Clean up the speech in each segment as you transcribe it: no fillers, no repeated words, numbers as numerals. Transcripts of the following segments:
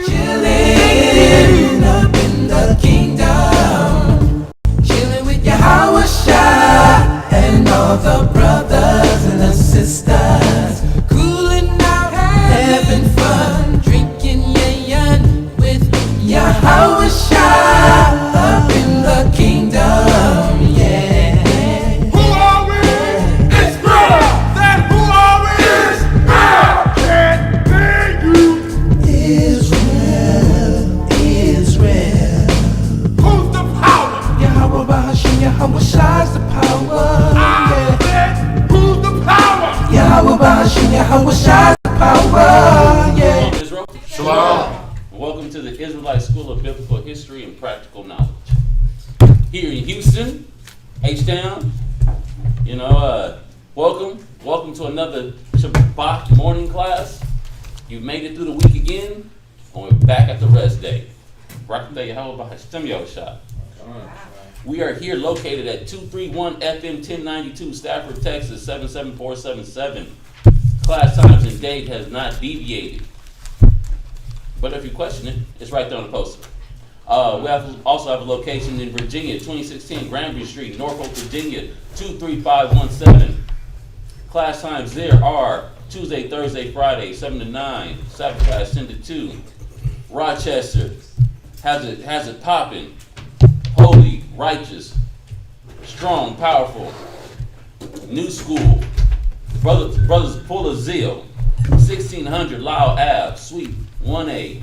Chilling up in the kingdom. Chilling with Yahweh Shai and all the brothers and the sisters. Cooling out, having fun, drinking yayan with Yahweh Shai up in the kingdom. Yeah. Who are we? Israel! Then who are we? Israel! Can't be you! Israel. Who's the power? Yahweh Bahashim, Yahweh Shai's the power. I said, who's the power? Yahweh Bahashim, Yahweh Shai's the power. Yeah. Shalom, Israel. Shalom. Welcome to the Israelite School of Biblical History and Practical Knowledge. Here in Houston, H-Town, welcome to another Shabbat morning class. You've made it through the week again, and we're back at the rest day. We are here located at 231 FM 1092, Stafford, Texas, 77477. Class times and date has not deviated. But if you question it, it's right there on the poster. We also have a location in Virginia, 2610 Granby Street, Norfolk, Virginia, 23517. Class times there are Tuesday, Thursday, Friday, 7 to 9. Sabbath class 10 to 2. Rochester has it popping, holy, righteous, strong, powerful, new school. Brothers full of zeal. 1600 Lyle Ave, Suite 1A.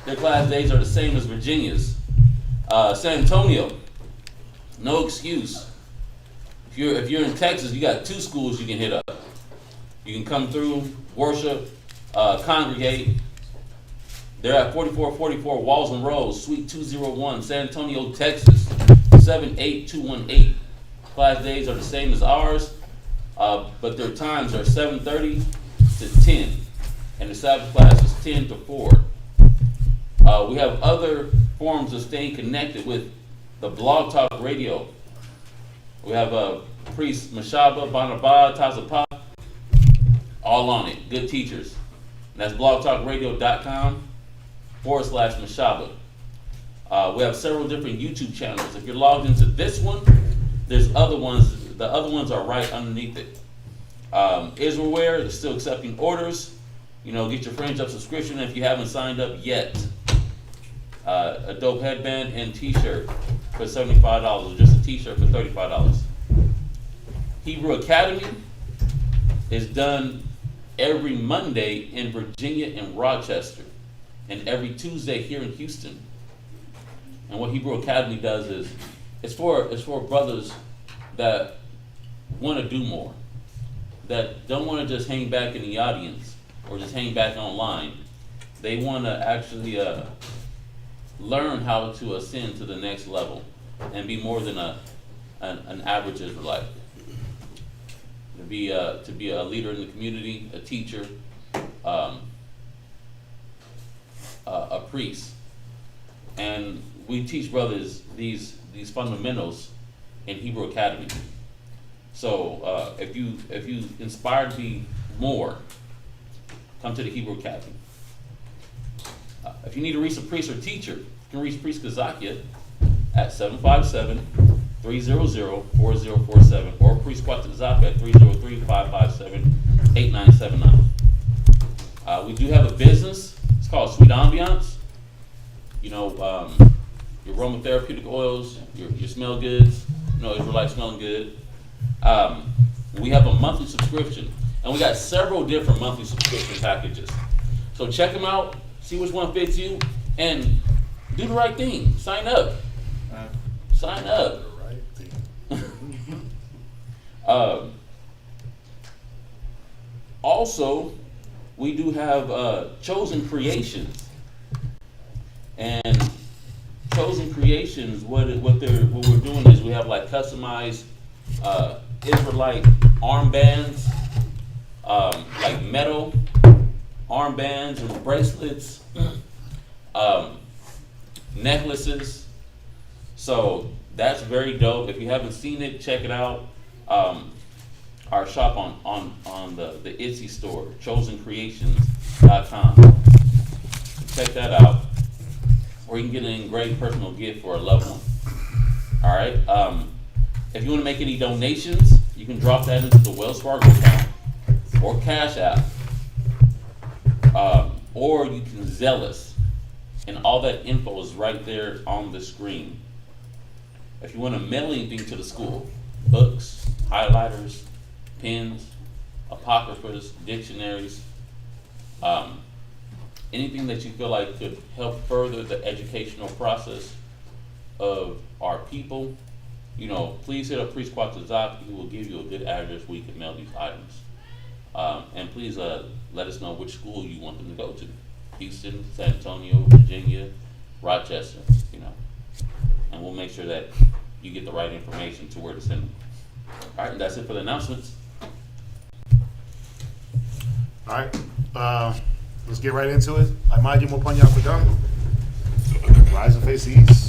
Their class days are the same as Virginia's. San Antonio, no excuse. If you're in Texas, you got two schools you can hit up. You can come through, worship, congregate. They're at 4444 Walls Road, Suite 201, San Antonio, Texas, 78218. Class days are the same as ours, but their times are 7:30 to 10, and the Sabbath class is 10 to 4. We have other forms of staying connected with the Blog Talk Radio. We have Priest Mashaba, Banaba, Tazapa, all on it. Good teachers. And that's blogtalkradio.com/Mashaba. We have several different YouTube channels. If you're logged into this one, there's other ones. The other ones are right underneath it. Israelware is still accepting orders. Get your Friends Up subscription if you haven't signed up yet. A dope headband and t-shirt for $75, or just a t-shirt for $35. Hebrew Academy is done every Monday in Virginia and Rochester, and every Tuesday here in Houston. And what Hebrew Academy does is, it's for brothers that want to do more, that don't want to just hang back in the audience or just hang back online. They want to actually learn how to ascend to the next level and be more than an average Israelite. To be a leader in the community, a teacher, a priest, and we teach brothers these fundamentals in Hebrew Academy. So if you inspire to be more, come to the Hebrew Academy. If you need to reach a priest or teacher, you can reach Priest Kazakia at 757-300-4047 or Priest Kwatazaka at 303-557-8979. We do have a business. It's called Sweet Ambiance. Your aromatherapeutic oils, your smell goods, Israelite smelling good. We have a monthly subscription, and we got several different monthly subscription packages. So check them out, see which one fits you, and do the right thing. Sign up. Sign up. Also, we do have Chosen Creations, and Chosen Creations. What we're doing is we have like customized Israelite armbands, like metal armbands and bracelets, necklaces. So that's very dope. If you haven't seen it, check it out. Our shop on the Etsy store, chosencreations.com. check that out. Or you can get an engraved personal gift for a loved one. All right. If you want to make any donations, you can drop that into the Wells Fargo account or Cash App, or you can Zelle us, and all that info is right there on the screen. If you want to mail anything to the school, books, highlighters, pens, apocryphas, dictionaries, anything that you feel like could help further the educational process of our people, please hit up Priest Quatzazak. He will give you a good address where you can mail these items. And please let us know which school you want them to go to. Houston, San Antonio, Virginia, Rochester, and we'll make sure that you get the right information to where to send them. All right, and that's it for the announcements. All right, let's get right into it. Imagine mo panya pagam. Rise and face the east.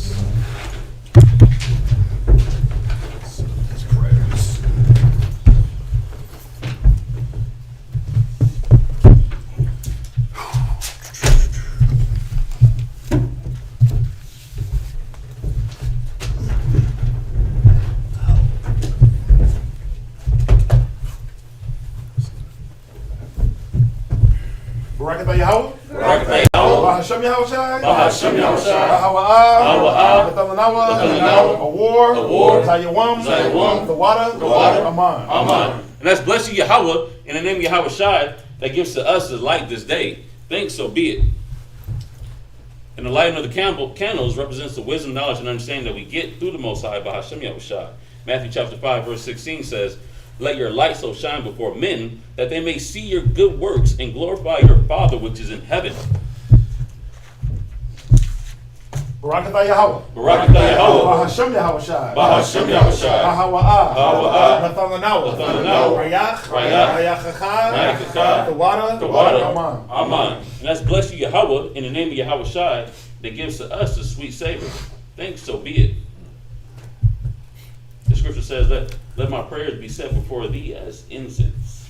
Barakatah Yahweh. Barakatah Yahweh. Bahashem Yahushai. Bahashem Yahushai. Bahawa'ah. Bahawa'ah. Bathalanawa. Bathalanawa. Awar. Awar. Zayawam. Zayawam. The water. Aman. Amen. And that's bless you, Yahweh, in the name of Yahweh Shai, that gives to us the light this day. Thanks, so be it. And the lighting of the candles represents the wisdom, knowledge, and understanding that we get through the Most High by Hashem Yahushai. Matthew chapter 5, verse 16 says, "Let your light so shine before men, that they may see your good works and glorify your Father which is in heaven." Barakatah Yahweh. Barakatah Yahweh. Bahashem Yahushai. Bahashem Yahushai. Bahawa'ah. Bahawa'ah. Bathalanawa. Bathalanawa. Rayach. Rayach. Rayach Echad. Rayach Echad. The water. Aman. Amen. And that's bless you, Yahweh, in the name of Yahweh Shai, that gives to us the sweet savor. Thanks, so be it. The scripture says that, "Let my prayers be set before thee as incense."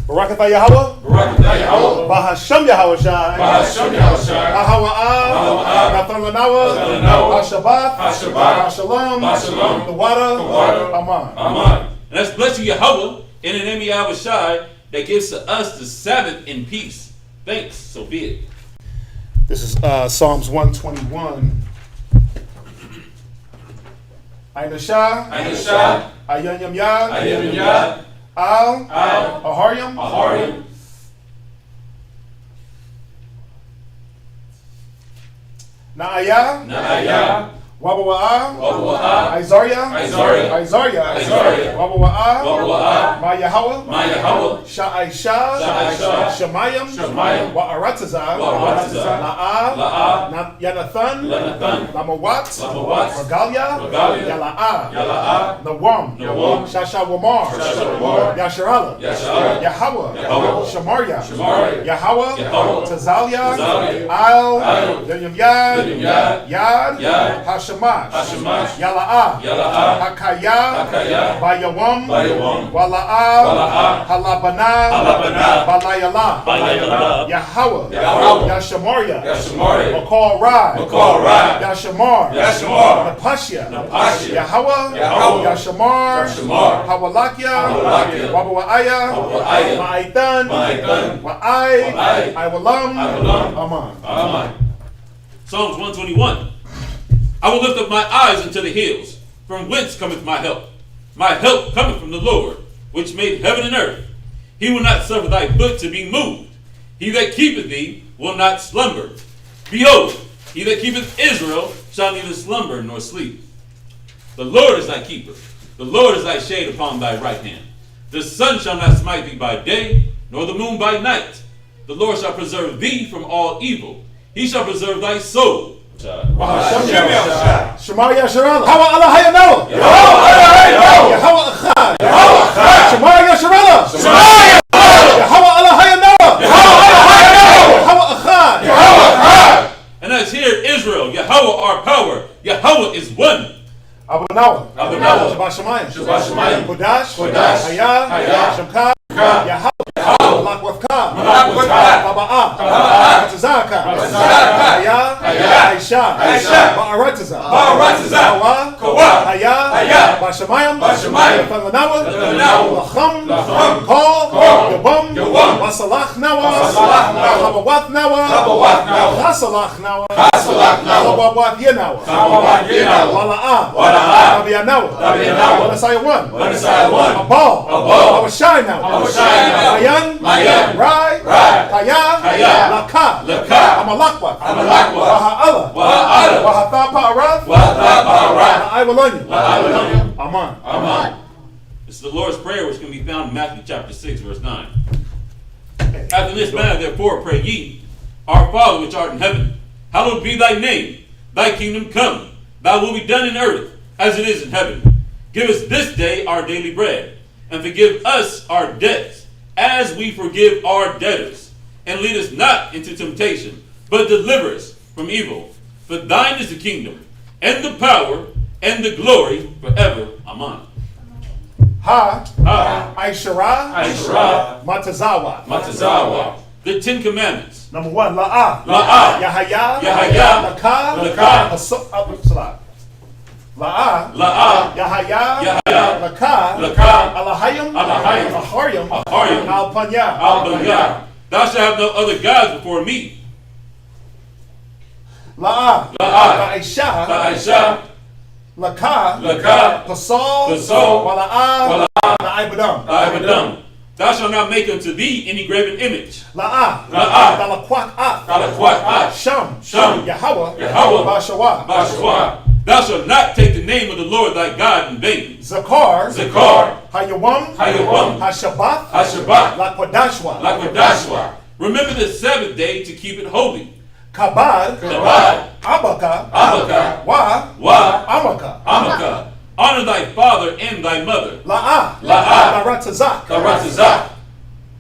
Barakatah Yahweh. Barakatah Yahweh. Bahashem Yahushai. Bahashem Yahushai. Bahawa'ah. Bahawa'ah. Bathalanawa. Bathalanawa. Hashabbat. Hashabbat. Hashalom. Hashalom. The water. water. Aman. Amen. And that's bless you, Yahweh, in the name of Yahweh Shai, that gives to us the Sabbath in peace. Thanks, so be it. This is Psalms 121. Ainashah. Ainashah. Ayanyam Yad. Ayam Yad. Al. Al. Aharyam. Aharim. Na'ayah. Na'ayah. Wabawa'ah. Wabawa'ah. Isaiah. Isaiah. Isaiah. Isaiah. Wabawa'ah. Wabawa'ah. Ma Yahweh. Ma Yahweh. Sha'aisha. Sha'aisha. Shemayim. Shemayim. Wa'aratazah. Wa'aratazah. La'ah. Yanathan. Yanathan. Lamawat. Lamawat. Regalia. Regalia. Yala'ah. Yala'ah. Nawam. Nawam. Shashawamar. Shashawamar. Yasharala. Yasharala. Yahweh. Yahweh. Shamaria. Shamaria. Yahweh. Yahweh. Tazalia. Tazalia. Al. Al. Yanyam Yad. Yanyam Yad. Yad. Yad. Hashemash. Hashemash. Yala'ah. Yala'ah. Hakaya. Hakaya. Bayawam. Bayawam. Wala'ah. Wala'ah. Halabana. Halabana. Balayala. Balayala. Yahweh. Yahweh. Yashamaria. Yashamaria. Makal Rai. Makal Rai. Yashamar. Yashamar. Napashya. Napashya. Yahweh. Yahweh. Yashamar. Yashamar. Hawalakia. Hawalakia. Wabawa'aya. Wabawa'aya. Ma'aitan. Ma'aitan. Wa'ai. Wa'ai. Iwalam. Iwalam. Aman. Amen. Psalms 121. I will lift up my eyes unto the hills, from whence cometh my help. My help cometh from the Lord, which made heaven and earth. He will not suffer thy foot to be moved. He that keepeth thee will not slumber. Behold, he that keepeth Israel shall neither slumber nor sleep. The Lord is thy keeper. The Lord is thy shade upon thy right hand. The sun shall not smite thee by day, nor the moon by night. The Lord shall preserve thee from all evil. He shall preserve thy soul. Shema Yasharala. Hawa Allah Hayanawa. Yahweh Echad. Shema Yasharala. Shemayim. Shabbat Shemayim. Kodash. Kodash. Haya. Haya. Shemka. Ka. Yahweh. Malak Wavka. Malak Wavka. Baba'ah. Baba'ah. Batazaka. Batazaka. Haya. Haya. Aisha. Aisha. Ba'arataza. Ba'arataza. Kawa. Kawa. Haya. Haya. Bashamayim. Bashamayim. Fanlanawa. Fanlanawa. Lacham. Lacham. Kol. Kol. Yawam. Yawam. Wasalach Nawa. Wasalach Nawa. Habawath Nawa. Habawath Nawa. Chasalach Nawa. Chasalach Nawa. Habawath Yenawa. Habawath Yenawa. Wala'ah. Wala'ah. Tabianawa. Tabianawa. Wanasaya one. Wanasaya one. Abal. Abal. Awashai Nawa. Awashai Nawa. Mayan. Mayan. Rai. Rai. Haya. Haya. Laka. Laka. Amalakwa. Amalakwa. Waha'ala. Waha'ala. Wahatha Pa'arath. Wahatha Pa'arath. La'ai La'ai Aman. Aman. This is the Lord's Prayer, which can be found in Matthew chapter 6, verse 9. After this manner, therefore, pray ye, Our Father which art in heaven, hallowed be thy name. Thy kingdom come. Thy will be done in earth, as it is in heaven. Give us this day our daily bread, and forgive us our debts, as we forgive our debtors. And lead us not into temptation, but deliver us from evil. For thine is the kingdom, and the power, and the glory, forever. Amen. Aishara. Aishara. Matazawa. Matazawa. The Ten Commandments. Number one, La'ah. La'ah. Yahaya. Yahaya. Laka. Laka. La'ah. La'ah. Yahaya. Yahaya. Laka. Laka. Alahayim. Alahayim. Aharyim. Aharyim. Al-Panya. Al-Banya. Thou shalt have no other gods before me. La'ah. La'ah. La'isha. La'isha. Laka. Laka. Pasal. Pasal. Wala'ah. La'ibadam. La'ibadam. Thou shalt not make unto thee any graven image. La'ah. La'ah. Dalakwak'ah. Dalakwak'ah. Sham. Sham. Yahweh. Yahweh. Bashawa. Bashwa. Thou shalt not take the name of the Lord thy God in vain. Zakar. Zakar. Hayawam. Hayawam. Hashabath. Hashabath. Lakwadashwa. Lakodashwa. Remember the Sabbath day to keep it holy. Kabad. Kabad. Abaka. Abaka. Wa. Wa. Amaka. Amaka. Honor thy father and thy mother. La'ah. La'ah. Laratazak. Karatazak.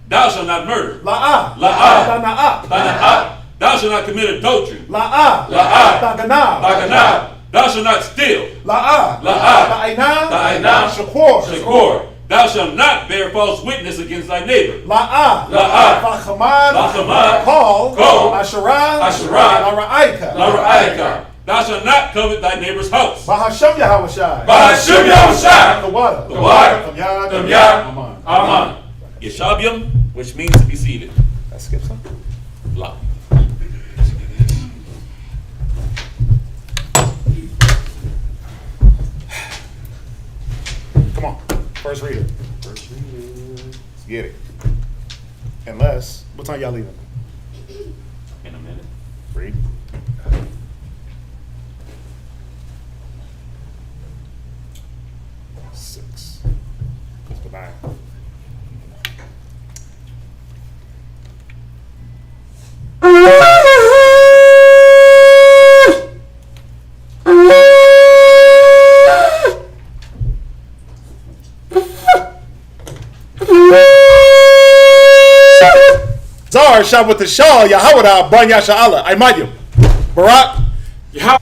Thou shalt not murder. La'ah. La'ah. Tana'ah. Tana'ah. Thou shalt not commit adultery. La'ah. La'ah. Taganah. Taganah. Thou shalt not steal. La'ah. La'ah. Ta'inah. Ta'inah. Shakur. Shakor. Thou shalt not bear false witness against thy neighbor. La'ah. La'ah. V'chamad. V'chamad. Kol. Kol. Asherah. Asherah. Lara'aika. Lara'aika. Thou shalt not covet thy neighbor's house. Bahashem Yahawashi. Bahashem Yahawashi. The water. The water. From Yah. From Yah. Aman. Aman. Yeshabium, which means to be seated. Let's skip some. La. Come on. First reader. Let's get it. Unless, what time y'all leaving? In a minute. Read. Six. Goes to 9. Zar shot with the shawl, Yahawada, Ban Yasha Allah. I might you. Barak. Yahweh.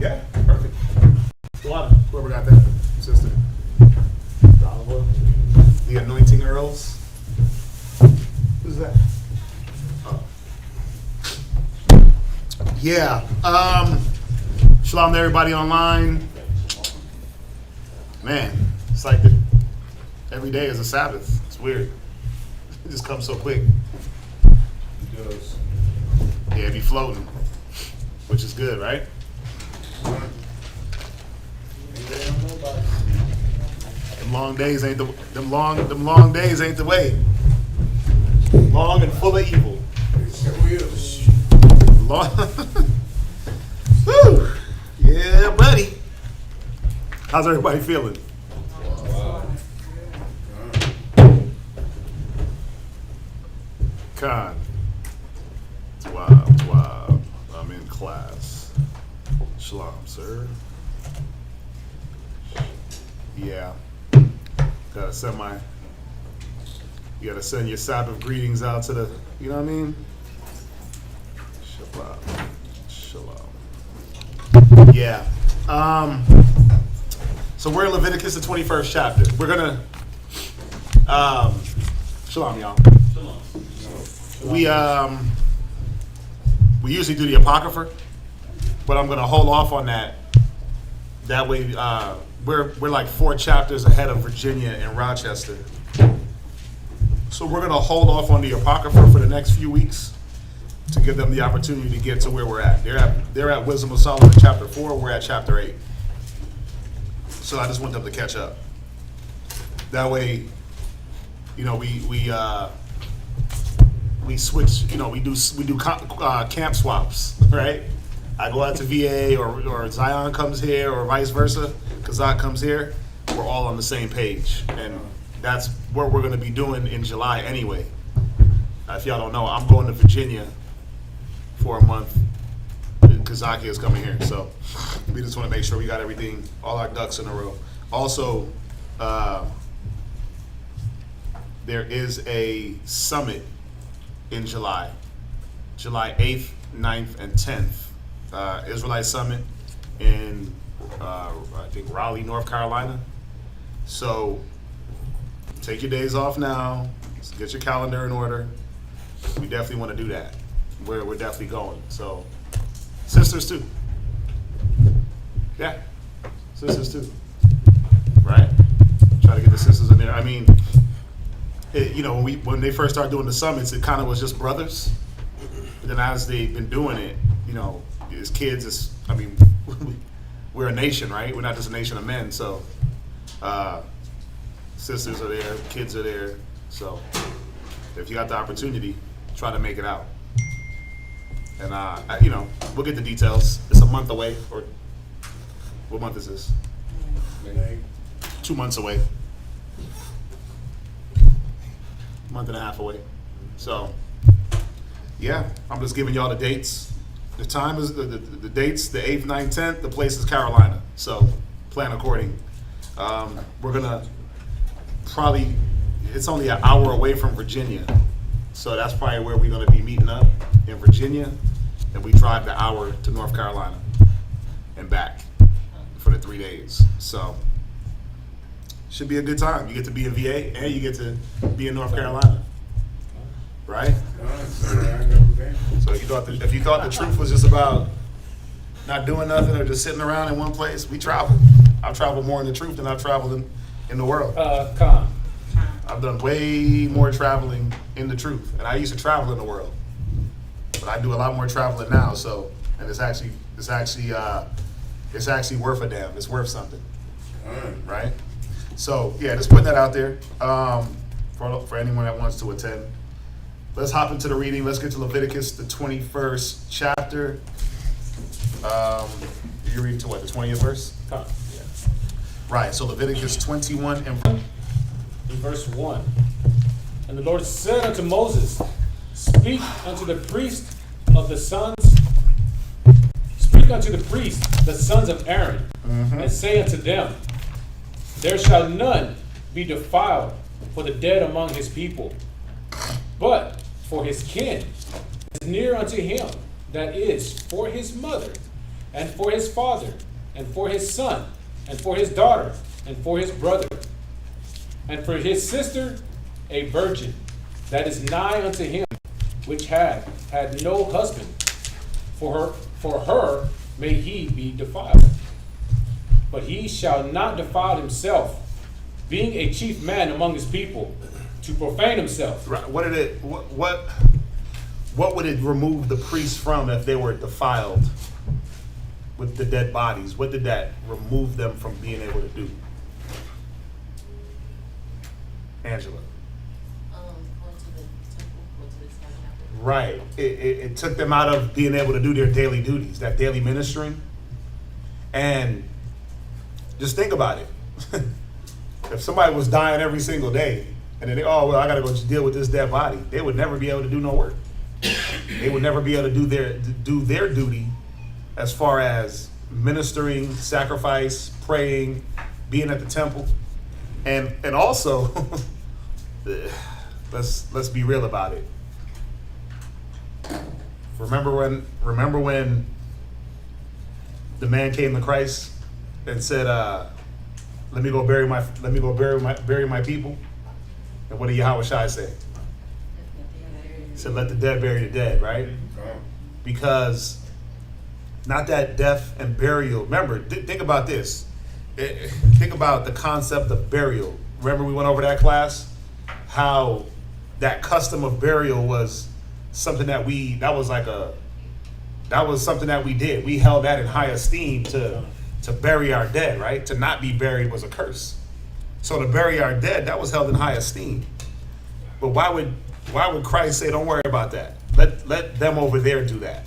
Yeah, perfect. Whoever got that, sister. The anointing earls. Who's that? Oh. Yeah. Shalom to everybody online. Man, it's like every day is a Sabbath. It's weird. It just comes so quick. It does. Yeah, it be floating, which is good, right? Them long days ain't the way. Long and full of evil. Long. Woo. Yeah, buddy. How's everybody feeling? Con. class. Shalom, sir. Yeah. Gotta send you gotta send your Sabbath greetings out to the, you know what I mean? Shalom. Yeah. So we're in Leviticus, the 21st chapter. We're gonna, shalom, y'all. Shalom. We usually do the Apocrypha, but I'm gonna hold off on that. That way, we're like 4 chapters ahead of Virginia and Rochester. So we're gonna hold off on the Apocrypha for the next few weeks to give them the opportunity to get to where we're at. They're at Wisdom of Solomon chapter 4. We're at chapter 8. So I just want them to catch up. That way, you know, we switch. You know, we do camp swaps, right? I go out to VA, or Zion comes here, or vice versa. Kazak comes here. We're all on the same page, and that's what we're going to be doing in July anyway. If y'all don't know, I'm going to Virginia for a month. Kazaki is coming here, so we just want to make sure we got everything, all our ducks in a row. Also, there is a summit in July 8th, 9th, and 10th. Israelite Summit in, I think, Raleigh, North Carolina. So take your days off now. Get your calendar in order. We definitely want to do that. We're definitely going. So sisters too. Yeah, sisters too. Right? Try to get the sisters in there. I mean, you know, when they first started doing the summits, it kind of was just brothers. But then as they've been doing it, you know, as kids, we're a nation, right? We're not just a nation of men. So sisters are there, kids are there. So if you got the opportunity, try to make it out. And you know, we'll get the details. It's a month away, or what month is this? May. 2 months away. Month and a half away. So yeah, I'm just giving y'all the dates. The time is the dates, the 8th, 9th, 10th. The place is Carolina. So plan according. We're gonna probably, it's only an hour away from Virginia. So that's probably where we're gonna be meeting up, in Virginia. And we drive the hour to North Carolina and back for the 3 days. So should be a good time. You get to be in VA and you get to be in North Carolina. Right? So if you thought the truth was just about not doing nothing or just sitting around in one place, we travel. I've traveled more in the truth than I've traveled in the world. I've done way more traveling in the truth, and I used to travel in the world, but I do a lot more traveling now. So, and it's actually worth a damn. It's worth something, right? So yeah, just putting that out there for anyone that wants to attend. Let's hop into the reading. Let's get to Leviticus, the 21st chapter. You're reading to what, the 20th verse? Yeah. Right, so Leviticus 21 and In verse 1. And the Lord said unto Moses, Speak unto the priests, the sons of Aaron, and say unto them, There shall none be defiled for the dead among his people, but for his kin, as near unto him, that is, for his mother, and for his father, and for his son, and for his daughter, and for his brother, and for his sister, a virgin, that is nigh unto him, which had no husband. For her may he be defiled. But he shall not defile himself, being a chief man among his people, to profane himself. right, what would it remove the priests from if they were defiled with the dead bodies? What did that remove them from being able to do? Angela. Going to the temple, go to the tabernacle. Right. It took them out of being able to do their daily duties, that daily ministering. And just think about it. If somebody was dying every single day, and then I got to go deal with this dead body, they would never be able to do no work. They would never be able to do their duty as far as ministering, sacrifice, praying, being at the temple, and also let's be real about it. Remember when the man came to Christ and said, "Let me go bury my people." And what did Yahushua say? He said, "Let the dead bury the dead," right? Because not that death and burial. Remember, think about this. Think about the concept of burial. Remember we went over that class? How that custom of burial was something that was something that we did. We held that in high esteem to bury our dead, right? To not be buried was a curse. So to bury our dead, that was held in high esteem. But why would Christ say, "Don't worry about that. Let them over there do that"?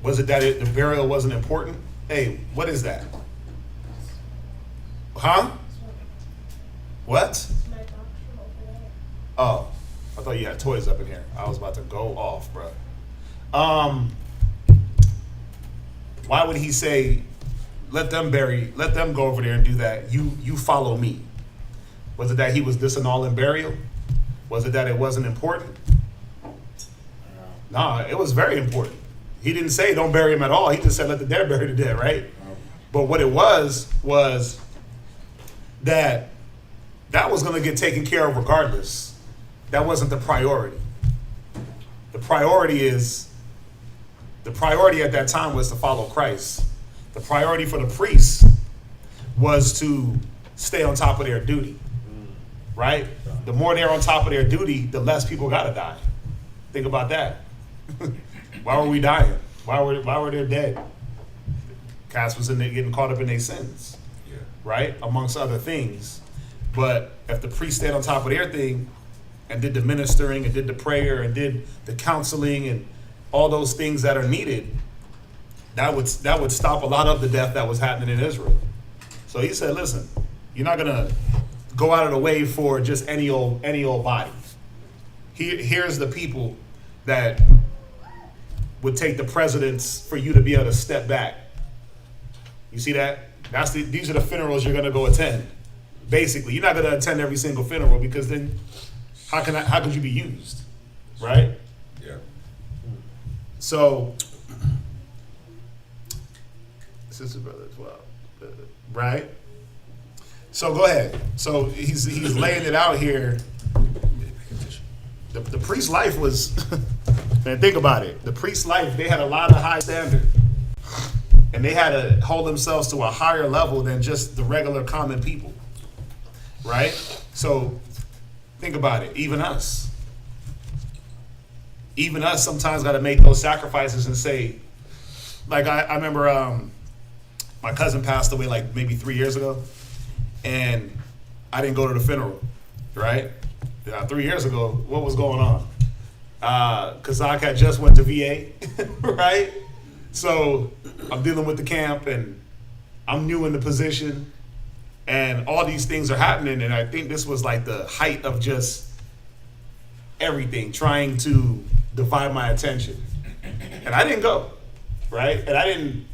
Was it that the burial wasn't important? Hey, what is that? Huh? What? Oh, I thought you had toys up in here. I was about to go off, bro. Why would he say, let them go over there and do that. You follow me. Was it that he was disannulling burial? Was it that it wasn't important? Nah, it was very important. He didn't say don't bury him at all. He just said let the dead bury the dead, right? But what it was that was going to get taken care of regardless. That wasn't the priority. The priority at that time was to follow Christ. The priority for the priests was to stay on top of their duty, right? The more they're on top of their duty, the less people got to die. Think about that. Why were we dying? Why were they dead? Cats was getting caught up in their sins, right? Amongst other things. But if the priest stayed on top of their thing and did the ministering and did the prayer and did the counseling and all those things that are needed, that would stop a lot of the death that was happening in Israel. So he said, listen, you're not gonna go out of the way for just any old body. Here's the people that would take the precedence for you to be able to step back. You see that? These are the funerals you're gonna go attend. Basically, you're not gonna attend every single funeral because then how could you be used, right? Yeah. So, sister, brother, 12, right? So go ahead. So he's laying it out here. The priest's life was, man, think about it. The priest's life, they had a lot of high standard. And they had to hold themselves to a higher level than just the regular common people. Right? So think about it. Even us sometimes got to make those sacrifices and say, like I remember my cousin passed away like maybe 3 years ago, and I didn't go to the funeral, right? 3 years ago, what was going on? Kazak had just went to VA, right? So I'm dealing with the camp, and I'm new in the position, and all these things are happening, and I think this was like the height of just everything, trying to divide my attention. And I didn't go, right? And I didn't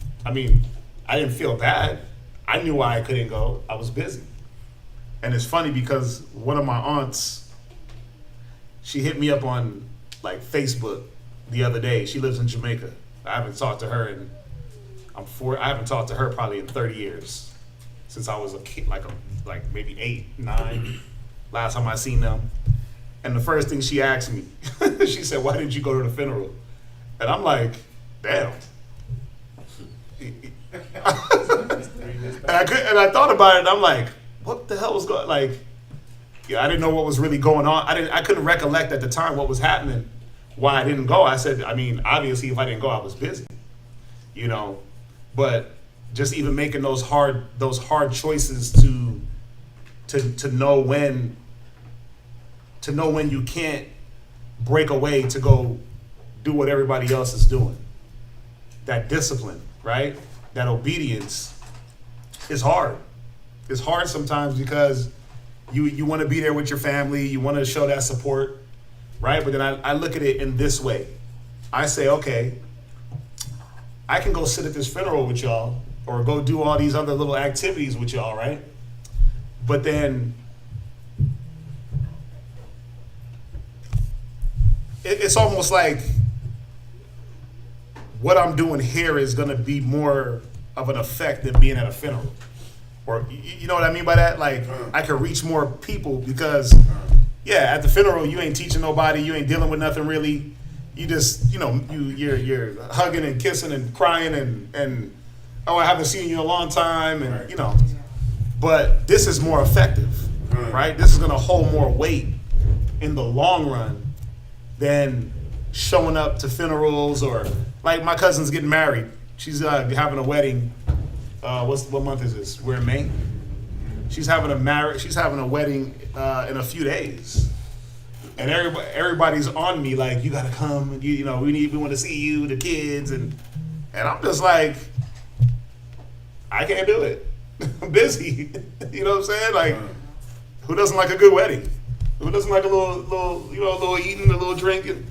feel bad. I knew why I couldn't go. I was busy. And it's funny because one of my aunts, she hit me up on like Facebook the other day. She lives in Jamaica. I haven't talked to her I haven't talked to her probably in 30 years. Since I was a kid, like maybe 8, 9, last time I seen them. And the first thing she asked me, she said, "Why didn't you go to the funeral?" And I'm like, damn. And I thought about it, and I'm like, what the hell was going on? Like, yeah, I didn't know what was really going on. I couldn't recollect at the time what was happening, why I didn't go. I said, obviously if I didn't go, I was busy, but just even making those hard choices to know when you can't break away to go do what everybody else is doing. That discipline, right? That obedience is hard. It's hard sometimes because you want to be there with your family, you want to show that support, right? But then I look at it in this way. I say, okay, I can go sit at this funeral with y'all or go do all these other little activities with y'all, right? But then it's almost like what I'm doing here is going to be more of an effect than being at a funeral. Or, you know what I mean by that? Like, I can reach more people because, yeah, at the funeral, you ain't teaching nobody, you ain't dealing with nothing really. You just, you're hugging and kissing and crying and oh, I haven't seen you in a long time, and, But this is more effective, right? This is going to hold more weight in the long run than showing up to funerals or, like, my cousin's getting married. She's having a wedding. What month is this? We're in May. She's having a wedding in a few days, and everybody's on me like, you gotta come. We want to see you, the kids, and I'm just like, I can't do it. I'm busy. You know what I'm saying? Like, who doesn't like a good wedding? Who doesn't like a little eating, a little drinking?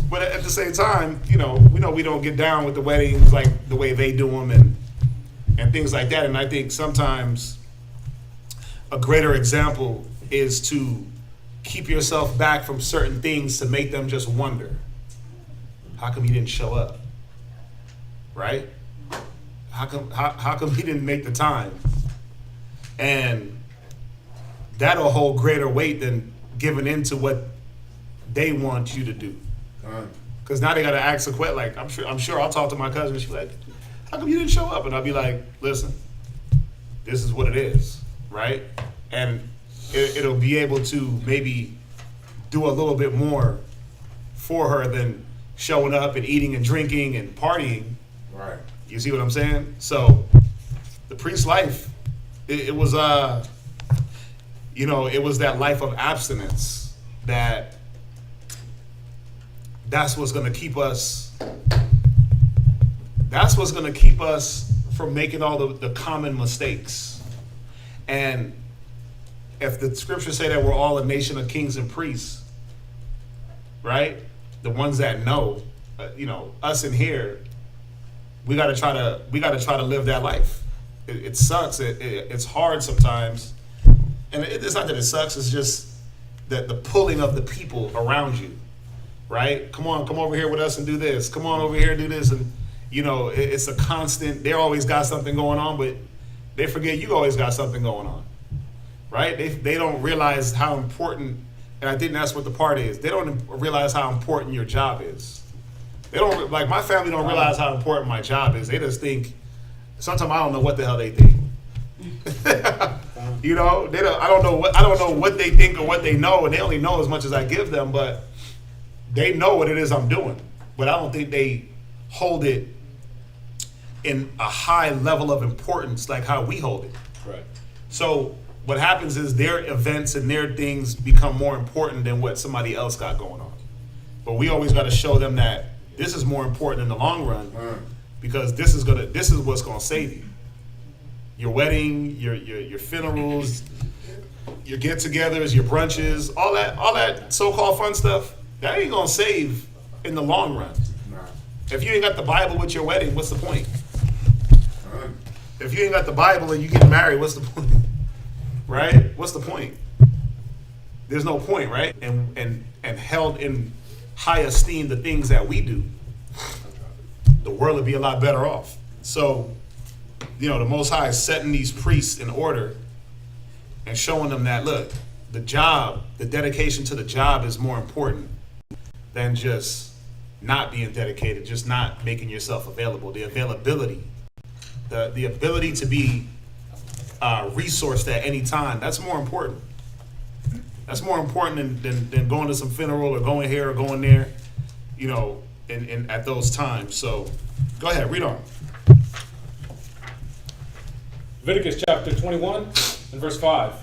But at the same time, we know we don't get down with the weddings like the way they do them and things like that. And I think sometimes a greater example is to keep yourself back from certain things to make them just wonder, how come you didn't show up? Right? How come he didn't make the time? And that'll hold greater weight than giving into what they want you to do. Because now they got to ask a question. Like, I'm sure I'll talk to my cousin and she's like, how come you didn't show up? And I'll be like, listen, this is what it is, right? And it'll be able to maybe do a little bit more for her than showing up and eating and drinking and partying. Right. You see what I'm saying? So the priest's life, it was it was that life of abstinence that's what's going to keep us. That's what's going to keep us from making all the common mistakes. And if the scriptures say that we're all a nation of kings and priests, right? The ones that know, us in here, we got to try to live that life. It sucks. It's hard sometimes, and it's not that it sucks. It's just that the pulling of the people around you. Right? Come over here with us and do this. Come on over here and do this. And, it's a constant. They always got something going on, but they forget you always got something going on. Right? They don't realize how important, and I think that's what the part is. They don't realize how important your job is. They don't, like, my family don't realize how important my job is. They just think, sometimes I don't know what the hell they think. They don't, I don't know what they think or what they know, and they only know as much as I give them, but they know what it is I'm doing, but I don't think they hold it in a high level of importance like how we hold it. Right. So what happens is their events and their things become more important than what somebody else got going on. But we always got to show them that this is more important in the long run because this is what's gonna save you. Your wedding, your funerals, your get-togethers, your brunches, all that so-called fun stuff. That ain't gonna save in the long run. If you ain't got the Bible with your wedding, what's the point? If you ain't got the Bible and you get married, what's the point? Right? What's the point? There's no point, right? And held in high esteem the things that we do, the world would be a lot better off. So, the Most High is setting these priests in order and showing them that, look, the job, the dedication to the job is more important than just not being dedicated, just not making yourself available. The availability, the ability to be resourced at any time, that's more important. That's more important than going to some funeral or going here or going there, in at those times. So go ahead, read on. Leviticus chapter 21 and verse 5.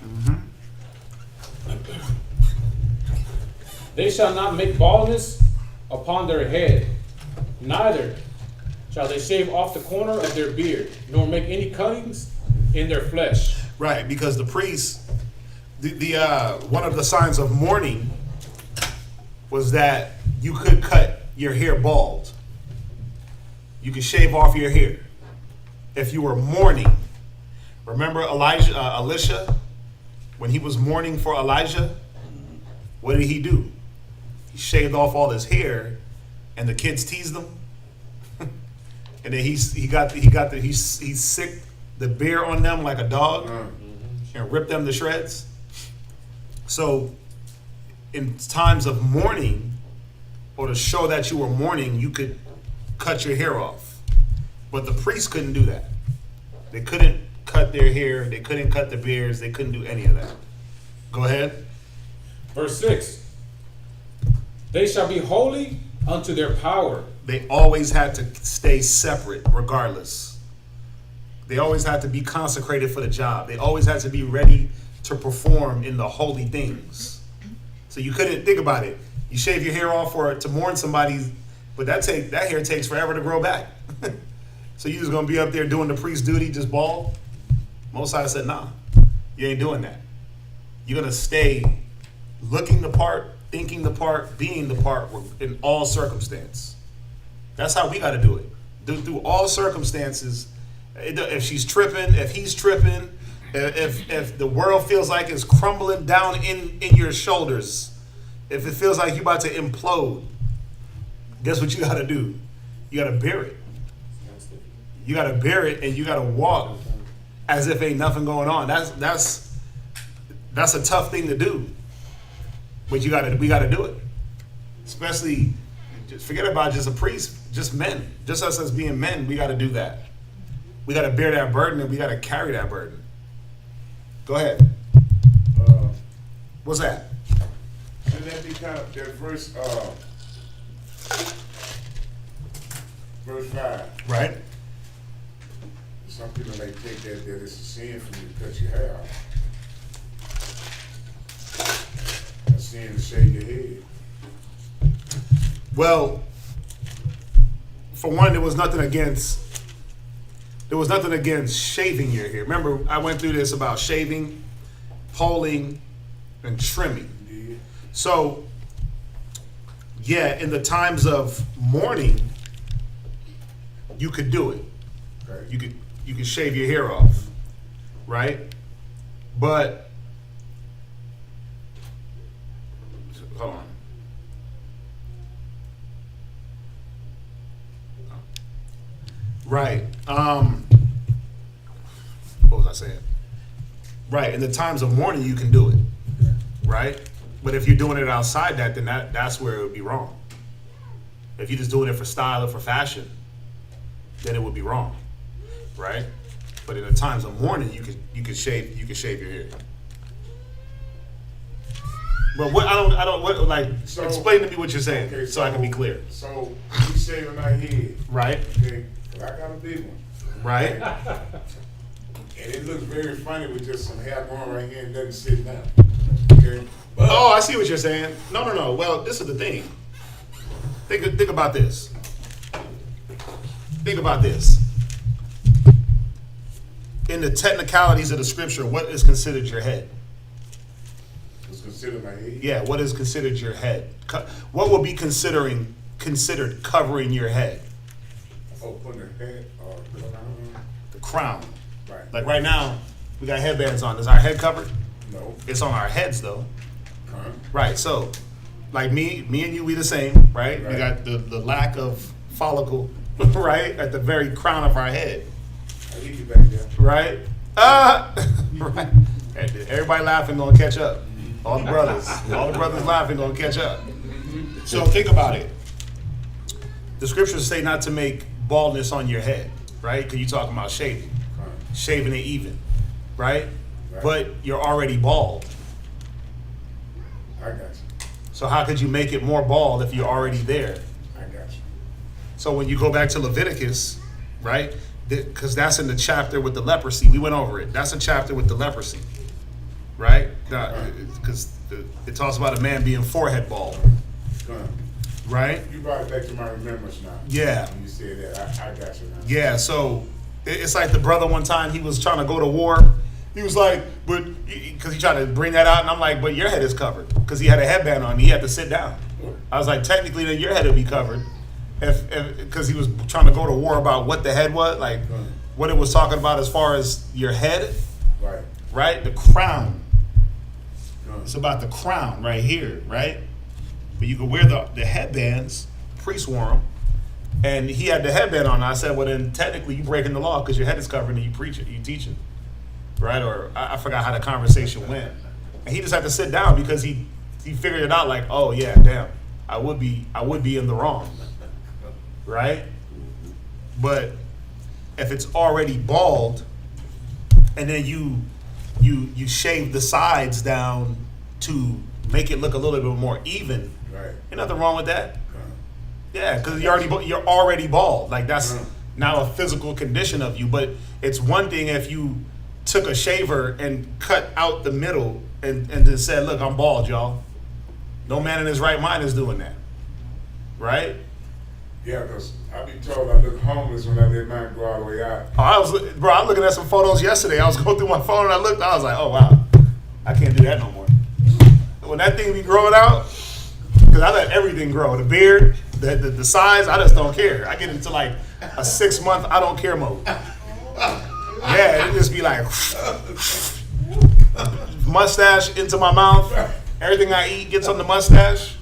They shall not make baldness upon their head, neither shall they shave off the corner of their beard, nor make any cuttings in their flesh. Right, because the priests, the one of the signs of mourning was that you could cut your hair bald. you can shave off your hair. If you were mourning, remember Elisha, when he was mourning for Elijah, what did he do? He shaved off all his hair, and the kids teased him. And then he sicked the beard on them like a dog and ripped them to shreds. So in times of mourning, or to show that you were mourning, you could cut your hair off. But the priests couldn't do that. They couldn't cut their hair, they couldn't cut the beards, they couldn't do any of that. Go ahead. Verse 6. They shall be holy unto their power. They always had to stay separate regardless. They always had to be consecrated for the job. They always had to be ready to perform in the holy things. So you couldn't think about it. You shave your hair off to mourn somebody, but that hair takes forever to grow back. So you just gonna be up there doing the priest duty just bald? Mosai said, nah, you ain't doing that. You're gonna stay looking the part, thinking the part, being the part in all circumstance. That's how we gotta do it. Through all circumstances. If she's tripping, if he's tripping, if the world feels like it's crumbling down in your shoulders, if it feels like you're about to implode, guess what you gotta do? You gotta bear it. You gotta bear it, and you gotta walk as if ain't nothing going on. That's a tough thing to do, but we gotta do it. Especially, just forget about just a priest, just men, just us as being men. We gotta do that. We gotta bear that burden, and we gotta carry that burden. Go ahead. What's that? Shouldn't that be kind of that verse 5? Right. Some people may think that it's a sin for you to cut your hair off. A sin to shave your head. Well, for one, there was nothing against shaving your hair. Remember, I went through this about shaving, poling, and trimming. Yeah. So, yeah, in the times of mourning, you could do it. Okay. You could shave your hair off, right? But hold on. Right. What was I saying? Right. In the times of mourning, you can do it, right? But if you're doing it outside that, then that's where it would be wrong. If you're just doing it for style or for fashion, then it would be wrong, right? But in the times of mourning, you could shave your hair. But explain to me what you're saying, Okay, so I can be clear. So we shave on our head, Right. okay? But I got a big one. Right. And it looks very funny with just some hair going right here and doesn't sit down. Okay? Oh, I see what you're saying. No. Well, this is the thing. Think about this. Think about this. In the technicalities of the scripture, what is considered your head? It's considered my head. Yeah, what is considered your head? What would be considered covering your head? Oh, putting a head or The crown. right. Like right now, we got headbands on. Is our head covered? No. It's on our heads though. Huh? Right. So, like me and you, we the same, right? We Right. got the lack of follicle, right, at the very crown of our head, I leave you back there. right? Right. Everybody laughing gonna catch up. All the brothers laughing gonna catch up. So think about it. The scriptures say not to make baldness on your head, right? Because you're talking about shaving it even, right? Right. But you're already bald. I got you. So how could you make it more bald if you're already there? I got you. So when you go back to Leviticus, right? Because that's in the chapter with the leprosy. We went over it. That's a chapter with the leprosy, right? Because it talks about a man being forehead bald, Come. right? You brought it back to my remembrance now. Yeah. When you said that, I got you now. Yeah, so it's like the brother one time, he was trying to go to war. He was like, because he tried to bring that out, and I'm like, but your head is covered. Because he had a headband on, he had to sit down. I was like, technically, then your head will be covered. if because he was trying to go to war about what the head was, like what it was talking about as far as your head, Right. right? The crown. It's about the crown right here, right? But you can wear the headbands. Priests wore them, and he had the headband on. I said, well, then technically you breaking the law because your head is covered and you preach it, you teach it, right? Or I forgot how the conversation went, and he just had to sit down because he figured it out. Like, oh yeah, damn, I would be in the wrong, right? But if it's already bald, and then you shave the sides down to make it look a little bit more even. Right. Ain't nothing wrong with that. Yeah, because you're already bald. Like that's now a physical condition of you. But it's one thing if you took a shaver and cut out the middle and just said, "Look, I'm bald, y'all." No man in his right mind is doing that, right? Yeah, because I be told I look homeless when I did mine go all the way out. Oh, I was looking at some photos yesterday. I was going through my phone and I looked. I was like, "Oh wow, I can't do that no more." When that thing be growing out, because I let everything grow. The beard, the size, I just don't care. I get into like a 6 month I don't care mode. Yeah, it just be like mustache into my mouth. Everything I eat gets on the mustache.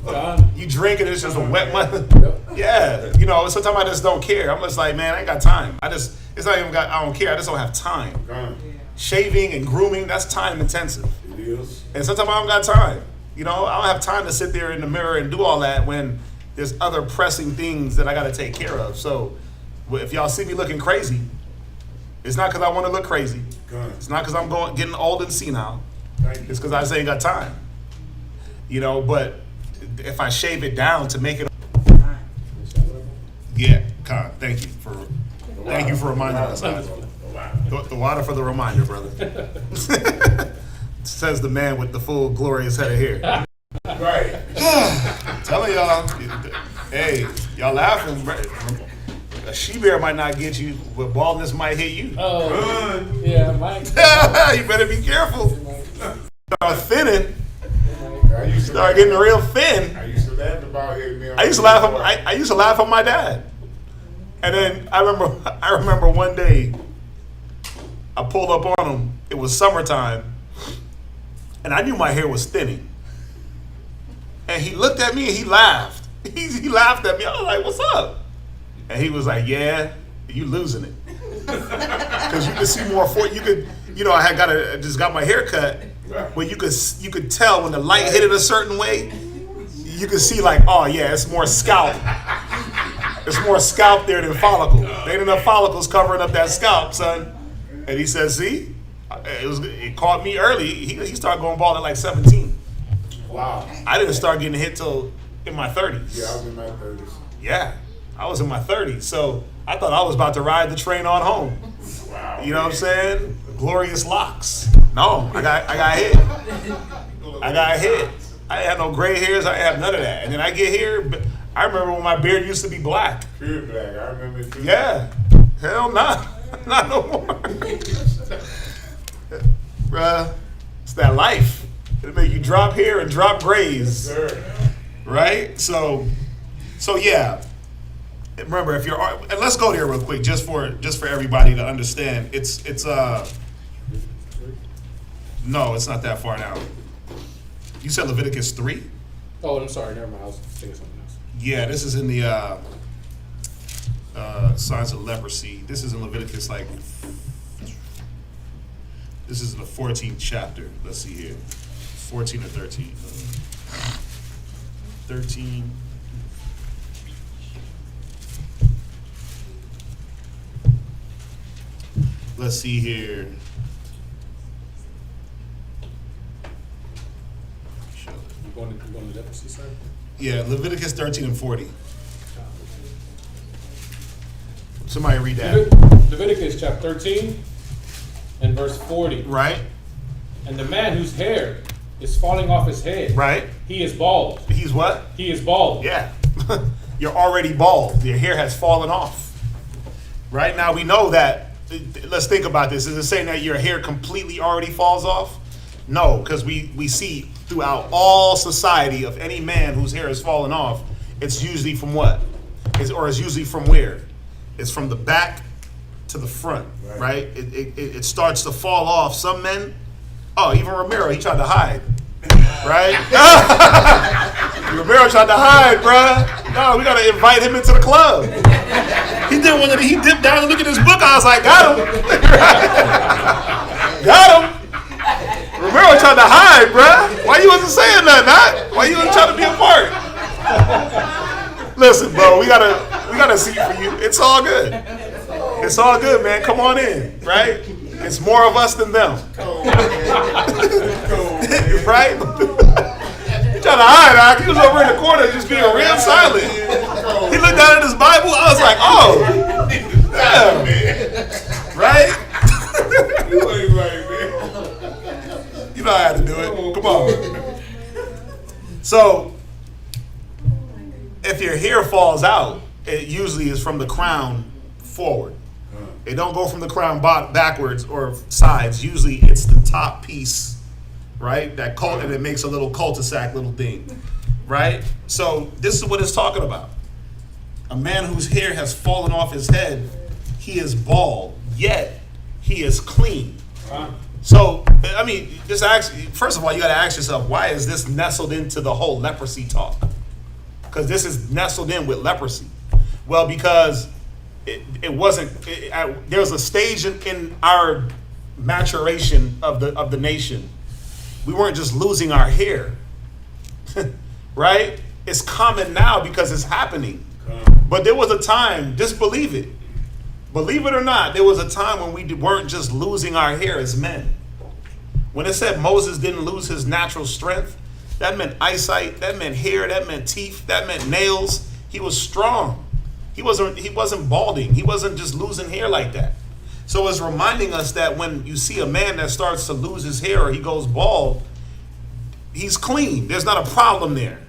Done. You drink it, it's just a wet mustache. Yeah, sometimes I just don't care. I'm just like, man, I ain't got time. It's not even I don't care. I just don't have time. Shaving and grooming, that's time intensive. It is. And sometimes I don't got time. I don't have time to sit there in the mirror and do all that when there's other pressing things that I got to take care of. So if y'all see me looking crazy, it's not because I want to look crazy. It's not because I'm getting old and senile. It's because I just ain't got time. But if I shave it down to make it, yeah, Con, thank you for reminding us. The water for the reminder, brother. Says the man with the full glorious head of hair. Right. Telling y'all, hey, y'all laughing. A she-bear might not get you, but baldness might hit you. Oh, yeah, Mike. You better be careful. Start thinning. I Start getting real thin. I used to laugh about it. I used to laugh at my dad. And then I remember one day I pulled up on him. It was summertime. And I knew my hair was thinning. And he looked at me and he laughed. He laughed at me. I was like, "What's up?" And he was like, "Yeah, you losing it." Because you could see more I had just got my hair cut. Where you could tell when the light hit it a certain way, you could see like, oh yeah, it's more scalp. It's more scalp there than follicle. There ain't enough follicles covering up that scalp, son. And he said, see, it caught me early. He started going bald at like 17. Wow. I didn't start getting hit till in my 30s. Yeah, I was in my 30s. Yeah, I was in my 30s. So I thought I was about to ride the train on home. Wow. You know what I'm saying? Glorious locks. No, I got hit. I got hit. I ain't had no gray hairs. I ain't have none of that. And then I get here. I remember when my beard used to be black. Pure black. I remember it too. Yeah. Hell nah. Not no more. Bruh, it's that life. It'll make you drop hair and drop grays. Sir. Right? So yeah. Remember, if you're, and let's go there real quick, just for everybody to understand. No, it's not that far down. You said Leviticus 3? Oh, I'm sorry. Never mind. I was thinking something else. Yeah, this is in the signs of leprosy. This is in Leviticus, this is in the 14th chapter. Let's see here. 14 or 13. 13. Let's see here. You going to leprosy, sir? Yeah, Leviticus 13 and 40. Somebody read that. Leviticus chapter 13 and verse 40. Right? And the man whose hair is falling off his head, Right? he is bald. He's what? He is bald. Yeah. You're already bald. Your hair has fallen off. Right? Now we know that. Let's think about this. Is it saying that your hair completely already falls off? No, because we see throughout all society of any man whose hair has fallen off, it's usually from what? is usually from where? It's from the back to the front, right? It starts to fall off. Some men, even Romero, he tried to hide, right? Romero tried to hide, bruh. No, we gotta invite him into the club. He did one of he dipped down and looked at his book. I was like, got him. Got him. Romero tried to hide, bruh. Why you wasn't saying nothing, huh? Why you wasn't trying to be a part? Listen, bro, we got a seat for you. It's all good. It's all good, man. Come on in, right? It's more of us than them. Right? He tried to hide. He was over in the corner just being real silent. He looked down at his Bible. I was like, oh, damn. Right? You know how to do it. Come on. So, if your hair falls out, it usually is from the crown forward. It don't go from the crown backwards or sides. Usually it's the top piece, right? And it makes a little cul-de-sac little thing, right? So this is what it's talking about. A man whose hair has fallen off his head, he is bald, yet he is clean. So, I mean, first of all, you got to ask yourself, why is this nestled into the whole leprosy talk? Because this is nestled in with leprosy. Well, because it wasn't. There was a stage in our maturation of the nation. We weren't just losing our hair, right? It's common now because it's happening. But there was a time. Just believe it. Believe it or not, there was a time when we weren't just losing our hair as men. When it said Moses didn't lose his natural strength, that meant eyesight, that meant hair, that meant teeth, that meant nails. He was strong. He wasn't balding. He wasn't just losing hair like that. So it's reminding us that when you see a man that starts to lose his hair or he goes bald, he's clean. There's not a problem there,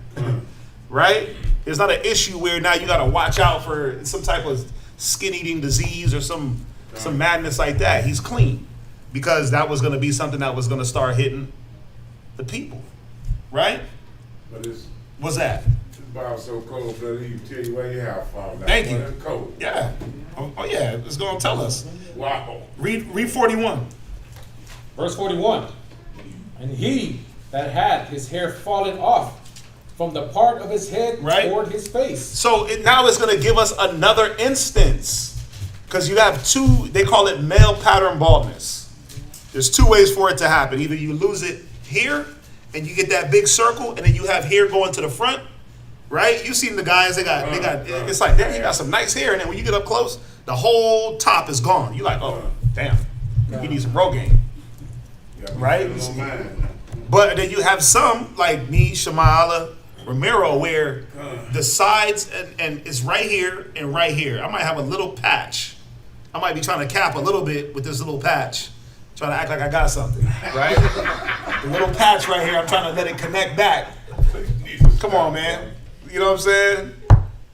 right? There's not an issue where now you got to watch out for some type of skin-eating disease or some madness like that. He's clean because that was going to be something that was going to start hitting the people, right? But What's that? Bob's so cold, brother. He tell you why your hair falling out. Thank you. It's cold. Yeah. Oh yeah. It's going to tell us. Wow. Read 41. Verse 41. And he that had his hair fallen off from the part of his head toward his face. So now it's going to give us another instance. Because you have two, they call it male pattern baldness. There's two ways for it to happen. Either you lose it here and you get that big circle and then you have hair going to the front. Right? You've seen the guys, they got it's like, damn, he got some nice hair. And then when you get up close, the whole top is gone. You're like, oh, damn. He needs some Rogaine. Right? But then you have some, like me, Shamala, Romero, where the sides and it's right here and right here. I might have a little patch. I might be trying to cap a little bit with this little patch. Trying to act like I got something. Right? The little patch right here, I'm trying to let it connect back. Come on, man. You know what I'm saying?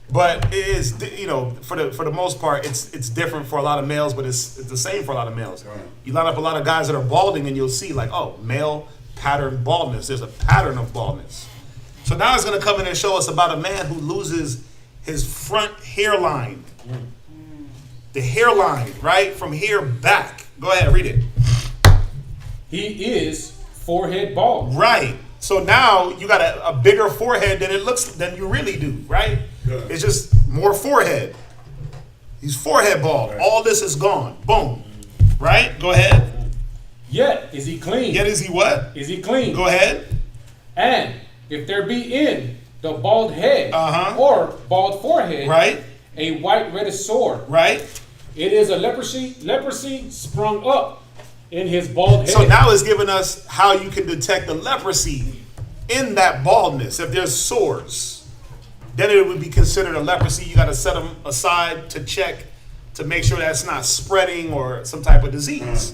But it is, for the most part, it's different for a lot of males, but it's the same for a lot of males. You line up a lot of guys that are balding, and you'll see like, oh, male pattern baldness. There's a pattern of baldness. So now it's going to come in and show us about a man who loses his front hairline. The hairline, right, from here back. Go ahead, read it. He is forehead bald. Right. So now you got a bigger forehead than you really do, right? Yeah. It's just more forehead. He's forehead bald. Right. All this is gone. Boom. Right? Go ahead. Yet is he clean. Yet is he what? Is he clean? Go ahead. And if there be in the bald head or bald forehead, right, a white reddish sore, right, it is a leprosy sprung up in his bald head. So now it's giving us how you can detect the leprosy in that baldness. If there's sores, then it would be considered a leprosy. You got to set them aside to check to make sure that's not spreading or some type of disease.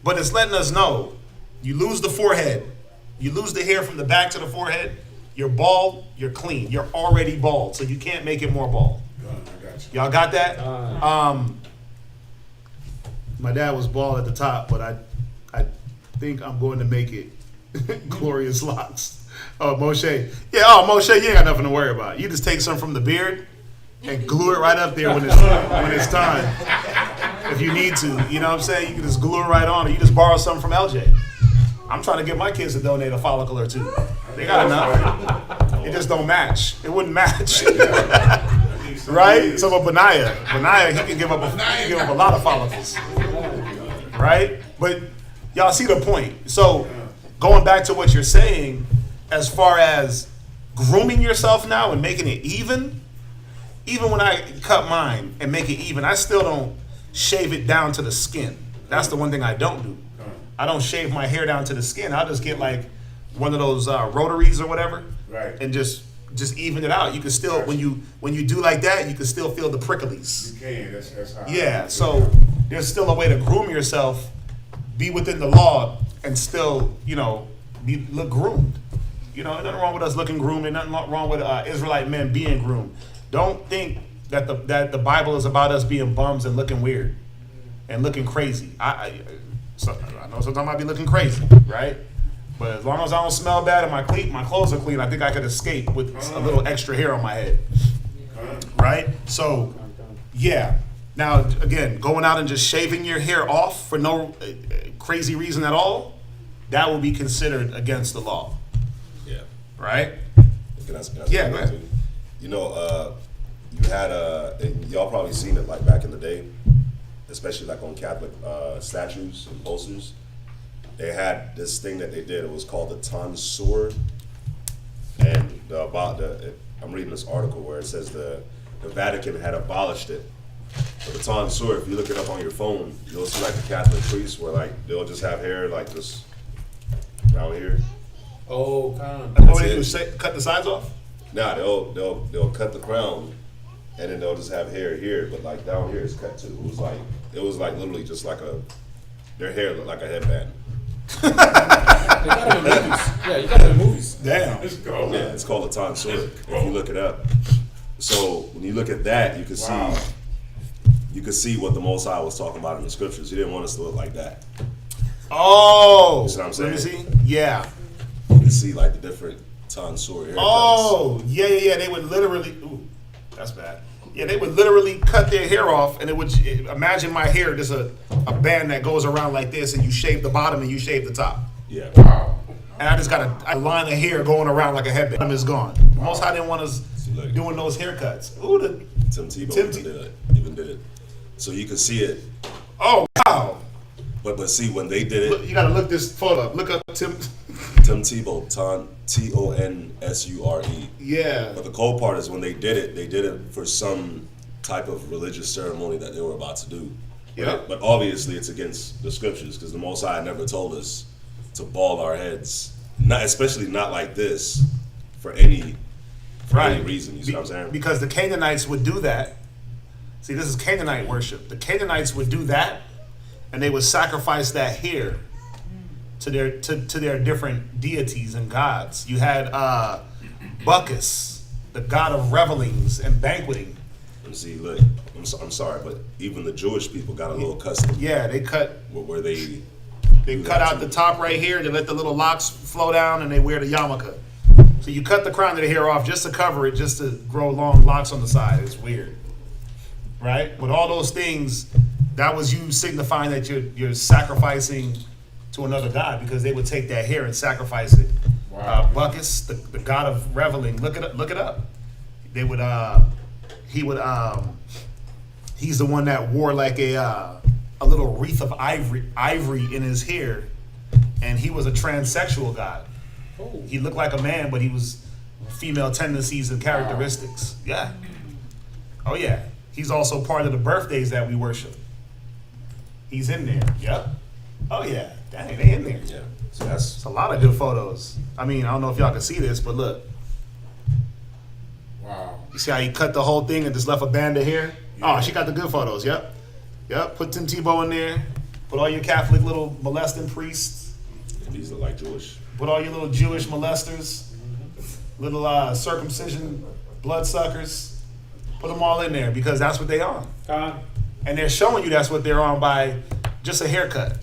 But it's letting us know you lose the forehead, you lose the hair from the back to the forehead, you're bald, you're clean. You're already bald, so you can't make it more bald. I got you. Y'all got that? My dad was bald at the top, but I think I'm going to make it glorious locks. Oh, Moshe. Yeah, Moshe, you ain't got nothing to worry about. You just take some from the beard and glue it right up there when it's time. If you need to, you know what I'm saying? You can just glue it right on, or you just borrow something from LJ. I'm trying to get my kids to donate a follicle or two. They got enough. It just don't match. It wouldn't match. Right? So with Benaiah, he can give up a lot of follicles. Right? But y'all see the point. So going back to what you're saying, as far as grooming yourself now and making it even when I cut mine and make it even, I still don't shave it down to the skin. That's the one thing I don't do. I don't shave my hair down to the skin. I'll just get like one of those rotaries or whatever, Right. and just even it out. You can still when you do like that, you can still feel the pricklies. You can, that's how. Yeah, so there's still a way to groom yourself, be within the law, and still, look groomed. Nothing wrong with us looking groomed, and nothing wrong with Israelite men being groomed. Don't think that the Bible is about us being bums and looking weird and looking crazy. I know sometimes I might be looking crazy, right? But as long as I don't smell bad and my clothes are clean, I think I could escape with a little extra hair on my head, right? So, yeah. Now, again, going out and just shaving your hair off for no crazy reason at all, that will be considered against the law, Yeah. right? Can I Yeah, go ahead. You had and y'all probably seen it like back in the day, especially like on Catholic statues and posters. They had this thing that they did. It was called the tonsure, and I'm reading this article where it says the Vatican had abolished it. But the tonsure, if you look it up on your phone, you'll see like the Catholic priests where like they'll just have hair like this around here. Oh, kind What That's do they it. do? Cut the sides off? Nah, they'll cut the crown, and then they'll just have hair here, but like down here is cut too. It was like literally just like their hair looked like a headband. They got it in movies. Yeah, you got it in movies. Damn. Let's go. Yeah, it's called a tonsure if you look it up. So when you look at that, you can see what the Most High was talking about in the scriptures. He didn't want us to look like that. Oh, You see what I'm let me saying? see. Yeah. You can see like the different tonsure haircuts. Oh, yeah. They would literally. Ooh, that's bad. Yeah, they would literally cut their hair off, and imagine my hair. There's a band that goes around like this, and you shave the bottom and you shave the top. Yeah. Wow. And I just got a line of hair going around like a headband. It's gone. Most High didn't want us look. doing those haircuts. Ooh, Tim Tebow Tim even did it. So you can see it. oh wow. But see, when they did Look, it, you gotta look this photo up. Look up Tim. Tim Tebow, Tonsure. Yeah. But the cool part is when they did it for some type of religious ceremony that they were about to do. Yeah. But obviously it's against the scriptures because the Most High never told us to bald our heads, especially not like this, for any reason. You see what I'm saying? Because the Canaanites would do that. See, this is Canaanite worship. The Canaanites would do that, and they would sacrifice that hair to their different deities and gods. You had Bacchus, the god of revelings and banqueting. And see, look, I'm sorry, but even the Jewish people got a little custom Yeah, they cut where they cut out the top right here. They let the little locks flow down, and they wear the yarmulke. So you cut the crown of the hair off just to cover it, just to grow long locks on the side. It's weird, right? With all those things, that was you signifying that you're sacrificing to another god, because they would take that hair and sacrifice it. Wow. Bacchus, the god of reveling. Look it up. They would he's the one that wore like a little wreath of ivory in his hair, and he was a transsexual god. Oh. He looked like a man, but he was female tendencies and characteristics. Yeah. Oh yeah. He's also part of the birthdays that we worship. He's in there. Yep. Oh yeah. Dang, they in there. yeah. So that's It's a lot of good photos. I mean, I don't know if y'all can see this, but look. Wow. You see how he cut the whole thing and just left a band of hair? Oh, she got the good photos. Yep. Put Tim Tebow in there. Put all your Catholic little molesting priests. these look like Jewish. Put all your little Jewish molesters, little circumcision bloodsuckers. Put them all in there, because that's what they are. And they're showing you that's what they're on by just a haircut.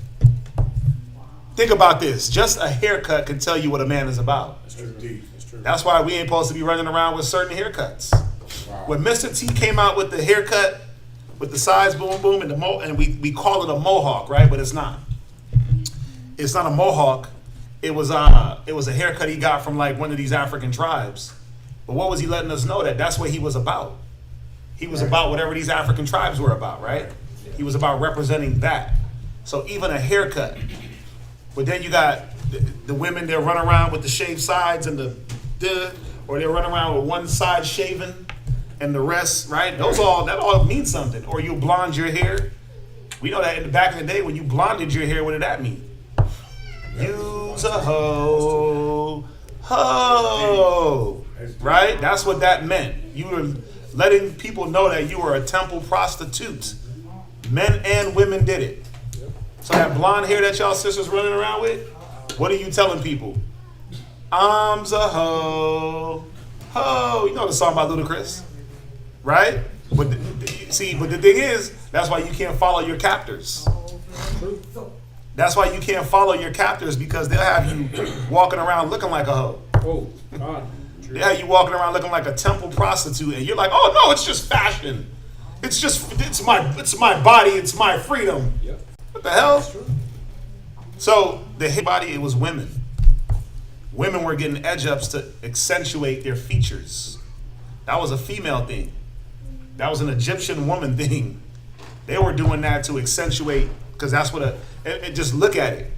Think about this. Just a haircut can tell you what a man is about. That's deep. That's true. That's why we ain't supposed to be running around with certain haircuts. When Mr. T came out with the haircut, with the sides boom boom and and we call it a mohawk, right? But it's not. It's not a mohawk. It was a haircut he got from like one of these African tribes. But what was he letting us know? That's what he was about. He was about whatever these African tribes were about, right? He was about representing that. So even a haircut. But then you got the women, they'll run around with the shaved sides and or they'll run around with one side shaven and the rest, right? That all means something. Or you blonde your hair. We know that in the back in the day when you blonded your hair, what did that mean? Use a hoe, ho, right? That's what that meant. You were letting people know that you were a temple prostitute. Men and women did it. So that blonde hair that y'all sisters running around with, what are you telling people? Arms a hoe, ho. You know the song by Ludacris, right? But but the thing is, that's why you can't follow your captors. That's why you can't follow your captors, because they'll have you walking around looking like a hoe. Oh, God. They'll have you walking around looking like a temple prostitute, and you're like, oh no, it's just fashion. It's my body, it's my freedom. Yep. What the hell? That's true. So the hit body, it was women. Women were getting edge ups to accentuate their features. That was a female thing. That was an Egyptian woman thing. They were doing that to accentuate, because that's what just look at it.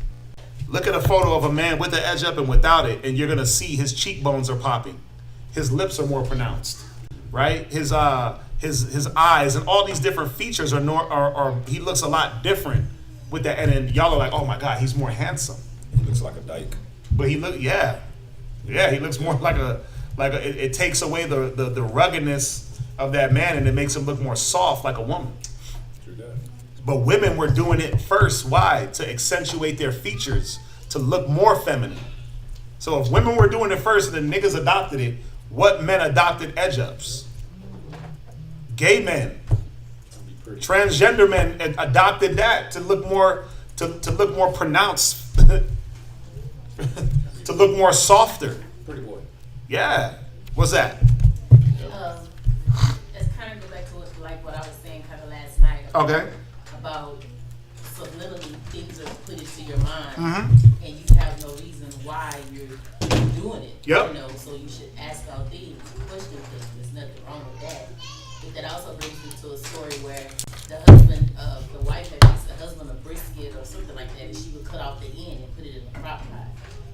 Look at a photo of a man with the edge up and without it, and you're gonna see his cheekbones are popping. His lips are more pronounced, right? His eyes and all these different features are he looks a lot different with that. And then y'all are like, oh my God, he's more handsome. He looks like a dyke. But he he looks more like it takes away the ruggedness of that man, and it makes him look more soft like a woman. True that. But women were doing it first. Why? To accentuate their features, to look more feminine. So if women were doing it first and the niggas adopted it, what men adopted edge ups? Gay men, transgender men adopted that to look more pronounced, to look more softer. Pretty boy. Yeah. What's that? Let's kind of go back to what I was saying kind of last night. Okay. About subliminally things are put into your mind, Mm-hmm. and you have no reason why you're doing it. Yep. You know, so you should ask out things, question things. There's nothing wrong with that. But that also brings me to a story where the wife had asked the husband a brisket or something like that, and she would cut off the end and put it in the crock pot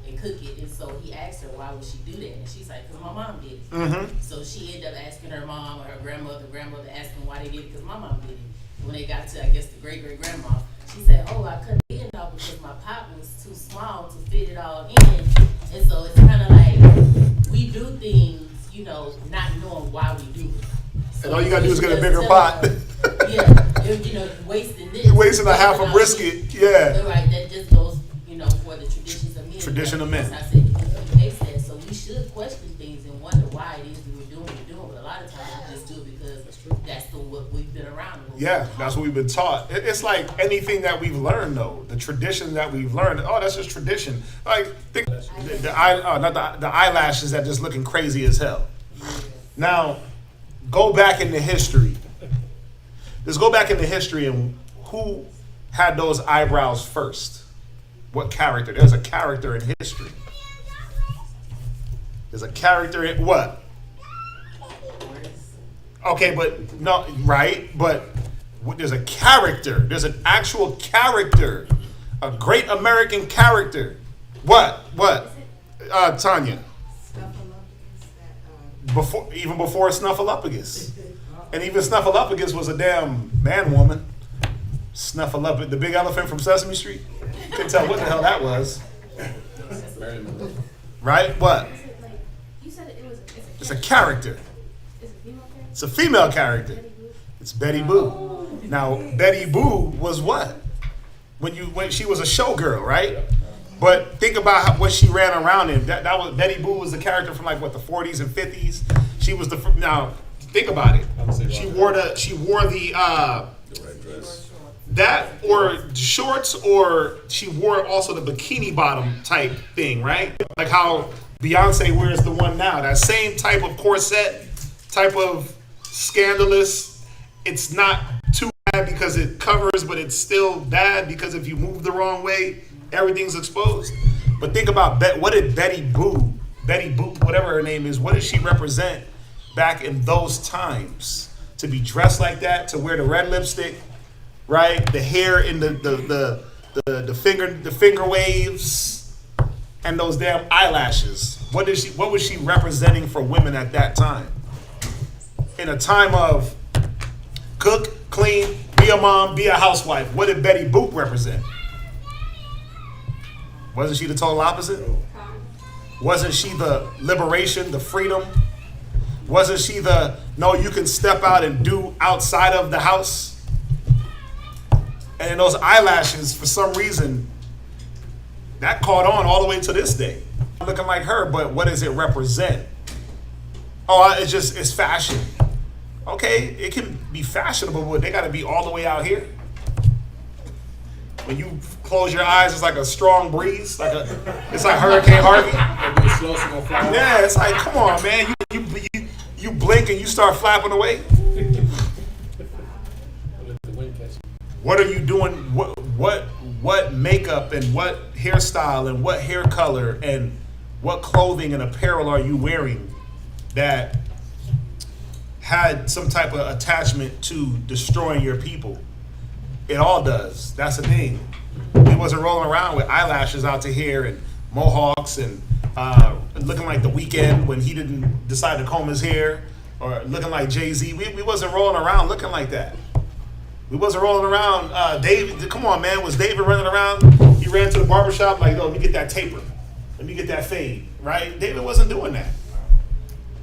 and cook it. And so he asked her, why would she do that? And she's like, because my mom did it. Mm-hmm. So she ended up asking her mom or her grandmother asking why they did it, because my mom did it. When they got to, I guess, the great-great-grandma, she said, oh, I cut the end off because my pot was too small to fit it all in. And so it's kind of like we do things, you know, not knowing why we do it. So And all you gotta do is get a bigger tell pot. her, yeah, you know, wasting this. You're wasting a half a brisket. Yeah. Right, that just goes, you know, for the traditions of men. Tradition of men. As I said, you face that. So we should question things and wonder why it is that we're doing what we're doing. But a lot of times we just do it because that's what we've been around. Yeah, that's what we've been taught. It's like anything that we've learned, though. The tradition that we've learned. Oh, that's just tradition. Like think the eyelashes that just looking crazy as hell. Now, go back into history. Let's go back into history and who had those eyebrows first? What character? There's a character in history. There's a character in what? Okay, but no, right? But there's a character. There's an actual character. A great American character. What? Tanya? Even before Snuffleupagus. And even Snuffleupagus was a damn man-woman. Snuffleupagus, the big elephant from Sesame Street. Couldn't tell what the hell that was. Right? What? You said it was. It's a character. It's a female character. It's Betty Boo. Now, Betty Boo was what? When she was a showgirl, right? But think about what she ran around in. That was Betty Boo was the character from like what, the 40s and 50s. She was now think about it. She wore the red dress. that or shorts, or she wore also the bikini bottom type thing, right? Like how Beyonce wears the one now. That same type of corset type of scandalous. It's not too bad because it covers, but it's still bad because if you move the wrong way, everything's exposed. But think about what did Betty Boop, whatever her name is, what did she represent back in those times? To be dressed like that, to wear the red lipstick, right? The hair in the finger waves, and those damn eyelashes. What was she representing for women at that time? In a time of cook, clean, be a mom, be a housewife. What did Betty Boop represent? Wasn't she the total opposite? Wasn't she the liberation, the freedom? Wasn't she the, no, you can step out and do outside of the house? And in those eyelashes, for some reason, that caught on all the way to this day. Looking like her, but what does it represent? Oh, it's fashion. Okay, it can be fashionable, but they got to be all the way out here. When you close your eyes, it's like a strong breeze, it's like Hurricane Harvey. Yeah, it's like, come on, man, you blink and you start flapping away. What are you doing? What makeup and what hairstyle and what hair color and what clothing and apparel are you wearing that had some type of attachment to destroying your people? It all does. That's the thing. He wasn't rolling around with eyelashes out to here and mohawks and looking like The Weeknd when he didn't decide to comb his hair, or looking like Jay-Z. We wasn't rolling around looking like that. We wasn't rolling around. David, come on, man. Was David running around? He ran to the barbershop like, yo, let me get that taper. Let me get that fade, right? David wasn't doing that.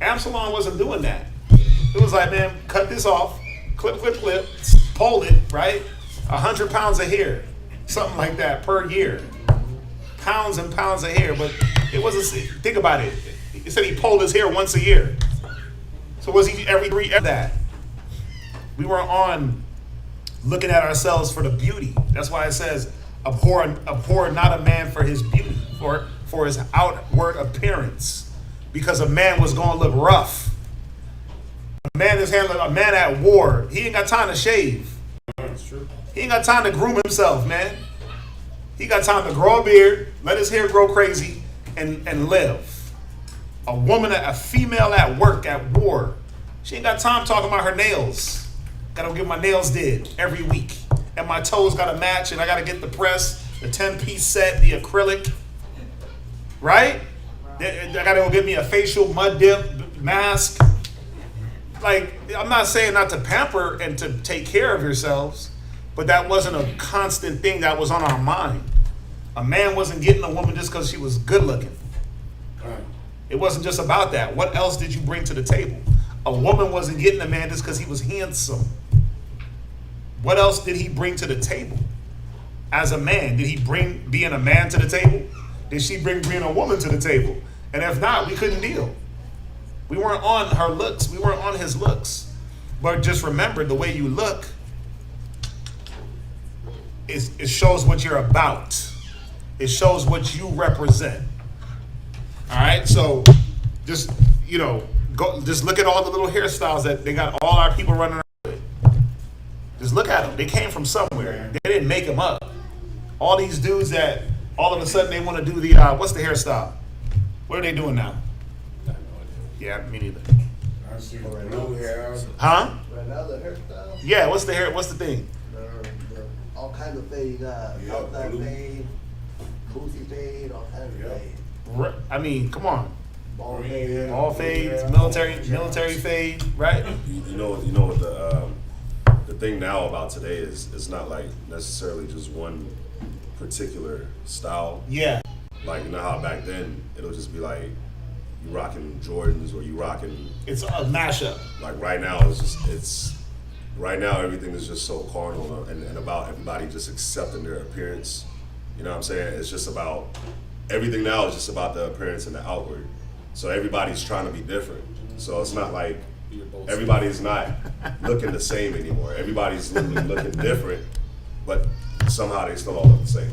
Absalom wasn't doing that. It was like, man, cut this off, clip, pull it, right? 100 pounds of hair, something like that per year. Pounds and pounds of hair, but it wasn't, think about it. He said he pulled his hair once a year. So was he every that? We were on looking at ourselves for the beauty. That's why it says, abhor not a man for his beauty, for his outward appearance. Because a man was going to look rough. A man is handling a man at war. He ain't got time to shave. That's true. He ain't got time to groom himself, man. He got time to grow a beard, let his hair grow crazy, and live. A woman, a female at work, at war, she ain't got time talking about her nails. Gotta get my nails did every week. And my toes gotta match, and I gotta get the press, the 10-piece set, the acrylic. Right? I gotta go get me a facial mud dip mask. Like, I'm not saying not to pamper and to take care of yourselves, but that wasn't a constant thing that was on our mind. A man wasn't getting a woman just because she was good looking. It wasn't just about that. What else did you bring to the table? A woman wasn't getting a man just because he was handsome. What else did he bring to the table? As a man, did he bring being a man to the table? Did she bring being a woman to the table? And if not, we couldn't deal. We weren't on her looks. We weren't on his looks. But just remember, the way you look, it shows what you're about. It shows what you represent. All right? So just, just look at all the little hairstyles that they got all our people running around with. Just look at them. They came from somewhere. They didn't make them up. All these dudes that all of a sudden they want to do the, what's the hairstyle? What are they doing now? Yeah, me neither. I see blue hair. Huh? Another hairstyle? Yeah, what's the hair? What's the thing? All kinds of fade, outside blue. fade, booty fade, all kinds of fade. I mean, come on. Ball fade. All fades, military fade, right? You know what the thing now about today is it's not like necessarily just one particular style. Yeah. Like, you know how back then it'll just be like you rocking Jordans or you rocking. It's a mashup. Like right now right now everything is just so carnal and about everybody just accepting their appearance. You know what I'm saying? It's just about everything now is just about the appearance and the outward. So everybody's trying to be different. So it's not like everybody's not looking the same anymore. Everybody's literally looking different, but somehow they still all look the same.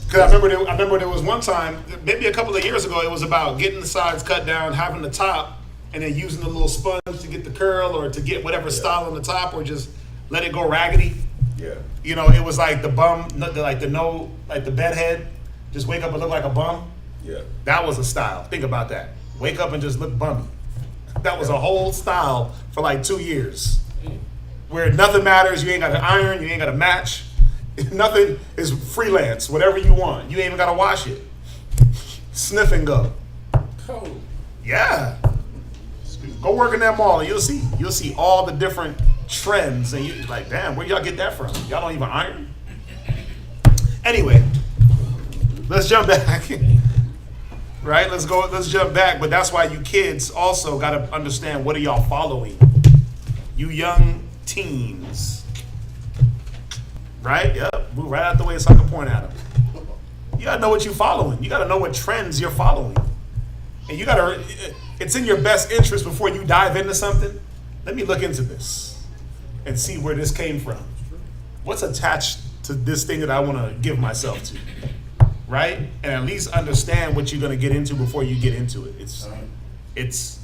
Because I remember there was one time, maybe a couple of years ago, it was about getting the sides cut down, having the top and then using the little sponge to get the curl or to get whatever style on the top, or just let it go raggedy. Yeah. You know, it was like the bum, like the bedhead, just wake up and look like a bum. Yeah. That was a style. Think about that. Wake up and just look bummy. That was a whole style for like 2 years, where nothing matters. You ain't got to iron. You ain't got to match. Nothing is freelance. Whatever you want. You ain't even got to wash it. Sniff and go. Cold. Yeah. Go work in that mall and you'll see all the different trends, and you like, damn, where y'all get that from? Y'all don't even iron? Anyway, let's jump back. Right? Let's jump back. But that's why you kids also got to understand, what are y'all following? You young teens. Right? Yep. Move right out the way so I can point at them. You got to know what you're following. You got to know what trends you're following. And you got to, it's in your best interest before you dive into something. Let me look into this and see where this came from. What's attached to this thing that I want to give myself to? Right? And at least understand what you're going to get into before you get into it.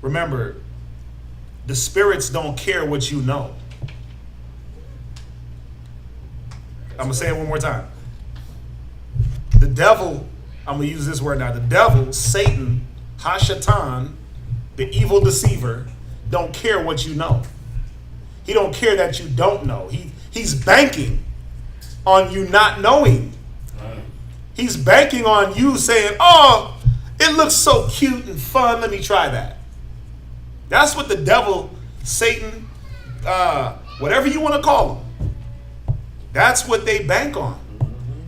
Remember, the spirits don't care what you know. I'm going to say it one more time. The devil, I'm going to use this word now. The devil, Satan, Hashatan, the evil deceiver, don't care what you know. He don't care that you don't know. He's banking on you not knowing. He's banking on you saying, oh, it looks so cute and fun. Let me try that. That's what the devil, Satan, whatever you want to call him, that's what they bank on.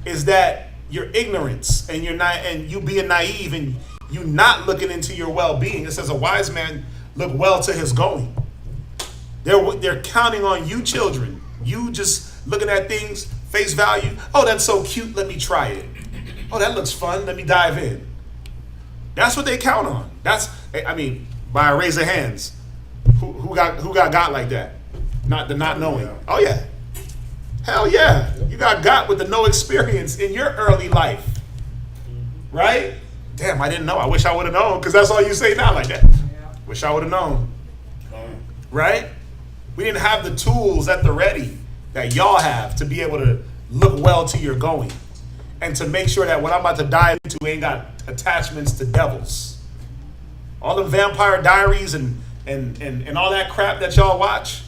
Is that your ignorance and you being naive and you not looking into your well-being. It says a wise man look well to his going. They're counting on you children. You just looking at things, face value. Oh, that's so cute. Let me try it. Oh, that looks fun. Let me dive in. That's what they count on. By a raise of hands, who got like that? Not knowing. Oh yeah. Hell yeah. You got with the no experience in your early life. Right? Damn, I didn't know. I wish I would have known, because that's all you say now like that. Wish I would have known. Right? We didn't have the tools at the ready that y'all have to be able to look well to your going. And to make sure that what I'm about to dive into ain't got attachments to devils. All the Vampire Diaries and all that crap that y'all watch,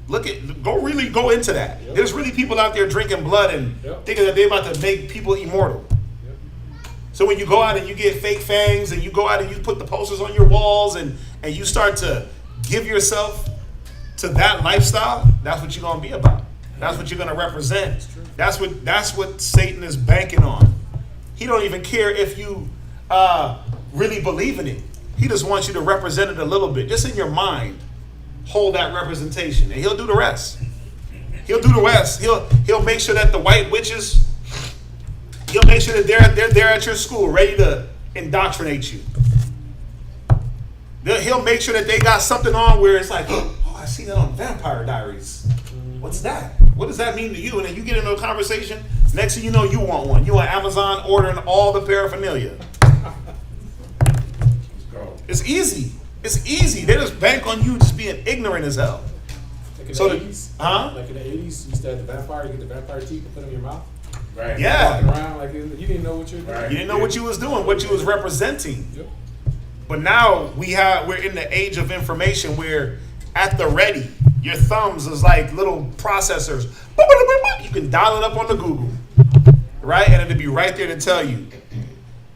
go into that. Yep. There's really people out there drinking blood and thinking that they're about to make people immortal. Yep. So when you go out and you get fake fangs and you go out and you put the posters on your walls and you start to give yourself to that lifestyle, that's what you're going to be about. That's what you're going to represent. That's what Satan is banking on. He don't even care if you really believe in it. He just wants you to represent it a little bit, just in your mind. Hold that representation, and he'll do the rest. He'll do the rest. He'll make sure that the white witches, he'll make sure that they're there at your school, ready to indoctrinate you. He'll make sure that they got something on where it's like, oh, I see that on Vampire Diaries. What's that? What does that mean to you? And then you get into a conversation. Next thing you know, you want one. You on Amazon ordering all the paraphernalia. It's easy. It's easy. They just bank on you just being ignorant as hell. Like in the 80s? Like in the 80s, you used to have the vampire, you get the vampire teeth and put them in your mouth. Right. Yeah. Walking around like you didn't know what you were doing. You didn't know what you was doing, what you was representing. Yep. But now we're in the age of information where at the ready, your thumbs is like little processors. You can dial it up on the Google, right? And it'll be right there to tell you,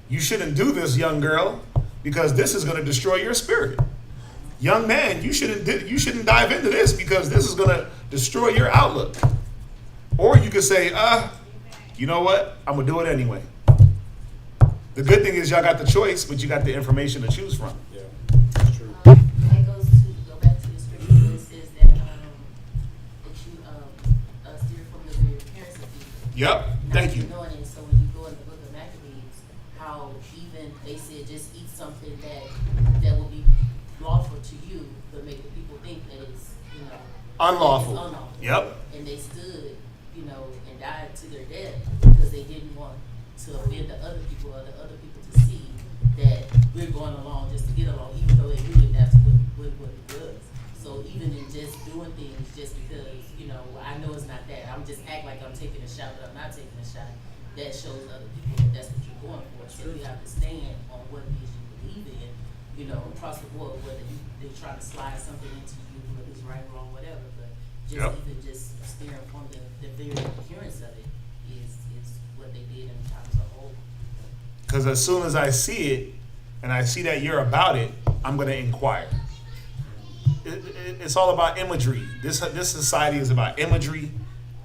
you shouldn't do this, young girl, because this is going to destroy your spirit. Young man, you shouldn't dive into this because this is going to destroy your outlook. Or you could say, you know what? I'm going to do it anyway. The good thing is y'all got the choice, but you got the information to choose from. Yeah, that's true. That goes to go back to the scripture where it says that you steer from the very appearance of people. Yep. Thank you. Knowing it. So when you go in the book of Maccabees, how even they said just eat something that will be lawful to you, but make the people think that it's unlawful. It's unlawful. Yep. And they stood, and died to their death because they didn't want to offend the other people or the other people to see that we're going along just to get along, even though they really that's what it does. So even in just doing things just because, you know, I know it's not that. I'm just act like I'm taking a shot, but I'm not taking a shot. That shows other people that that's what you're going for. So you have to stand on what it is you believe in, you know, across the board, whether they try to slide something into you, whether it's right, wrong, whatever. But just even just steering from the very appearance of it is what they did in times of old. Because as soon as I see it, and I see that you're about it, I'm going to inquire. It's all about imagery. This society is about imagery,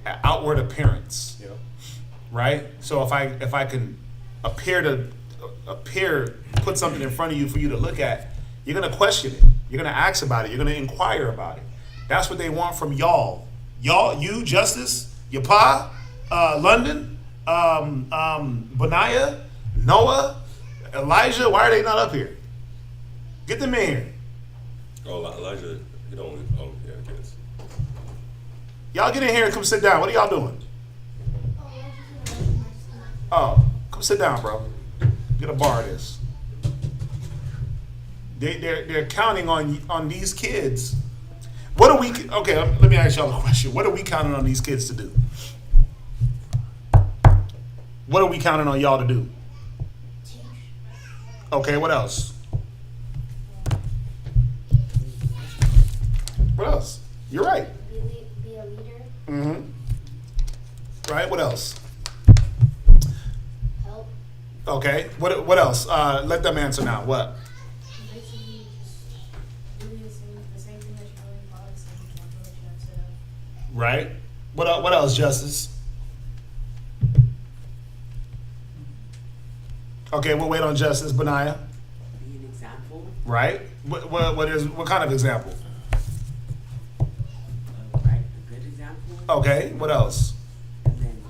outward appearance. Yeah. Right? So if I can appear, put something in front of you for you to look at, you're going to question it. You're going to ask about it. You're going to inquire about it. That's what they want from y'all. Y'all, you, Justice, your pa, London, Benaiah, Noah, Elijah. Why are they not up here? Get them in here. Oh, Elijah, you don't. Oh, yeah, I guess. Y'all get in here and come sit down. What are y'all doing? Oh, come sit down, bro. Get a bar of this. They're counting on these kids. What are we? Okay, let me ask y'all a question. What are we counting on these kids to do? What are we counting on y'all to do? Okay, what else? What else? You're right. Be a leader. Mm-hmm. Right. What else? Help. Okay. What else? Let them answer now. What? Basically, just doing the same thing that you're doing, follow the same example that you have set up. Right. What else, Justice? Okay, we'll wait on Justice. Benaiah. Be an example. Right. What kind of example? Right, a good example. Okay. What else? And then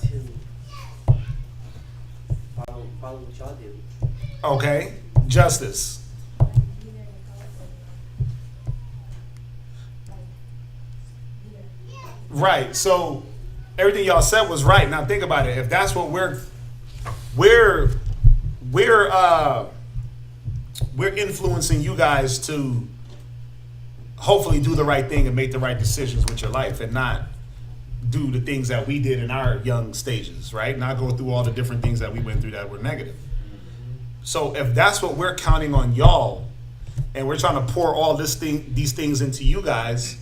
to follow what y'all do. Okay. Justice. Like, be there and help and, like, leader. Right. So everything y'all said was right. Now think about it. If that's what we're influencing you guys to hopefully do the right thing and make the right decisions with your life and not do the things that we did in our young stages, right? Not go through all the different things that we went through that were negative. So if that's what we're counting on y'all and we're trying to pour all these things into you guys,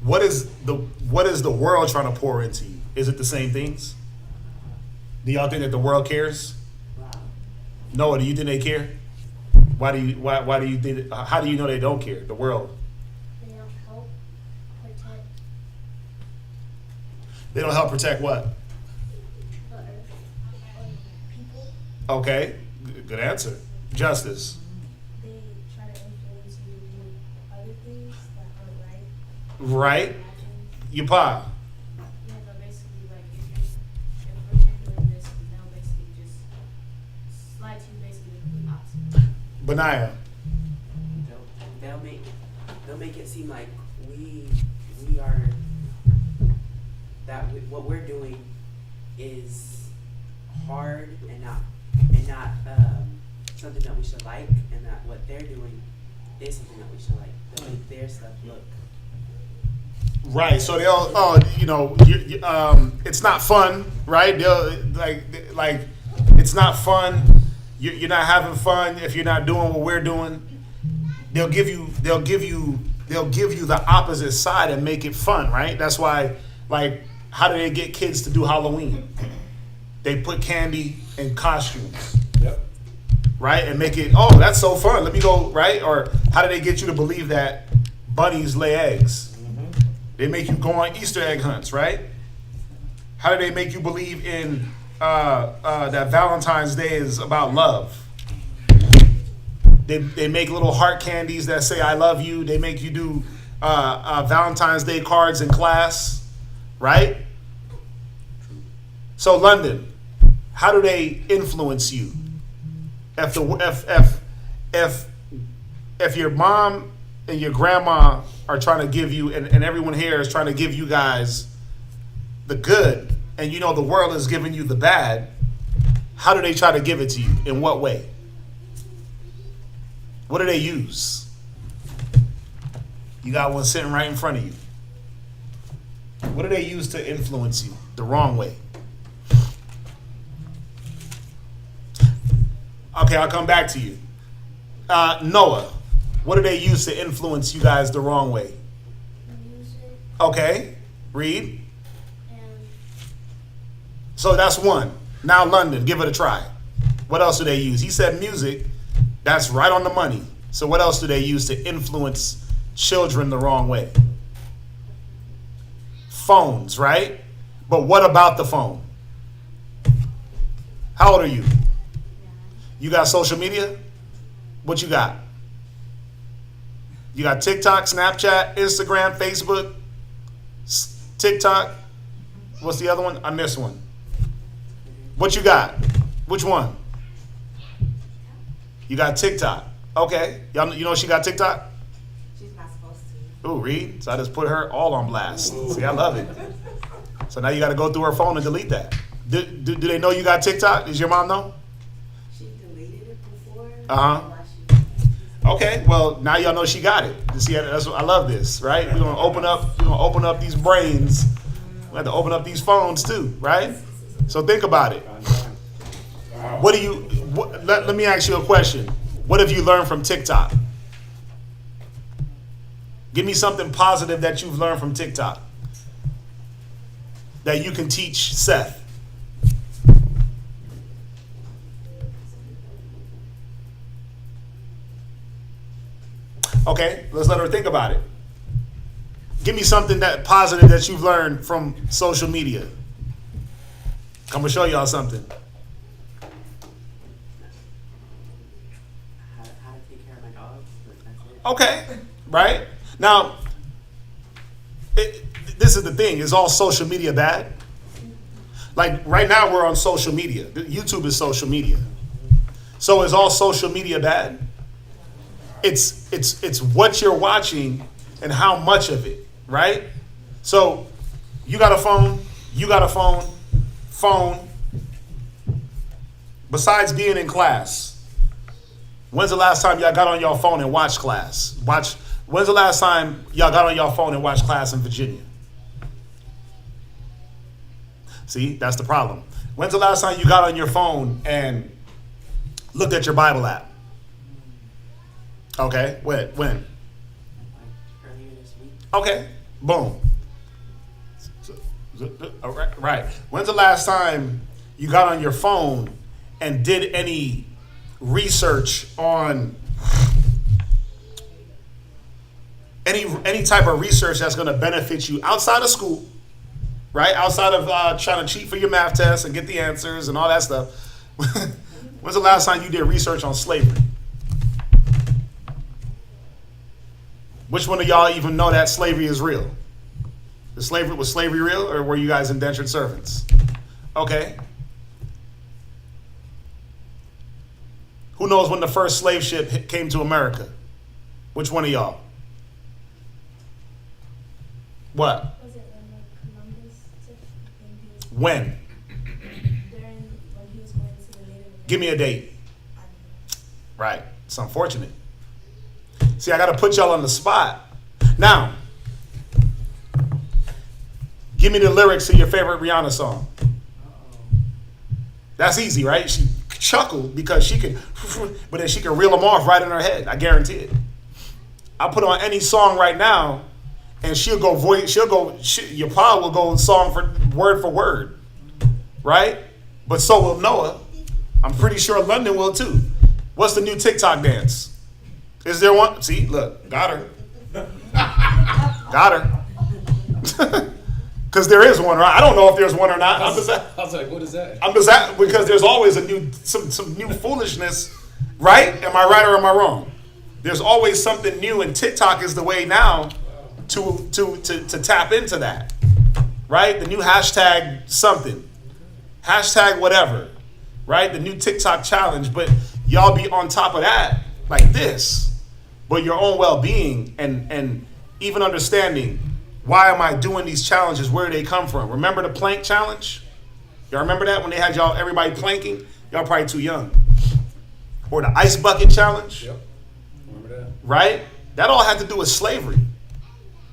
what is the world trying to pour into you? Is it the same things? Do y'all think that the world cares? Wow. Noah, do you think they care? Why do you think? How do you know they don't care? The world. They don't help protect They don't help protect what? the earth or people. Okay, good answer. Justice. They try to influence you to do other things that aren't right. Right. Bad things. Your pa. Yeah, but basically, like, if you're doing this, they'll basically just slide to basically the complete opposite. Benaiah. They'll make it seem like we are what we're doing is hard and not something that we should like, and that what they're doing is something that we should like. They'll make their stuff look. Right. So it's not fun, right? They'll like it's not fun. You're not having fun if you're not doing what we're doing. They'll give you the opposite side and make it fun, right? That's why, like, how do they get kids to do Halloween? They put candy in costumes. Yep. Right? And make it, oh, that's so fun. Let me go, right? Or how do they get you to believe that bunnies lay eggs? Mm-hmm. They make you go on Easter egg hunts, right? How do they make you believe in that Valentine's Day is about love? They make little heart candies that say I love you. They make you do Valentine's Day cards in class, right? So London, how do they influence you? If your mom and your grandma are trying to give you, and everyone here is trying to give you guys the good, and you know the world is giving you the bad, how do they try to give it to you? In what way? What do they use? You got one sitting right in front of you. What do they use to influence you the wrong way? Okay, I'll come back to you. Noah, what do they use to influence you guys the wrong way? Music Okay, read. and So that's one. Now London, give it a try. What else do they use? He said music. That's right on the money. So what else do they use to influence children the wrong way? Phones, right? But what about the phone? How old are you? You got social media? What you got? You got TikTok, Snapchat, Instagram, Facebook, TikTok. What's the other one? I missed one. What you got? Which one? You got TikTok. Okay. Y'all, you know she got TikTok? She's not supposed to. Ooh, read. So I just put her all on blast. See, I love it. So now you got to go through her phone and delete that. Do they know you got TikTok? Does your mom know? She deleted it before. Uh-huh. Okay, well now y'all know she got it. You see, that's what, I love this, right? We're gonna open up these brains. We have to open up these phones too, right? So think about it. What do you? Let me ask you a question. What have you learned from TikTok? Give me something positive that you've learned from TikTok that you can teach Seth. Okay, let's let her think about it. Give me something that positive that you've learned from social media. I'm gonna show y'all something. How to take care of my dogs, but that's it. Okay, right? Now, this is the thing. Is all social media bad? Like right now we're on social media. YouTube is social media. So is all social media bad? It's what you're watching and how much of it, right? So you got a phone. Besides being in class, when's the last time y'all got on your phone and watched class? When's the last time y'all got on your phone and watched class in Virginia? See, that's the problem. When's the last time you got on your phone and looked at your Bible app? Okay, when? Earlier this week. Okay, boom. All right. When's the last time you got on your phone and did any research on any type of research that's going to benefit you outside of school, right? Outside of trying to cheat for your math test and get the answers and all that stuff. When's the last time you did research on slavery? Which one of y'all even know that slavery is real? Was slavery real, or were you guys indentured servants? Okay. Who knows when the first slave ship came to America? Which one of y'all? What? was it when Columbus took When? during when he was going to the Native Give me a date. American? Right. It's unfortunate. See, I got to put y'all on the spot. Now, give me the lyrics to your favorite Rihanna song. That's easy, right? She chuckled because she can, but then she can reel them off right in her head. I guarantee it. I'll put on any song right now, and your pa will go song for word, right? But so will Noah. I'm pretty sure London will too. What's the new TikTok dance? Is there one? See, look, got her. Got her. Because there is one, right? I don't know if there's one or not. I was like, what is that? I'm just at, because there's always some new foolishness, right? Am I right or am I wrong? There's always something new, and TikTok is the way now to tap into that, right? The new hashtag something, hashtag whatever, right? The new TikTok challenge, but y'all be on top of that like this. But your own well-being and even understanding, why am I doing these challenges? Where do they come from? Remember the plank challenge? Y'all remember that when they had everybody planking? Y'all probably too young. Or the ice bucket challenge? Yep. right? That all had to do with slavery.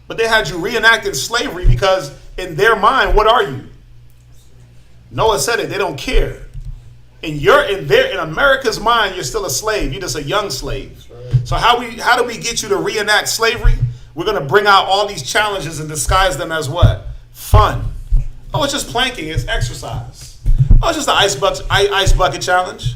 But they had you reenacting slavery because in their mind, what are you? Noah said it, they don't care. In America's mind, you're still a slave. You're just a young slave. So how do we get you to reenact slavery? We're going to bring out all these challenges and disguise them as what? Fun. Oh, it's just planking. It's exercise. Oh, it's just the ice bucket challenge.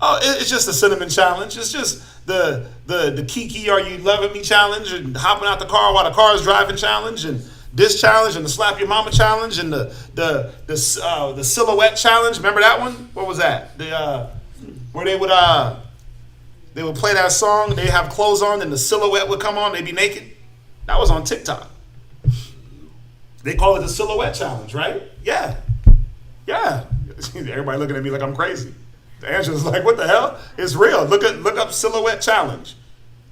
Oh, it's just the cinnamon challenge. It's just the Kiki, are you loving me challenge, and hopping out the car while the car is driving challenge, and this challenge, and the slap your mama challenge, and the silhouette challenge. Remember that one? What was that? Where they would play that song. They have clothes on, and the silhouette would come on. They'd be naked. That was on TikTok. They call it the silhouette challenge, right? Yeah. Everybody looking at me like I'm crazy. The answer is like, what the hell? It's real. Look up silhouette challenge.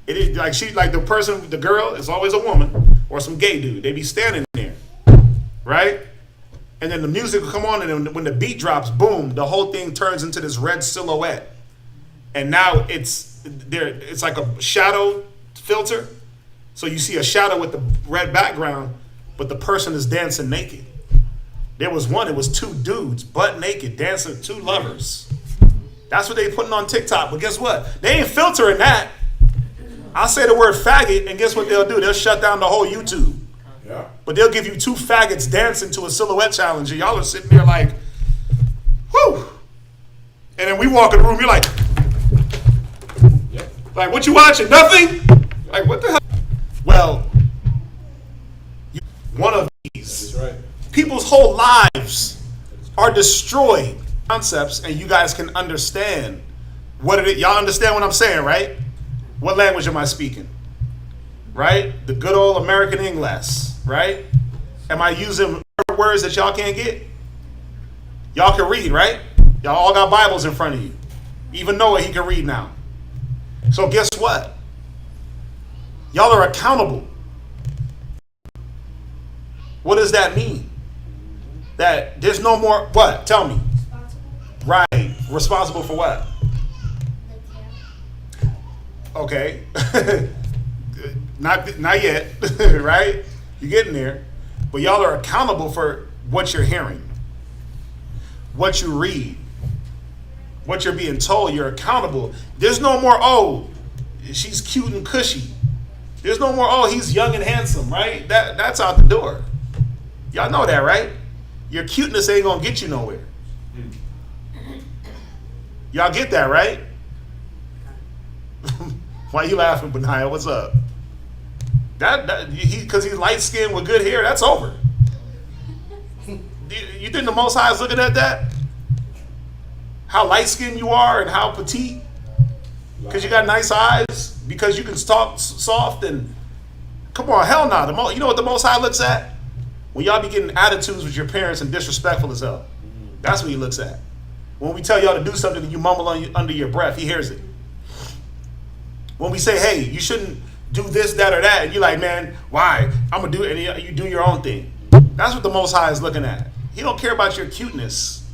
It is like the girl is always a woman or some gay dude. They be standing there, right? And then the music will come on, and then when the beat drops, boom, the whole thing turns into this red silhouette. And now it's like a shadow filter. So you see a shadow with the red background, but the person is dancing naked. There was one, it was two dudes, butt naked, dancing, two lovers. That's what they putting on TikTok. But guess what? They ain't filtering that. I'll say the word faggot, and guess what they'll do? They'll shut down the whole YouTube. Yeah. But they'll give you two faggots dancing to a silhouette challenge, and y'all are sitting there like, whoo. And then we walk in the room, you're like, like, what you watching? Nothing? Like, what the hell? Well, one of these. That's right. People's whole lives are destroyed. Concepts, and you guys can understand what it is. Y'all understand what I'm saying, right? What language am I speaking? Right? The good old American English, right? Am I using words that y'all can't get? Y'all can read, right? Y'all all got Bibles in front of you. Even Noah, he can read now. So guess what? Y'all are accountable. What does that mean? That there's no more, what? Tell me. Right. Responsible for what? Okay. Not yet, right? You're getting there. But y'all are accountable for what you're hearing, what you read, what you're being told. You're accountable. There's no more, oh, she's cute and cushy. There's no more, oh, he's young and handsome, right? That's out the door. Y'all know that, right? Your cuteness ain't gonna get you nowhere. Y'all get that, right? Why you laughing, Benaiah? What's up? Because he's light skinned with good hair, that's over. You think the Most High is looking at that? How light skinned you are and how petite? Because you got nice eyes? Because you can talk soft and come on, hell no. You know what the Most High looks at? When y'all be getting attitudes with your parents and disrespectful as hell. That's what he looks at. When we tell y'all to do something and you mumble under your breath, he hears it. When we say, hey, you shouldn't do this, that, or that, and you're like, man, why? I'm going to do it, and you do your own thing. That's what the Most High is looking at. He don't care about your cuteness.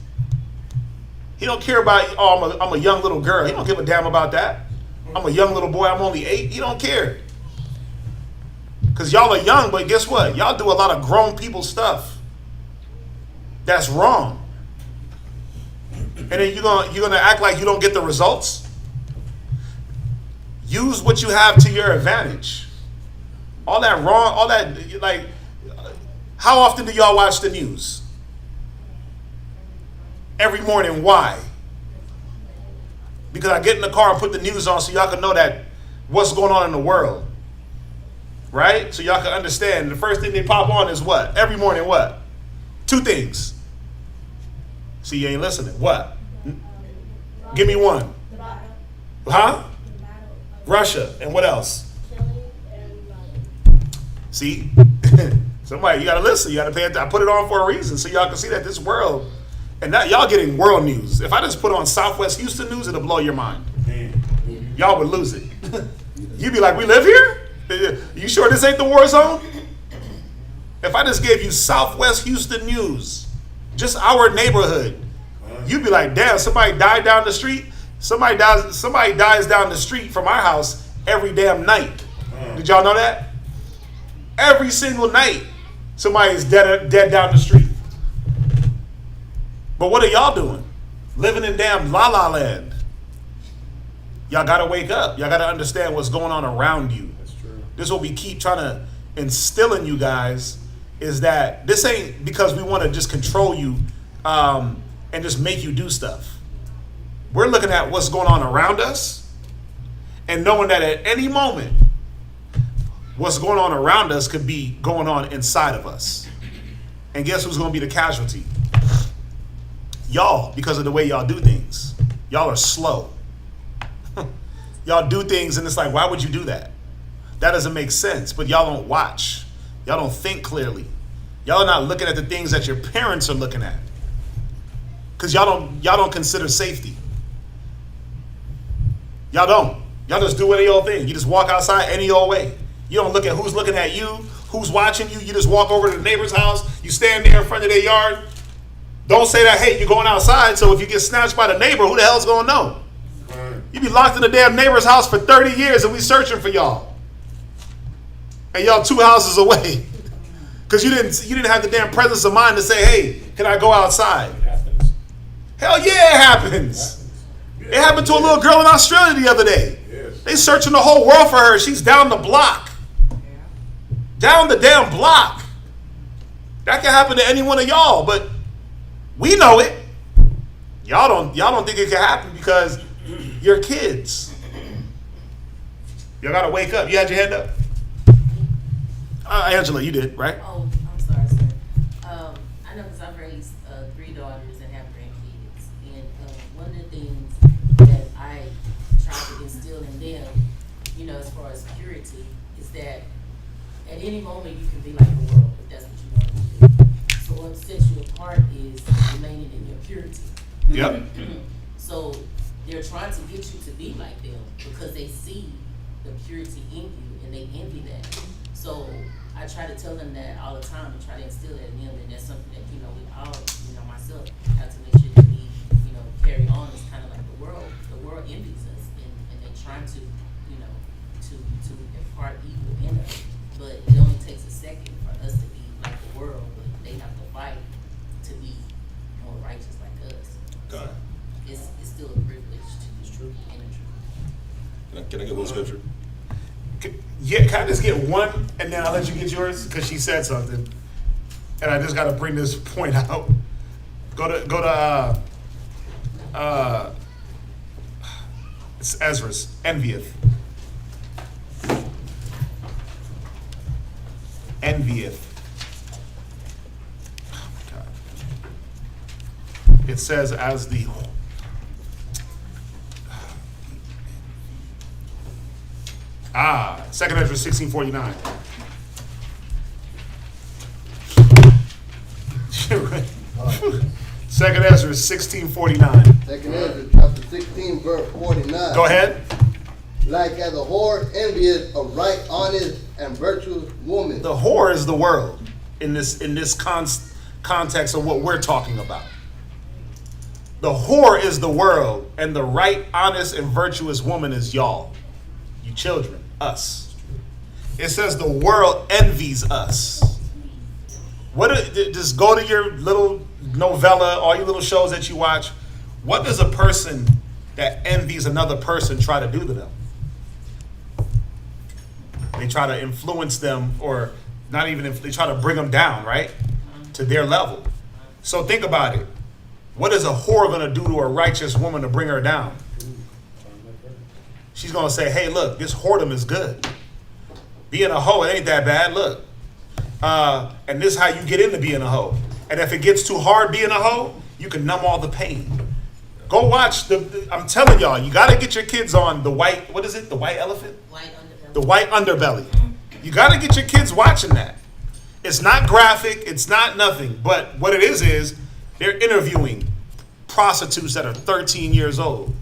He don't care about, oh, I'm a young little girl. He don't give a damn about that. I'm a young little boy. I'm only 8. He don't care. Because y'all are young, but guess what? Y'all do a lot of grown people stuff. That's wrong. And then you're gonna act like you don't get the results? Use what you have to your advantage. All that wrong, all that, like, how often do y'all watch the news? Every morning. Why? Because I get in the car and put the news on so y'all can know that what's going on in the world. Right? So y'all can understand. The first thing they pop on is what? Every morning what? 2 things. See, you ain't listening. What? Give me one. Huh? Russia. And what else? See? Somebody, you got to listen. You got to pay attention. I put it on for a reason so y'all can see that this world, and that y'all getting world news. If I just put on Southwest Houston news, it'll blow your mind. Y'all would lose it. You'd be like, we live here? You sure this ain't the war zone? If I just gave you Southwest Houston news, just our neighborhood, you'd be like, damn, somebody died down the street. Somebody dies down the street from our house, every damn night. Did y'all know that? Every single night, somebody is dead down the street. But what are y'all doing? Living in damn La La Land. Y'all gotta wake up. Y'all gotta understand what's going on around you. That's true. This is what we keep trying to instill in you guys, is that this ain't because we want to just control you and just make you do stuff. We're looking at what's going on around us and knowing that at any moment, what's going on around us could be going on inside of us. And guess who's going to be the casualty? Y'all, because of the way y'all do things. Y'all are slow. Y'all do things and it's like, why would you do that? That doesn't make sense. But y'all don't watch. Y'all don't think clearly. Y'all are not looking at the things that your parents are looking at. Because y'all don't consider safety. Y'all don't. Y'all just do any old thing. You just walk outside any old way. You don't look at who's looking at you, who's watching you. You just walk over to the neighbor's house. You stand there in front of their yard. Don't say that, hey, you're going outside, so if you get snatched by the neighbor, who the hell's going to know? You be locked in the damn neighbor's house for 30 years and we searching for y'all. And y'all 2 houses away. Because you didn't have the damn presence of mind to say, hey, can I go outside? It happens. Hell yeah, it happens. It happened to a little girl in Australia the other day. Yes. They searching the whole world for her. She's down the block. Down the damn block. That can happen to any one of y'all, but we know it. Y'all don't think it can happen because you're kids. Y'all gotta wake up. You had your hand up? Angela, you did, right? Oh, I'm sorry, sir. I know because I've raised 3 daughters and have grandkids. And one of the things that I try to instill in them, you know, as far as purity, is that at any moment you can be like the world, if that's what you want to do. So what sets you apart is remaining in your purity. Yep. So they're trying to get you to be like them because they see the purity in you and they envy that. So I try to tell them that all the time and try to instill that in them, and that's something that, you know, we all, you know, myself, have to make sure that we, you know, carry on. It's kind of like the world envies us and they're trying to, you know, to impart evil in us. But it only takes a second for us to be like the world, but they have to fight to be more righteous like us. Got it. It's still a privilege to be in the truth. Can I get one scripture? Yeah, can I just get one and then I'll let you get yours? Because she said something. And I just got to bring this point out. Go to it's Ezra's, envieth. Envieth. Oh my God. It says as the Second Ezra 16:49. Second Ezra 16:49. Second Ezra chapter 16 verse 49. Go ahead. Like as a whore envieth a right, honest, and virtuous woman. The whore is the world in this context of what we're talking about. The whore is the world, and the right, honest, and virtuous woman is y'all. You children, us. It says the world envies us. Just go to your little novella, all your little shows that you watch. What does a person that envies another person try to do to them? They try to influence them, or not even, they try to bring them down, right? To their level. So think about it. What is a whore going to do to a righteous woman to bring her down? She's going to say, hey, look, this whoredom is good. Being a hoe, it ain't that bad. Look. And this is how you get into being a hoe. And if it gets too hard being a hoe, you can numb all the pain. Go watch I'm telling y'all, you got to get your kids on the white, what is it? The white elephant? White underbelly. The white underbelly. You got to get your kids watching that. It's not graphic. It's not nothing. But what it is they're interviewing prostitutes that are 13 years old.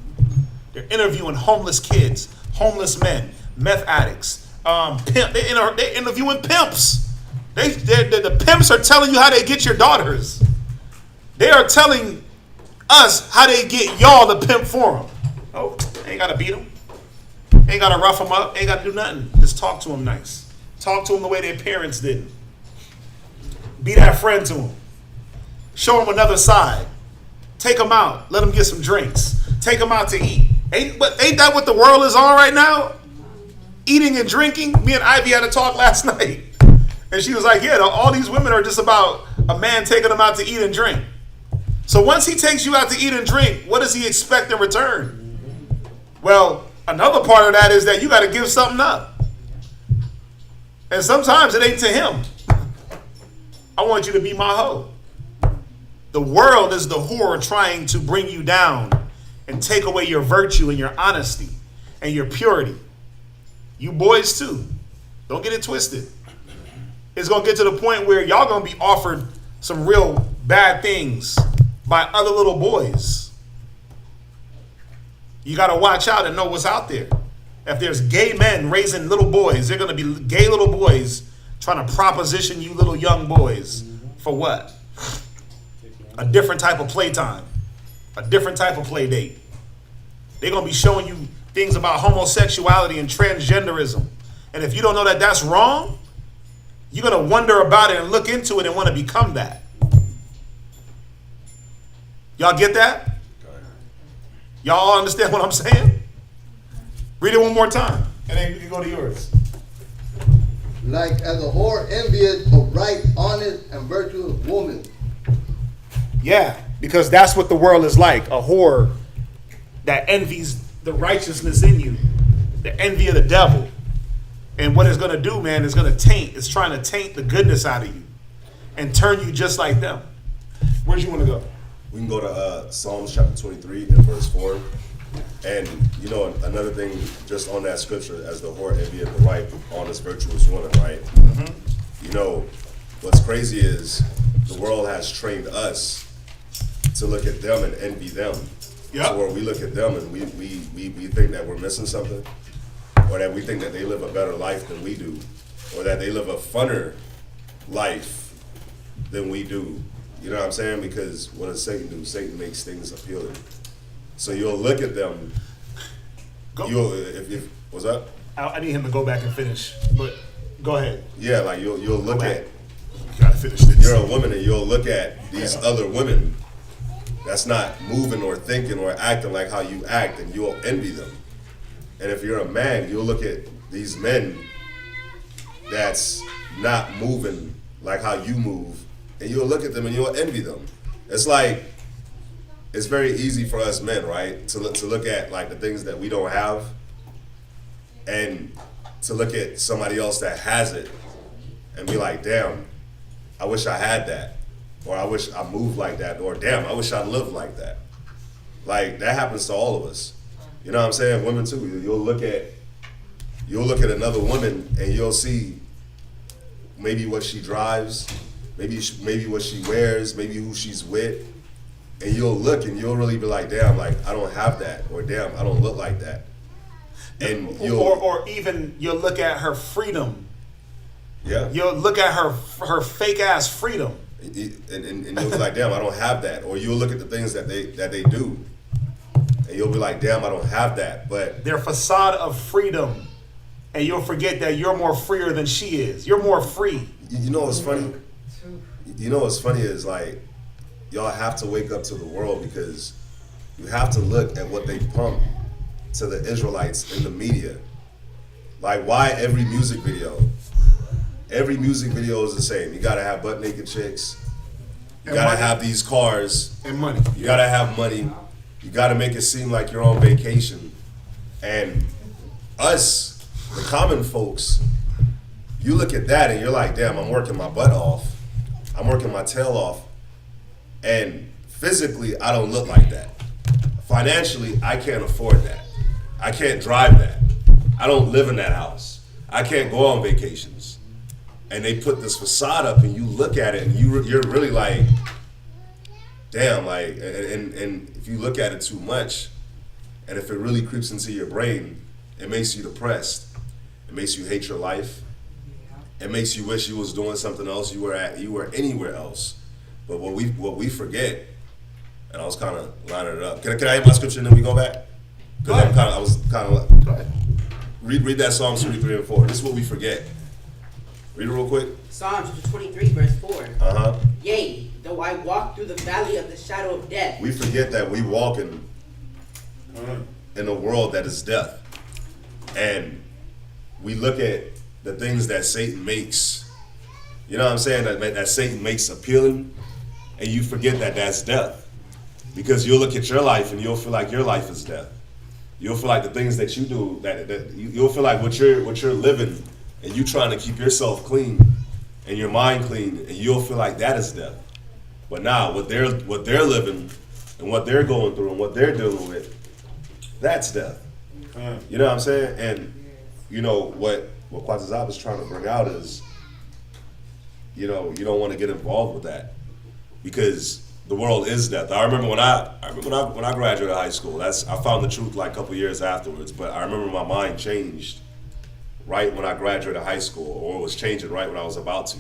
They're interviewing homeless kids, homeless men, meth addicts, they're interviewing pimps. The pimps are telling you how they get your daughters. They are telling us how they get y'all to pimp for them. Oh, they ain't got to beat them. Ain't got to rough them up. Ain't got to do nothing. Just talk to them nice. Talk to them the way their parents did. Be that friend to them. Show them another side. Take them out. Let them get some drinks. Take them out to eat. Ain't that what the world is on right now? Eating and drinking. Me and Ivy had a talk last night. And she was like, yeah, all these women are just about a man taking them out to eat and drink. So once he takes you out to eat and drink, what does he expect in return? Well, another part of that is that you got to give something up. And sometimes it ain't to him. I want you to be my hoe. The world is the whore trying to bring you down and take away your virtue and your honesty and your purity. You boys too. Don't get it twisted. It's going to get to the point where y'all going to be offered some real bad things by other little boys. You got to watch out and know what's out there. If there's gay men raising little boys, they're going to be gay little boys trying to proposition you little young boys. For what? A different type of playtime. A different type of play date. They're going to be showing you things about homosexuality and transgenderism. And if you don't know that that's wrong, you're going to wonder about it and look into it and want to become that. Y'all get that? Y'all all understand what I'm saying? Read it one more time, and then you can go to yours. Like as a whore envieth a right, honest, and virtuous woman. Yeah, because that's what the world is like. A whore that envies the righteousness in you. The envy of the devil. And what it's going to do, man, is going to taint. It's trying to taint the goodness out of you and turn you just like them. Where'd you want to go? We can go to Psalms chapter 23 and verse 4. And, you know, another thing just on that scripture, as the whore envieth the right, honest, virtuous woman, right? Mm-hmm. You know, what's crazy is the world has trained us to look at them and envy them. Yep. So where we look at them and we think that we're missing something, or that we think that they live a better life than we do, or that they live a funner life than we do. You know what I'm saying? Because what does Satan do? Satan makes things appealing. So you'll look at them. If what's up? I need him to go back and finish, but go ahead. Yeah, like you'll look at. You gotta finish this. You're a woman and you'll look at these other women that's not moving or thinking or acting like how you act, and you'll envy them. And if you're a man, you'll look at these men that's not moving like how you move, and you'll look at them and you'll envy them. It's like, it's very easy for us men, right, to look at like the things that we don't have, and to look at somebody else that has it and be like, damn, I wish I had that, or I wish I moved like that, or damn, I wish I lived like that. Like, that happens to all of us. You know what I'm saying? Women too. You'll look at another woman and you'll see maybe what she drives, maybe what she wears, maybe who she's with. And you'll look and you'll really be like, damn, like I don't have that, or damn, I don't look like that. And or even you'll look at her freedom. Yeah. You'll look at her fake ass freedom. And you'll be like, damn, I don't have that. Or you'll look at the things that they do, and you'll be like, damn, I don't have that. But their facade of freedom, and you'll forget that you're more freer than she is. You're more free. You know what's funny? You know what's funny is like, y'all have to wake up to the world, because you have to look at what they pump to the Israelites in the media. Like, why every music video is the same. You gotta have butt naked chicks. You gotta have these cars. And money. You gotta have money. You gotta make it seem like you're on vacation. And us, the common folks, you look at that and you're like, damn, I'm working my butt off. I'm working my tail off. And physically, I don't look like that. Financially, I can't afford that. I can't drive that. I don't live in that house. I can't go on vacations. And they put this facade up, and you look at it, and you're really like, damn, like, and if you look at it too much, and if it really creeps into your brain, it makes you depressed. It makes you hate your life. It makes you wish you was doing something else. You were anywhere else. But what we forget, and I was kind of lining it up. Can I hit my scripture and then we go back? Because I was kind of. Go ahead. read that Psalms 23 and 4. This is what we forget. Read it real quick. Psalms 23, verse 4. Uh-huh. Yea, though I walk through the valley of the shadow of death. We forget that we walk in a world that is death. And we look at the things that Satan makes, you know what I'm saying, that Satan makes appealing, and you forget that that's death. Because you'll look at your life and you'll feel like your life is death. You'll feel like the things that you do, you'll feel like what you're living, and you trying to keep yourself clean and your mind clean, and you'll feel like that is death. But now what they're living and what they're going through and what they're dealing with, that's death. You know what I'm saying? And you know what Quatazab is trying to bring out is, you know, you don't want to get involved with that because the world is death. I remember when I graduated high school. I found the truth like a couple years afterwards. But I remember my mind changed right when I graduated high school, or it was changing right when I was about to.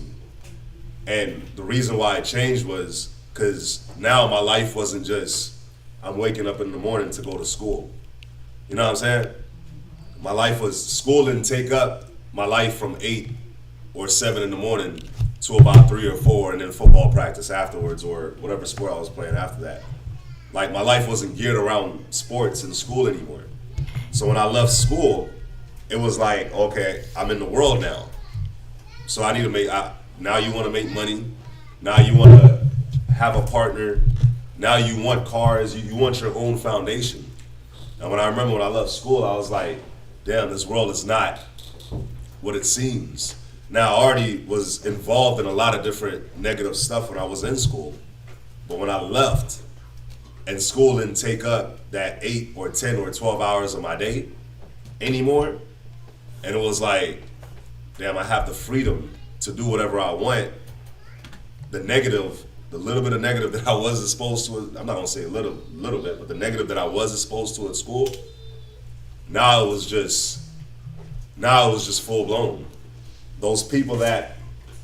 And the reason why it changed was because now my life wasn't just I'm waking up in the morning to go to school. You know what I'm saying? My life was, school didn't take up my life from 8 or 7 in the morning to about 3 or 4, and then football practice afterwards, or whatever sport I was playing after that. Like, my life wasn't geared around sports and school anymore. So when I left school, it was like, okay, I'm in the world now. So I need to now you want to make money. Now you want to have a partner. Now you want cars. You want your own foundation. And when I remember when I left school, I was like, damn, this world is not what it seems. Now, I already was involved in a lot of different negative stuff when I was in school. But when I left, and school didn't take up that 8 or 10 or 12 hours of my day anymore, and it was like, damn, I have the freedom to do whatever I want. The little bit of negative that I was exposed to, I'm not gonna say a little bit, but the negative that I was exposed to at school, now it was just full blown. Those people that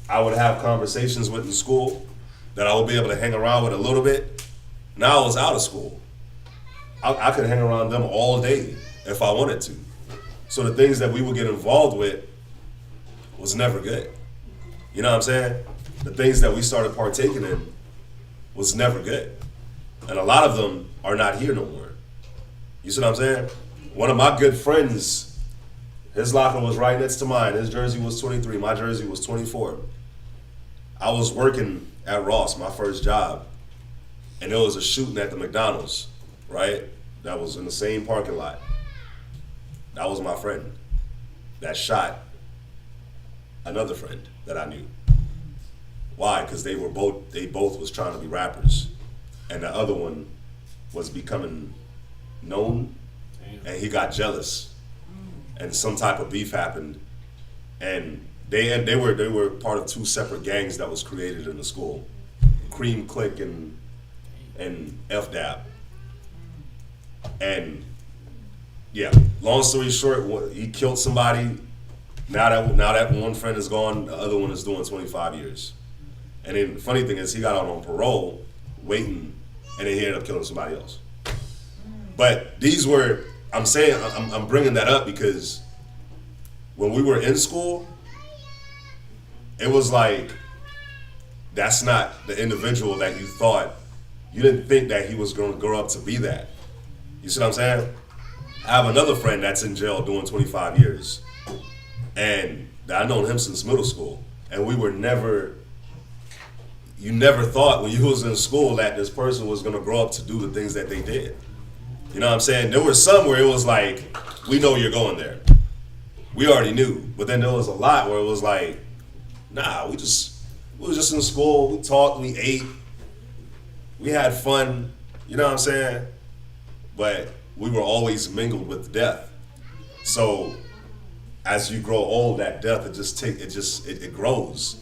I would have conversations with in school, that I would be able to hang around with a little bit, now I was out of school. I could hang around them all day if I wanted to. So the things that we would get involved with was never good. You know what I'm saying? The things that we started partaking in was never good. And a lot of them are not here no more. You see what I'm saying? One of my good friends, his locker was right next to mine. His jersey was 23, my jersey was 24. I was working at Ross, my first job, and there was a shooting at the McDonald's, right? That was in the same parking lot. That was my friend that shot another friend that I knew. Why? Because they both was trying to be rappers, and the other one was becoming known, and he got jealous, and some type of beef happened, and they were part of 2 separate gangs that was created in the school, Cream Click and F.O.W. And yeah, long story short, he killed somebody. Now that one friend is gone, the other one is doing 25 years. And then the funny thing is, he got out on parole, waiting, and then he ended up killing somebody else. But these were, I'm bringing that up because when we were in school, it was like, that's not the individual that you thought. You didn't think that he was going to grow up to be that. You see what I'm saying? I have another friend that's in jail doing 25 years. And I've known him since middle school. And you never thought when you was in school that this person was going to grow up to do the things that they did. You know what I'm saying? There were some where it was like, we know you're going there. We already knew. But then there was a lot where it was like, nah, we was just in school, we talked, we ate, we had fun, you know what I'm saying? But we were always mingled with death. So as you grow old, that death, it grows.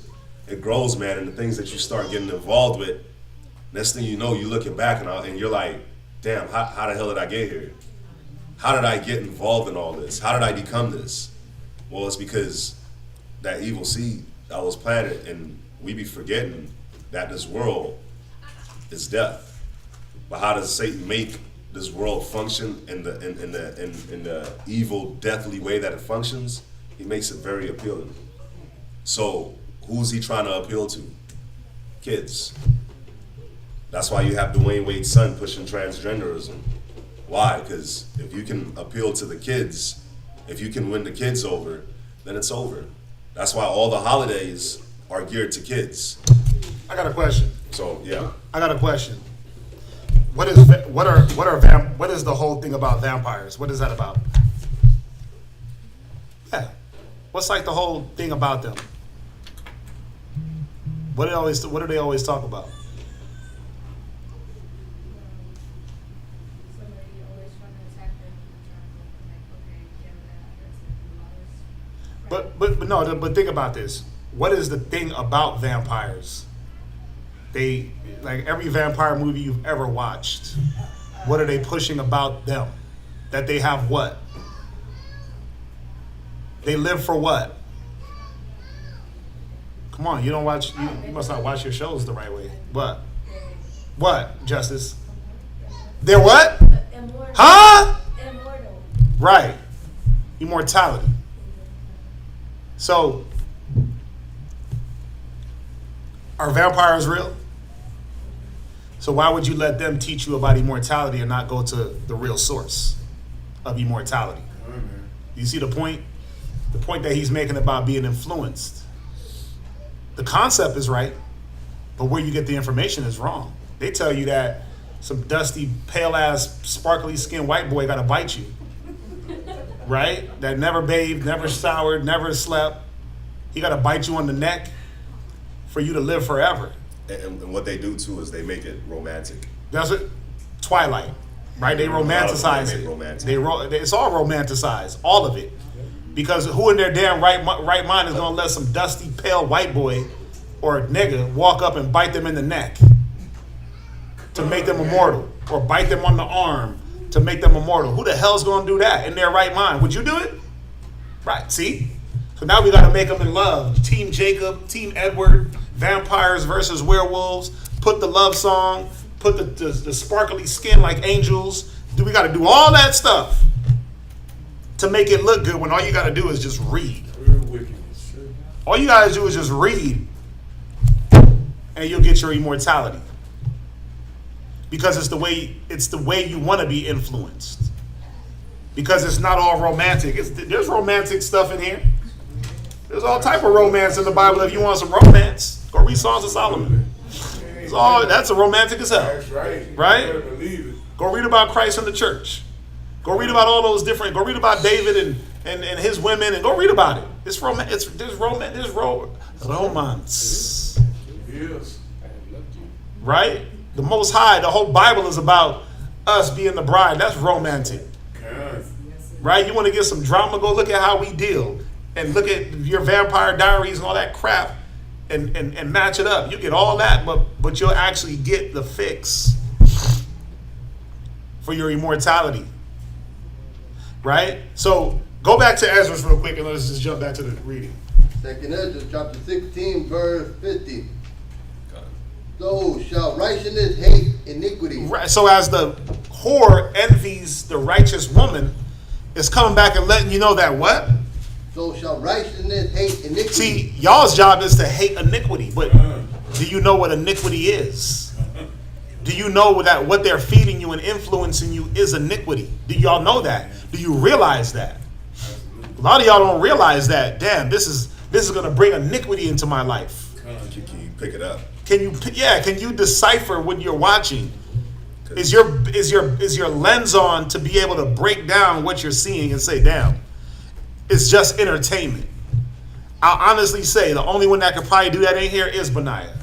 It grows, man, and the things that you start getting involved with, next thing you know, you're looking back and you're like, damn, how the hell did I get here? How did I get involved in all this? How did I become this? Well, it's because that evil seed that was planted, and we be forgetting that this world is death. But how does Satan make this world function in the evil, deathly way that it functions, he makes it very appealing. So who's he trying to appeal to? Kids. That's why you have Dwayne Wade's son pushing transgenderism. Why? Because if you can appeal to the kids, if you can win the kids over, then it's over. That's why all the holidays are geared to kids. I got a question. So yeah. I got a question. What is the whole thing about vampires? What is that about? Yeah. What's like the whole thing about them? What do they always talk about? Somebody always trying to attack them and trying to like, okay, yeah, that, But think about this. What is the thing about vampires? They, like every vampire movie you've ever watched, what are they pushing about them? That they have what? They live for what? Come on, you don't watch, you must not watch your shows the right way. What? What, Justice? They're what? immortal. Huh? Immortal. Right. Immortality. So, are vampires real? So why would you let them teach you about immortality and not go to the real source of immortality? You see the point? The point that he's making about being influenced. The concept is right, but where you get the information is wrong. They tell you that some dusty, pale-ass, sparkly skinned white boy got to bite you. Right? That never bathed, never showered, never slept. He got to bite you on the neck for you to live forever. And what they do too is they make it romantic. That's it. Twilight, right? They romanticize it. Romantic. It's all romanticized, all of it. Because who in their damn right mind is gonna let some dusty, pale white boy or nigga walk up and bite them in the neck to make them immortal, or bite them on the arm to make them immortal? Who the hell's gonna do that in their right mind? Would you do it? Right? See. So now we gotta make them in love. Team Jacob, Team Edward, vampires versus werewolves. Put the love song. Put the sparkly skin like angels. We gotta do all that stuff to make it look good when all you gotta do is just read. All you gotta do is just read, and you'll get your immortality. Because it's the way you want to be influenced. Because it's not all romantic. There's romantic stuff in here. There's all type of romance in the Bible. If you want some romance, go read Songs of Solomon. That's a romantic as hell. That's right. Right? You better believe it. Go read about Christ and the church. Go read about all those different. Go read about David and his women, and go read about it. There's romance. Yes. Right? The Most High. The whole Bible is about us being the bride. That's romantic. Yeah. Right? You want to get some drama? Go look at how we deal, and look at your Vampire Diaries and all that crap, and match it up. You get all that, but you'll actually get the fix for your immortality. Right? So go back to Ezra real quick, and let's just jump back to the reading. 2nd Ezra chapter 16 verse 50. So shall righteousness hate iniquity. Right. So as the whore envies the righteous woman, it's coming back and letting you know that what? So shall righteousness hate iniquity. See, y'all's job is to hate iniquity, but do you know what iniquity is? Do you know that what they're feeding you and influencing you is iniquity? Do y'all know that? Do you realize that? A lot of y'all don't realize that. Damn, this is going to bring iniquity into my life. Can you pick it up? Can you decipher what you're watching? Is your lens on to be able to break down what you're seeing and say, damn, it's just entertainment? I'll honestly say the only one that could probably do that in here is Benaiah.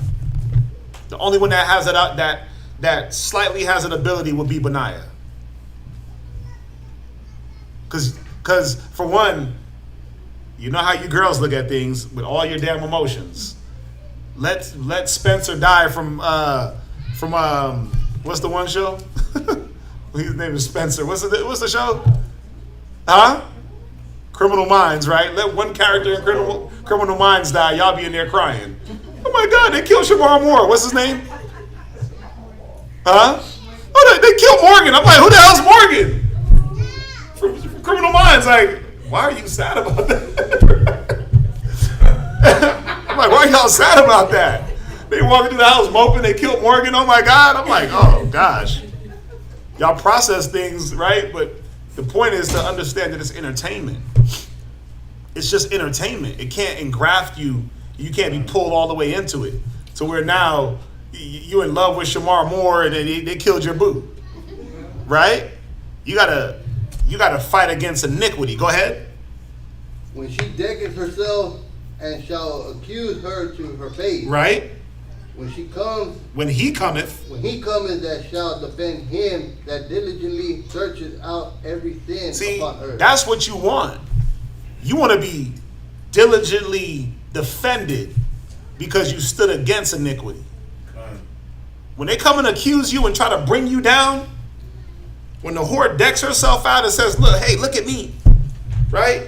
The only one that has that slightly has an ability would be Benaiah. Because for one, you know how you girls look at things with all your damn emotions. Let Spencer die from what's the one show? His name is Spencer. What's the show? Huh? Criminal Minds, right? Let one character in Criminal Minds die. Y'all be in there crying. Oh my God, they killed Shamar Moore. What's his name? Huh? Oh, they killed killed Morgan. I'm like, who the hell's Morgan? From Criminal Minds. Like, why are you sad about that? I'm like, why are y'all sad about that? They walking through the house moping, they killed Morgan. Oh my God. I'm like, oh gosh. Y'all process things, right? But the point is to understand that it's entertainment. It's just entertainment. It can't engraft you. You can't be pulled all the way into it. So where now you in love with Shamar Moore and they killed your boo. Right? You gotta fight against iniquity. Go ahead. When she decketh herself and shall accuse her to her face. Right? When he cometh, that shall defend him that diligently searcheth out every sin upon earth. That's what you want. You want to be diligently defended because you stood against iniquity. When they come and accuse you and try to bring you down, when the whore decks herself out and says, look, hey, look at me, right?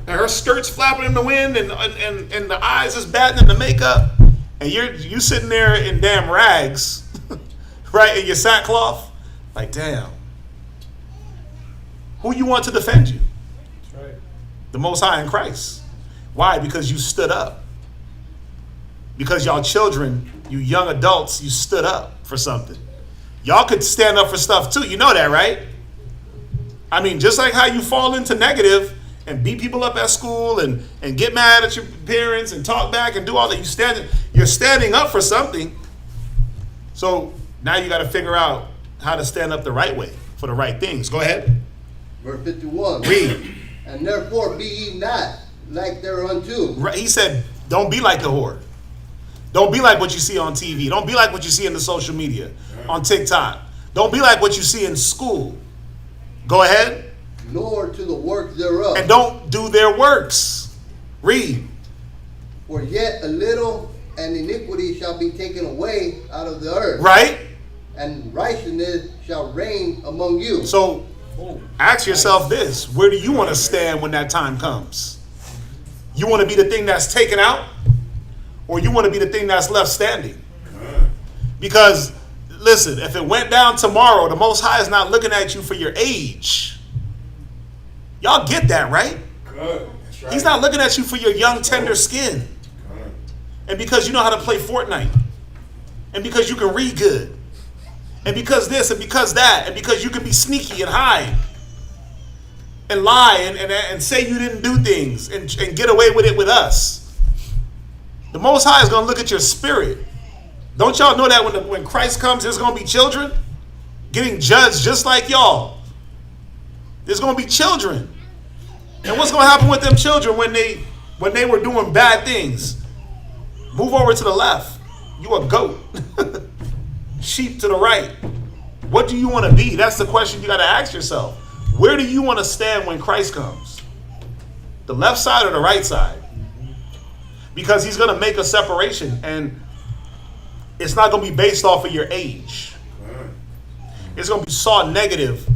And her skirt's flapping in the wind and the eyes is bad in the makeup. And you sitting there in damn rags, right, in your sackcloth, like, damn. Who you want to defend you? That's right. The Most High in Christ. Why? Because you stood up. Because y'all children, you young adults, you stood up for something. Y'all could stand up for stuff too. You know that, right? I mean, just like how you fall into negative and beat people up at school and get mad at your parents and talk back and do all that. You're standing up for something. So now you got to figure out how to stand up the right way for the right things. Go ahead. Verse 51. Read. And therefore be ye not like thereunto. Right. He said, don't be like the whore. Don't be like what you see on TV. Don't be like what you see in the social media, on TikTok. Don't be like what you see in school. Go ahead. Nor to the work thereof. And don't do their works. Read. For yet a little, and iniquity shall be taken away out of the earth. Right? And righteousness shall reign among you. So ask yourself this. Where do you want to stand when that time comes? You want to be the thing that's taken out? Or you want to be the thing that's left standing? Because, listen, if it went down tomorrow, the Most High is not looking at you for your age. Y'all get that, right? Good. That's right. He's not looking at you for your young, tender skin. Good. And because you know how to play Fortnite. And because you can read good. And because this and because that. And because you can be sneaky and hide. And lie and say you didn't do things. And get away with it with us. The Most High is going to look at your spirit. Don't y'all know that when Christ comes, there's going to be children getting judged just like y'all. There's going to be children. And what's going to happen with them children when they were doing bad things? Move over to the left. You a goat. Sheep to the right. What do you want to be? That's the question you got to ask yourself. Where do you want to stand when Christ comes? The left side or the right side? Because he's going to make a separation, and it's not going to be based off of your age. It's going to be saw negative.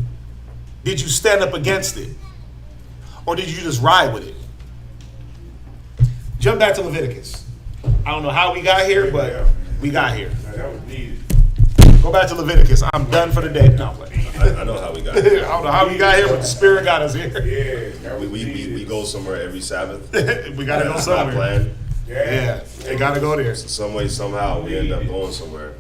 Did you stand up against it? Or did you just ride with it? Jump back to Leviticus. I don't know how we got here, but we got here. That was needed. Go back to Leviticus. I'm done for the day. No, I know how we got here. I don't know how we got here, but the Spirit got us here. Yeah. We go somewhere every Sabbath. We got to go somewhere. Plan. Yeah, they got to go there. So some way, somehow, we end up going somewhere.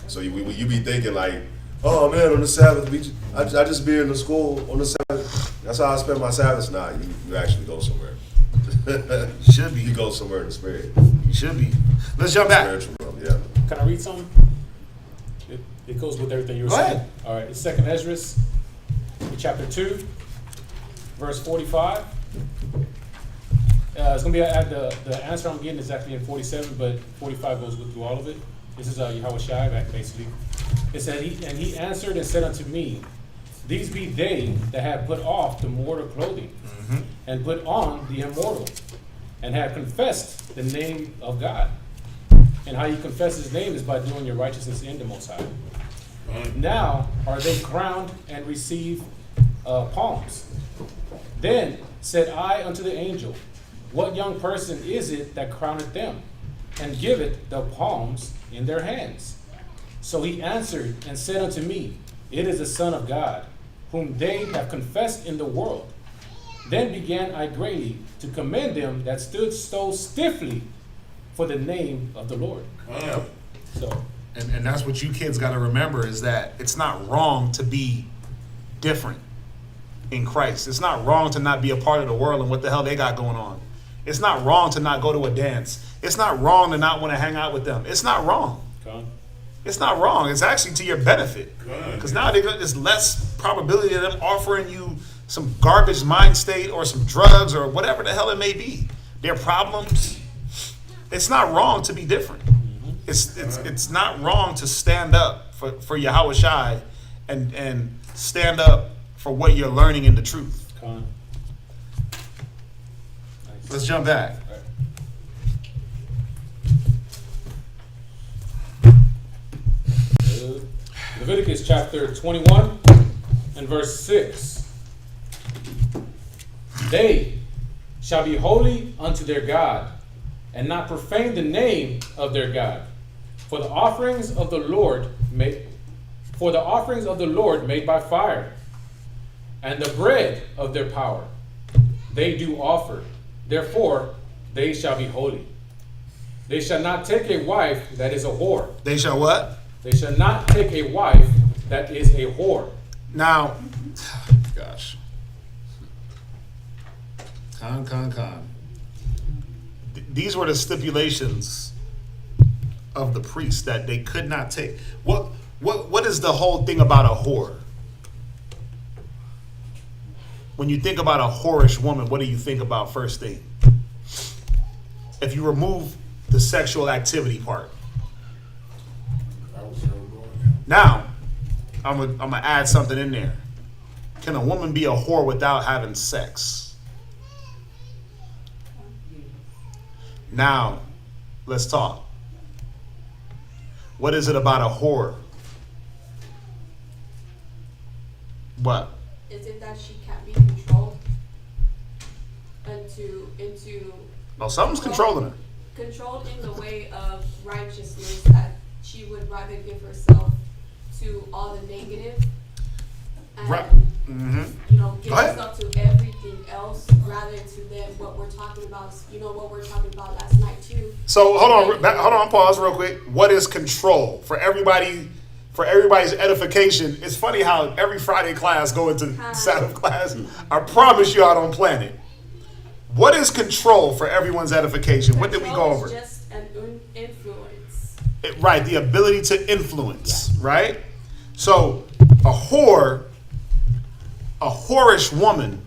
So you be thinking like, oh man, on the Sabbath, I just be in the school on the Sabbath. That's how I spend my Sabbaths. Nah, you actually go somewhere. Should be. You go somewhere in the spirit. You should be. Let's jump back. Spiritual realm, yeah. Can I read something? It goes with everything you were Go saying. ahead. All right, it's 2nd Esdras, chapter 2, verse 45. It's going to be the answer I'm getting is actually in 47, but 45 goes through all of it. This is Yahweh Shai, basically. It said, he answered and said unto me, these be they that have put off the mortal clothing, and put on the immortal, and have confessed the name of God. And how you confess his name is by doing your righteousness in the Most High. Now are they crowned and receive palms. Then said I unto the angel, what young person is it that crowneth them, and giveth the palms in their hands? So he answered and said unto me, It is the Son of God, whom they have confessed in the world. Then began I greatly to commend them that stood so stiffly for the name of the Lord. So, And that's what you kids got to remember, is that it's not wrong to be different in Christ. It's not wrong to not be a part of the world and what the hell they got going on. It's not wrong to not go to a dance. It's not wrong to not want to hang out with them. It's not wrong. It's not wrong. It's actually to your benefit. Because now there's less probability of them offering you some garbage mind state or some drugs or whatever the hell it may be. Their problems. It's not wrong to be different. It's not wrong to stand up for Yahweh Shai and stand up for what you're learning in the truth. Let's jump back. Leviticus chapter 21 and verse 6. They shall be holy unto their God, and not profane the name of their God. For the offerings of the Lord made by fire, and the bread of their power, they do offer. Therefore, they shall be holy. They shall not take a wife that is a whore. They shall what? They shall not take a wife that is a whore. Now, gosh. Con. These were the stipulations of the priests that they could not take. What is the whole thing about a whore? When you think about a whorish woman, what do you think about first thing? If you remove the sexual activity part. Now, I'm gonna add something in there. Can a woman be a whore without having sex? Now, let's talk. What is it about a whore? What? Is it that she can't be controlled into Well, something's controlling her. Controlled in the way of righteousness, that she would rather give herself to all the negative and Right. Give herself to everything else rather than what we're talking about. What we're talking about last night too. So hold on, pause real quick. What is control for everybody? For everybody's edification, it's funny how every Friday class go into Sabbath class. I promise you I don't plan it. What is control for everyone's edification? What did we go over? Control is just an influence. Right, the ability to influence, right? So a whorish woman,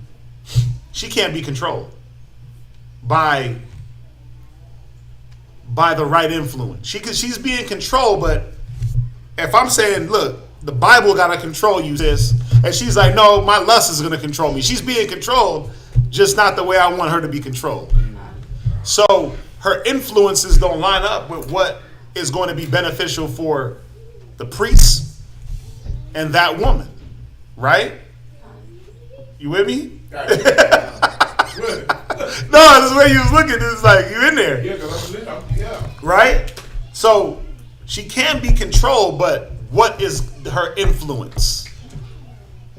she can't be controlled by the right influence. She's being controlled, but if I'm saying, look, the Bible got to control you, sis, and she's like, no, my lust is going to control me. She's being controlled, just not the way I want her to be controlled. So her influences don't line up with what is going to be beneficial for the priest and that woman, right? You with me? No, this way you was looking, it's like, you in there. Yeah. Right? So she can be controlled, but what is her influence?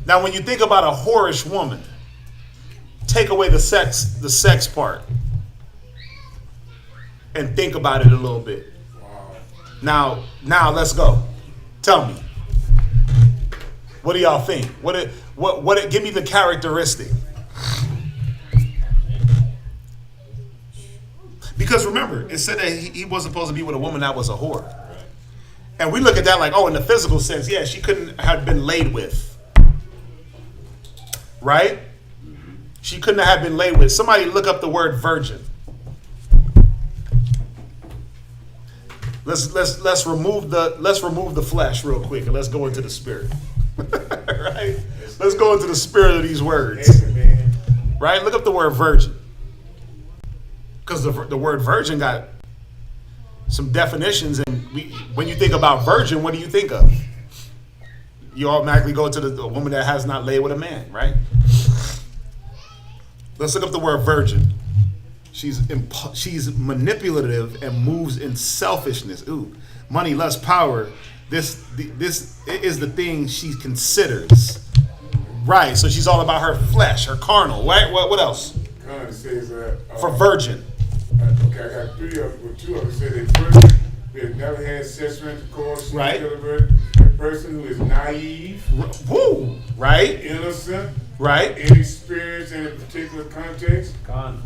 Now, when you think about a whorish woman, take away the sex part, and think about it a little bit. Wow. Now let's go. Tell me. What do y'all think? What give me the characteristic. Because remember, it said that he wasn't supposed to be with a woman that was a whore. And we look at that like, oh, in the physical sense, yeah, she couldn't have been laid with. Right? She couldn't have been laid with. Somebody look up the word virgin. Let's remove the flesh real quick and let's go into the spirit. Right? Let's go into the spirit of these words. Right? Look up the word virgin. Because the word virgin got some definitions, and when you think about virgin, what do you think of? You automatically go to the woman that has not laid with a man, right? Let's look up the word virgin. She's manipulative and moves in selfishness. Ooh, money, lust, power, This is the thing she considers. Right, so she's all about her flesh, her carnal, right? What else? Kind of says For virgin. Okay, I got three of them. Two of them say they virgin, they have never had sexual intercourse, Right. A person who is naive, Woo! Right? innocent, Right? inexperienced in a particular context, Gone.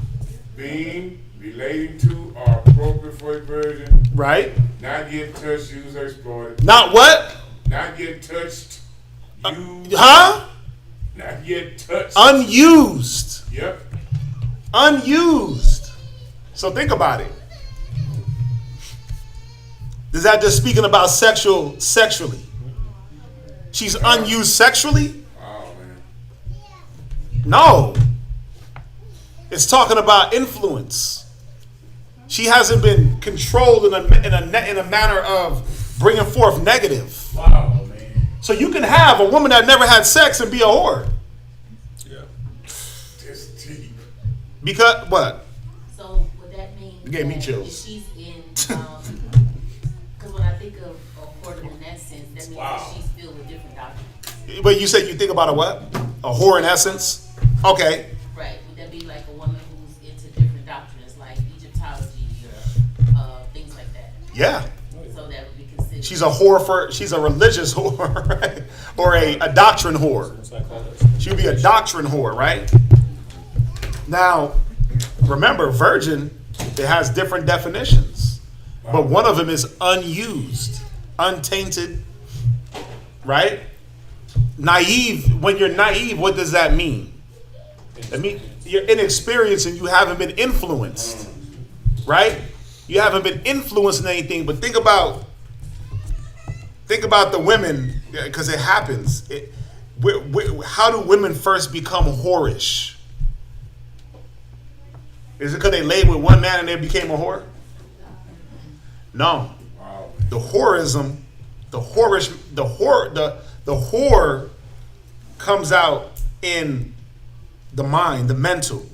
being, relating to, or appropriate for a virgin, Right? not yet touched, used, or exploited, Not what? not yet touched, used, Huh? not yet touched. Unused. Yep. Unused. So think about it. Is that just speaking about sexually? She's unused sexually? Oh man. No. It's talking about influence. She hasn't been controlled in a manner of bringing forth negative. Wow, man. So you can have a woman that never had sex and be a whore. Yeah. That's deep. Because what? So would that mean You gave me that chills. if she's in, because when I think of a whoredom in that sense, that means Wow. that she's filled with different doctrines. But you said you think about a what? A whore in essence? Okay. Right, would that be like a woman who's into different doctrines, like Egyptology or things like that? Yeah. So that would be considered. She's a religious whore, right? Or a doctrine whore. It's like all this. She would be a doctrine whore, right? Now, remember, virgin, it has different definitions. But one of them is unused, untainted, right? Naive. When you're naive, what does that mean? That means you're inexperienced and you haven't been influenced, right? You haven't been influenced in anything. But think about the women, because it happens. How do women first become whorish? Is it because they laid with one man and they became a whore? No. Wow. The whorism, the whore comes out in the mind, the mental.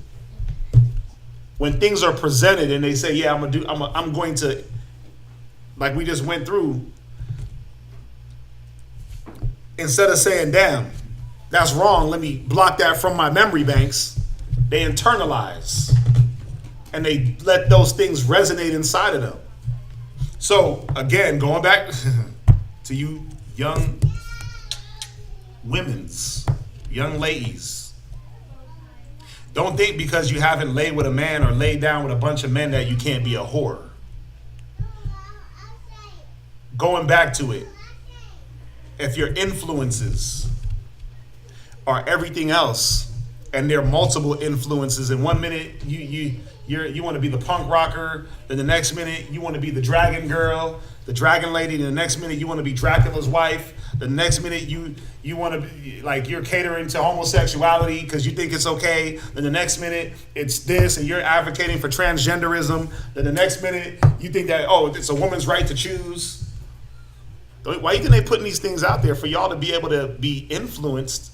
When things are presented and they say, "Yeah, I'm going to," like we just went through. Instead of saying, "Damn, that's wrong. Let me block that from my memory banks," they internalize and they let those things resonate inside of them. So again, going back to you young young ladies, don't think because you haven't laid with a man or laid down with a bunch of men that you can't be a whore. Going back to it, if your influences are everything else, and there are multiple influences, in 1 minute you want to be the punk rocker, then the next minute you want to be the dragon girl, the dragon lady, then the next minute you want to be Dracula's wife, the next minute you want to be like you're catering to homosexuality because you think it's okay, then the next minute it's this and you're advocating for transgenderism, then the next minute you think that it's a woman's right to choose. Why you think they putting these things out there? For y'all to be able to be influenced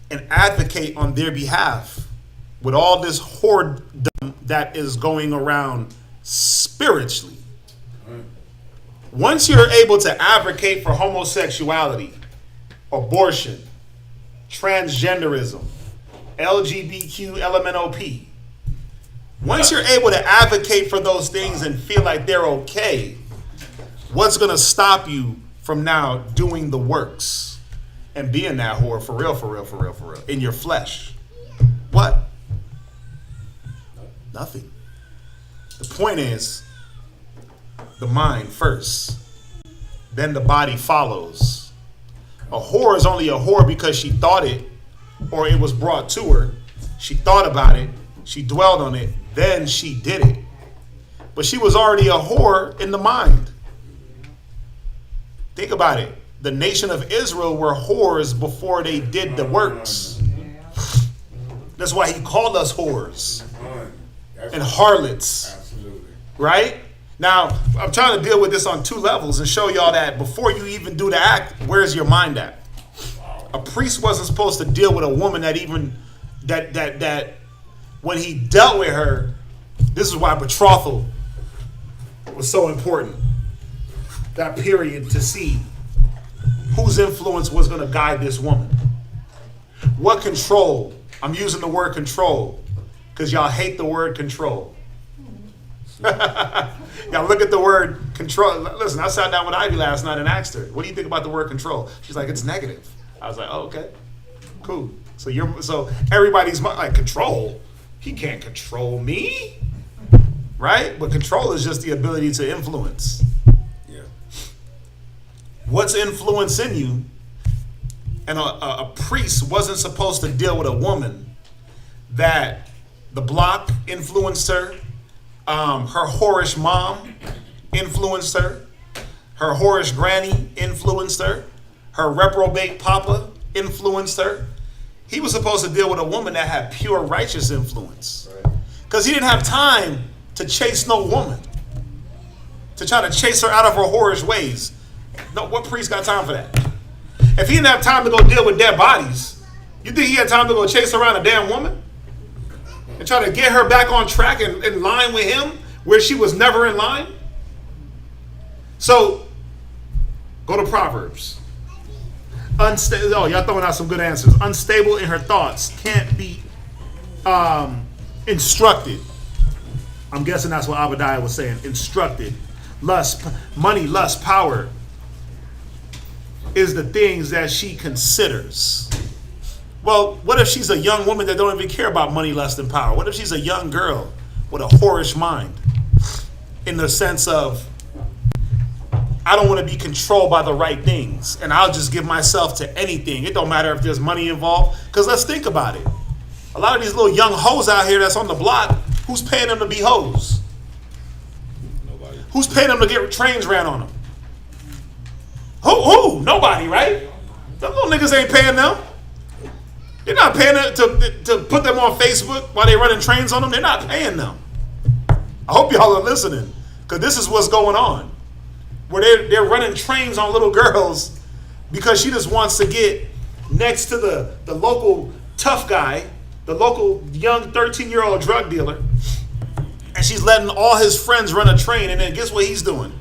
and advocate on their behalf with all this whoredom that is going around spiritually. Once you're able to advocate for homosexuality, abortion, transgenderism, LGBTQ, LMNOP, once you're able to advocate for those things and feel like they're okay, what's going to stop you from now doing the works and being that whore for real, in your flesh? What? Nothing. The point is, the mind first, then the body follows. A whore is only a whore because she thought it, or it was brought to her. She thought about it, she dwelled on it, then she did it. But she was already a whore in the mind. Think about it. The nation of Israel were whores before they did the works. That's why he called us whores and harlots. Absolutely. Right? Now, I'm trying to deal with this on two levels and show y'all that before you even do the act, where's your mind at? A priest wasn't supposed to deal with a woman that when he dealt with her, this is why betrothal was so important. that period to see whose influence was going to guide this woman. What control? I'm using the word control because y'all hate the word control. Y'all look at the word control. Listen, I sat down with Ivy last night and asked her, what do you think about the word control? She's like, it's negative. I was like, oh, okay, cool. So everybody's like, control? He can't control me, right? But control is just the ability to influence. Yeah. What's influencing you? And a priest wasn't supposed to deal with a woman that the block influenced her, her whorish mom influenced her whorish granny influenced her reprobate papa influenced her. He was supposed to deal with a woman that had pure righteous influence. Because he didn't have time to chase no woman, to try to chase her out of her whorish ways. No, what priest got time for that? If he didn't have time to go deal with dead bodies, you think he had time to go chase around a damn woman? And try to get her back on track and in line with him where she was never in line? So, go to Proverbs. Y'all throwing out some good answers. Unstable in her thoughts, can't be instructed. I'm guessing that's what Abadiah was saying. Instructed. Lust, money, lust, power is the things that she considers. Well, what if she's a young woman that don't even care about money, lust, and power? What if she's a young girl with a whorish mind? In the sense of, I don't want to be controlled by the right things, and I'll just give myself to anything. It don't matter if there's money involved, because let's think about it. A lot of these little young hoes out here that's on the block, who's paying them to be hoes? Nobody. Who's paying them to get trains ran on them? Who? Nobody, right? Them little niggas ain't paying them. They're not paying them to put them on Facebook while they running trains on them. They're not paying them. I hope y'all are listening, because this is what's going on. Where they're running trains on little girls because she just wants to get next to the local tough guy, the local young 13-year-old drug dealer, and she's letting all his friends run a train, and then guess what he's doing?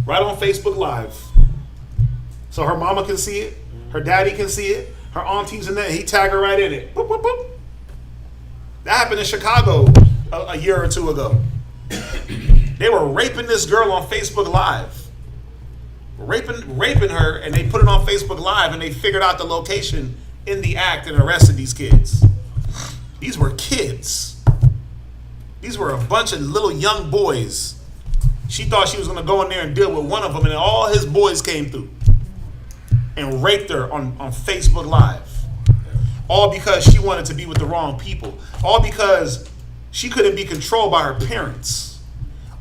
Right on Facebook Live. So her mama can see it, her daddy can see it, her aunties in there, he tag her right in it. Boop, boop, boop. That happened in Chicago a year or two ago. They were raping this girl on Facebook Live. Raping her, and they put it on Facebook Live, and they figured out the location in the act and arrested these kids. These were kids. These were a bunch of little young boys. She thought she was going to go in there and deal with one of them, and all his boys came through and raped her on Facebook Live. All because she wanted to be with the wrong people. All because she couldn't be controlled by her parents.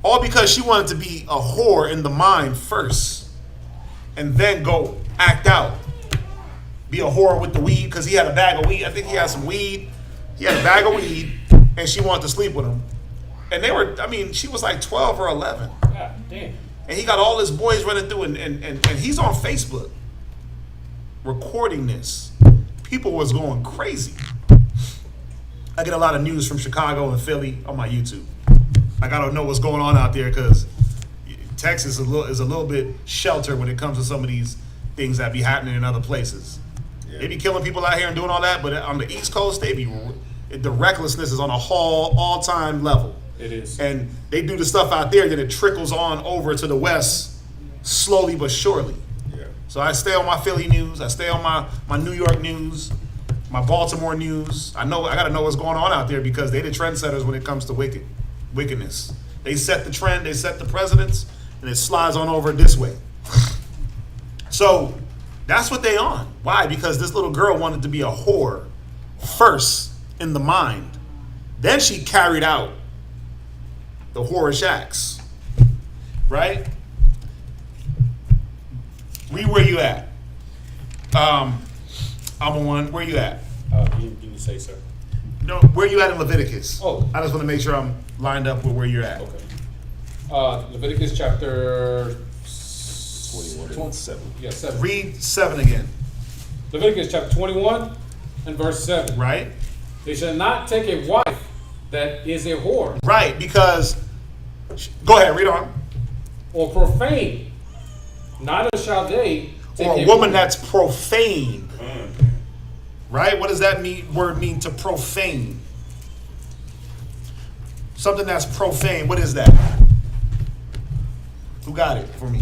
All because she wanted to be a whore in the mind first and then go act out. Be a whore with the weed because he had a bag of weed. I think he had some weed. He had a bag of weed and she wanted to sleep with him. And she was like 12 or 11. God damn. And he got all his boys running through and he's on Facebook recording this. People was going crazy. I get a lot of news from Chicago and Philly on my YouTube. Like, I don't know what's going on out there because Texas is a little bit sheltered when it comes to some of these things that be happening in other places. Yeah. They be killing people out here and doing all that, but on the East Coast, the recklessness is on a all-time level. It is. And they do the stuff out there, then it trickles on over to the West slowly but surely. Yeah. So I stay on my Philly news. I stay on my New York news, my Baltimore news. I got to know what's going on out there because they the trendsetters when it comes to wickedness. They set the trend, they set the precedents, and it slides on over this way. So that's what they on. Why? Because this little girl wanted to be a whore first in the mind. Then she carried out the whorish acts. Right? Read where you at. I'm on one. Where you at? You say, sir. No, where you at in Leviticus? Oh. I just want to make sure I'm lined up with where you're at. Okay. Leviticus chapter 21 7. Yeah, 7. Read 7 again. Leviticus chapter 21 and verse 7. Right? They shall not take a wife that is a whore. Right, because... Go ahead, read on. or profane, neither shall they take Or a a woman that's profane. Right? What does that word mean, to profane? Something that's profane. What is that? Who got it for me?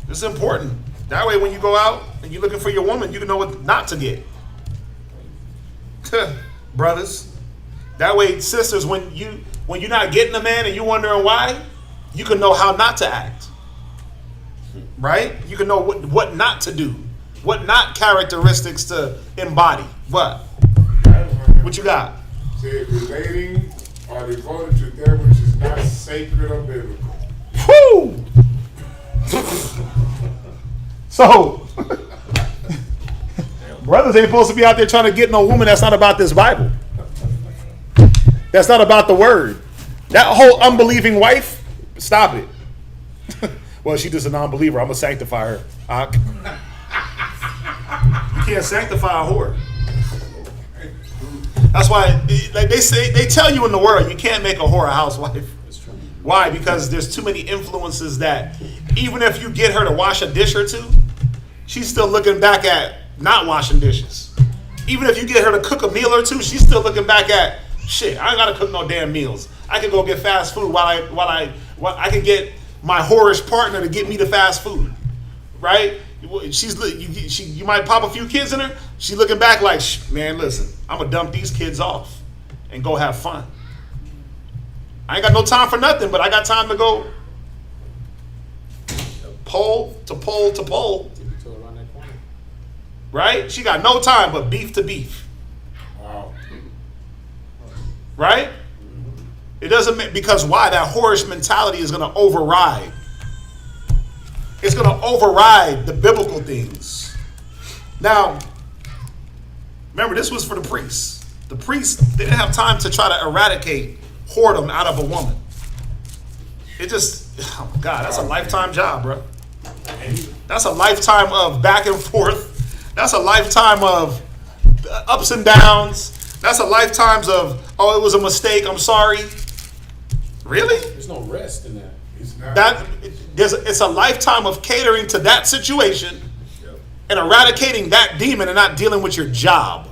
It's important. That way when you go out and you're looking for your woman, you can know what not to get. Brothers. That way, sisters, when you're not getting a man and you're wondering why, you can know how not to act. Right? You can know what not to do. What not characteristics to embody. What? What you got? Said relating or devoted to that which is not sacred or biblical. Whoo! So, brothers ain't supposed to be out there trying to get no woman that's not about this Bible. That's not about the word. That whole unbelieving wife, stop it. Well, she's just a non-believer. I'm going to sanctify her. You can't sanctify a whore. That's why, like they tell you in the world, you can't make a whore a housewife. Why? Because there's too many influences that even if you get her to wash a dish or two, she's still looking back at not washing dishes. Even if you get her to cook a meal or two, she's still looking back at, shit, I ain't gotta cook no damn meals. I can go get fast food while I can get my whorish partner to get me the fast food, right? You might pop a few kids in her. She's looking back like, man, listen, I'm gonna dump these kids off and go have fun. I ain't got no time for nothing, but I got time to go pole to pole to pole. Right? She got no time but beef to beef. Wow. Right? It doesn't, because why? That whorish mentality is going to override. It's going to override the biblical things. Now, remember, this was for the priests. The priests, they didn't have time to try to eradicate whoredom out of a woman. It just, oh my God, that's a lifetime job, bro. That's a lifetime of back and forth. That's a lifetime of ups and downs. That's a lifetime of, oh, it was a mistake, I'm sorry. Really? There's no rest in that. It's not. It's a lifetime of catering to that situation and eradicating that demon and not dealing with your job.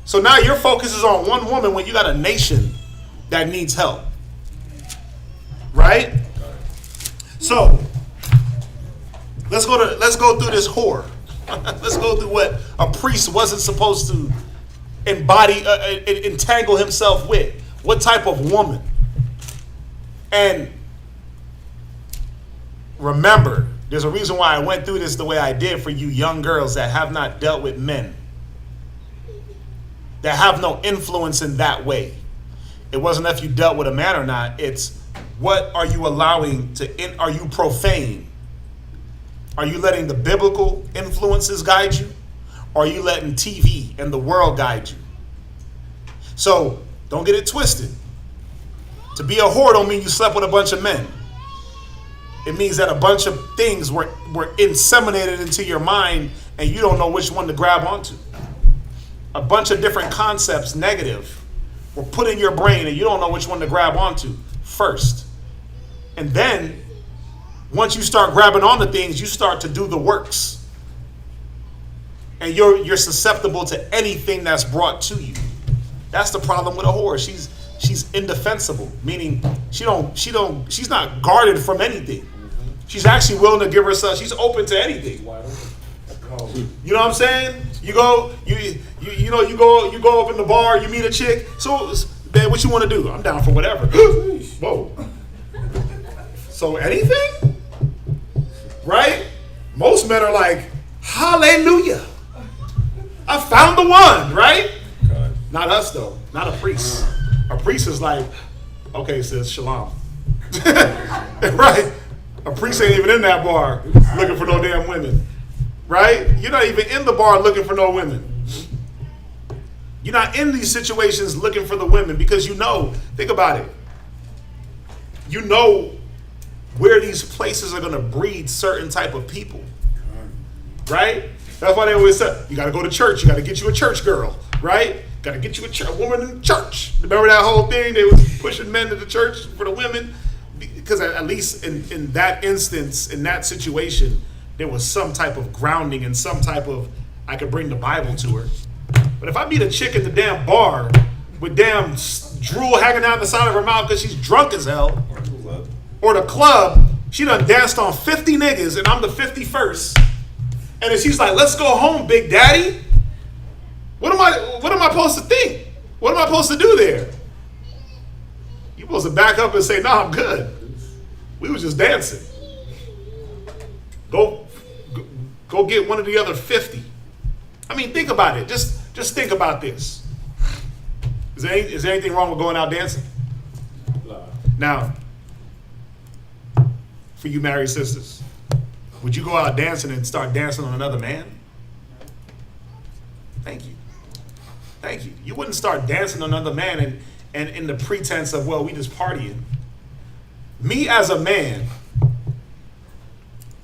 So now your focus is on one woman when you got a nation that needs help. Right? So let's go through this whore. Let's go through what a priest wasn't supposed to entangle himself with. What type of woman? And remember, there's a reason why I went through this the way I did for you young girls that have not dealt with men, that have no influence in that way. It wasn't if you dealt with a man or not. It's what are you allowing to, are you profane? Are you letting the biblical influences guide you? Or are you letting TV and the world guide you? So don't get it twisted. To be a whore don't mean you slept with a bunch of men. It means that a bunch of things were inseminated into your mind and you don't know which one to grab onto. A bunch of different concepts, negative, were put in your brain and you don't know which one to grab onto first. And then, once you start grabbing onto things, you start to do the works. And you're susceptible to anything that's brought to you. That's the problem with a whore. She's indefensible, meaning she's not guarded from anything. She's actually willing to give herself, she's open to anything. You know what I'm saying? You go up in the bar, you meet a chick. So, man, what you want to do? I'm down for whatever. Whoa. So anything? Right? Most men are like, hallelujah. I found the one, right? God. Not us though. Not a priest. A priest is like, okay, sis, shalom. Right? A priest ain't even in that bar looking for no damn women. Right? You're not even in the bar looking for no women. You're not in these situations looking for the women because you know, think about it. You know where these places are going to breed certain type of people. Right? That's why they always say, you got to go to church. You got to get you a church girl. Right? Gotta get you a woman in church. Remember that whole thing? They was pushing men to the church for the women. Because at least in that instance, in that situation, there was some type of grounding and some type of, I could bring the Bible to her. But if I meet a chick at the damn bar with damn drool hanging out the side of her mouth because she's drunk as hell, or the club, she done danced on 50 niggas and I'm the 51st, and then she's like, let's go home, big daddy. What am I supposed to think? What am I supposed to do there? You supposed to back up and say, nah, I'm good. We was just dancing. Go get one of the other 50. I mean, think about it. Just think about this. Is there anything wrong with going out dancing? Now, for you married sisters, would you go out dancing and start dancing on another man? Thank you. Thank you. You wouldn't start dancing on another man and in the pretense of, well, we just partying. Me as a man,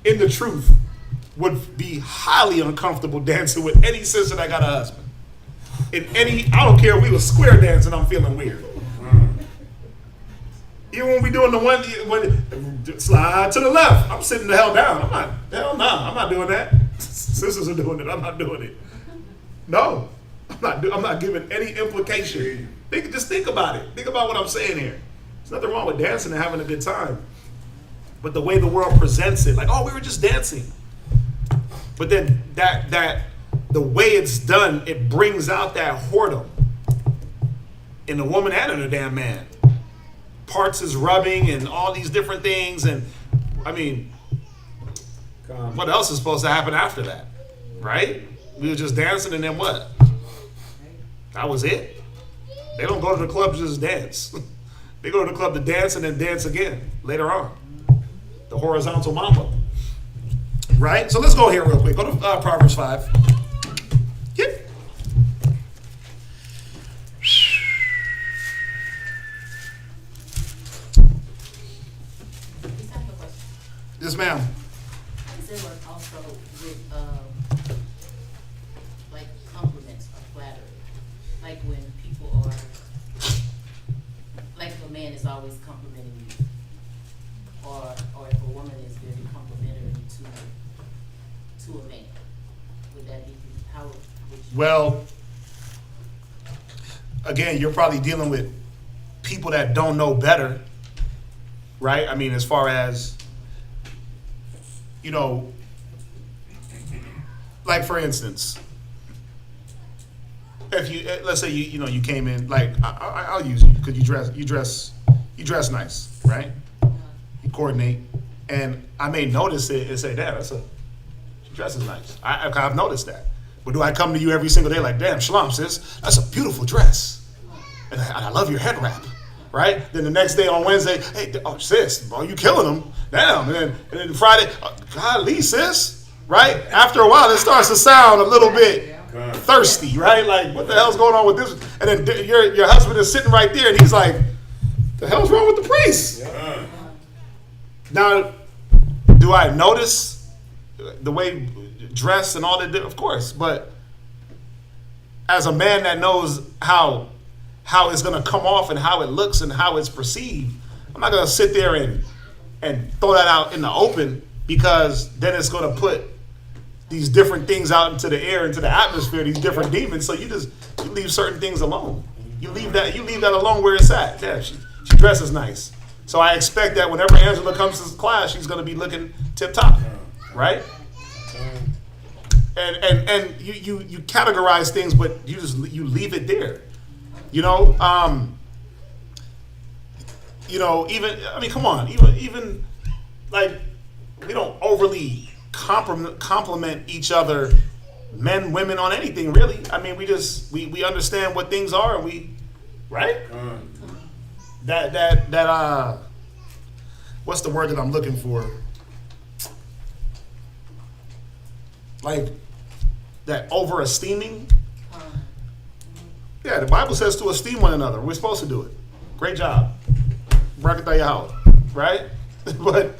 in the truth, would be highly uncomfortable dancing with any sister that got a husband. I don't care if we were square dancing, I'm feeling weird. Even when we doing the one, when slide to the left, I'm sitting the hell down. I'm not doing that. Sisters are doing it, I'm not doing it. No, I'm not giving any implication. Just think about it. Think about what I'm saying here. There's nothing wrong with dancing and having a good time. But the way the world presents it, like, oh, we were just dancing. But then that the way it's done, it brings out that whoredom in the woman and in the damn man. Parts is rubbing and all these different things, and I mean, what else is supposed to happen after that, right? We were just dancing, and then what? That was it. They don't go to the club to just dance. They go to the club to dance and then dance again later on. The horizontal mambo. Right? So let's go here real quick. Go to Proverbs 5. Yep. Yes, ma'am. Does it work also with like compliments or flattery? Like when people are, like if a man is always complimenting you, or if a woman is very complimentary to a man, would that be how? Would you Well, again, you're probably dealing with people that don't know better, right? I mean, as far as, you know, like for instance, if you let's say you came in, like I'll use you because you dress nice, right? You coordinate, and I may notice it and say, damn, she dresses nice. I've noticed that. But do I come to you every single day like, damn, shalom, sis, that's a beautiful dress, and I love your head wrap, right? Then the next day on Wednesday, hey, oh, sis, you killing them, damn. And then Friday, golly, sis, right? After a while, it starts to sound a little bit thirsty, right? Like, what the hell's going on with this? And then your husband is sitting right there, and he's like, the hell's wrong with the priest? Yeah. Now, do I notice the way dressed and all that? Of course, but as a man that knows how it's going to come off and how it looks and how it's perceived, I'm not going to sit there and throw that out in the open, because then it's going to put these different things out into the air, into the atmosphere, these different demons. So you leave certain things alone. You leave that alone where it's at. Yeah, she dresses nice. So I expect that whenever Angela comes to class, she's going to be looking tip top, right? And you categorize things, but you leave it there. Even come on, even like we don't overly compliment each other, men, women, on anything really. I mean, we understand what things are, and we, right? That what's the word that I'm looking for? Like that over esteeming. Yeah, the Bible says to esteem one another. We're supposed to do it. Great job. Barakatah Yahweh, right? But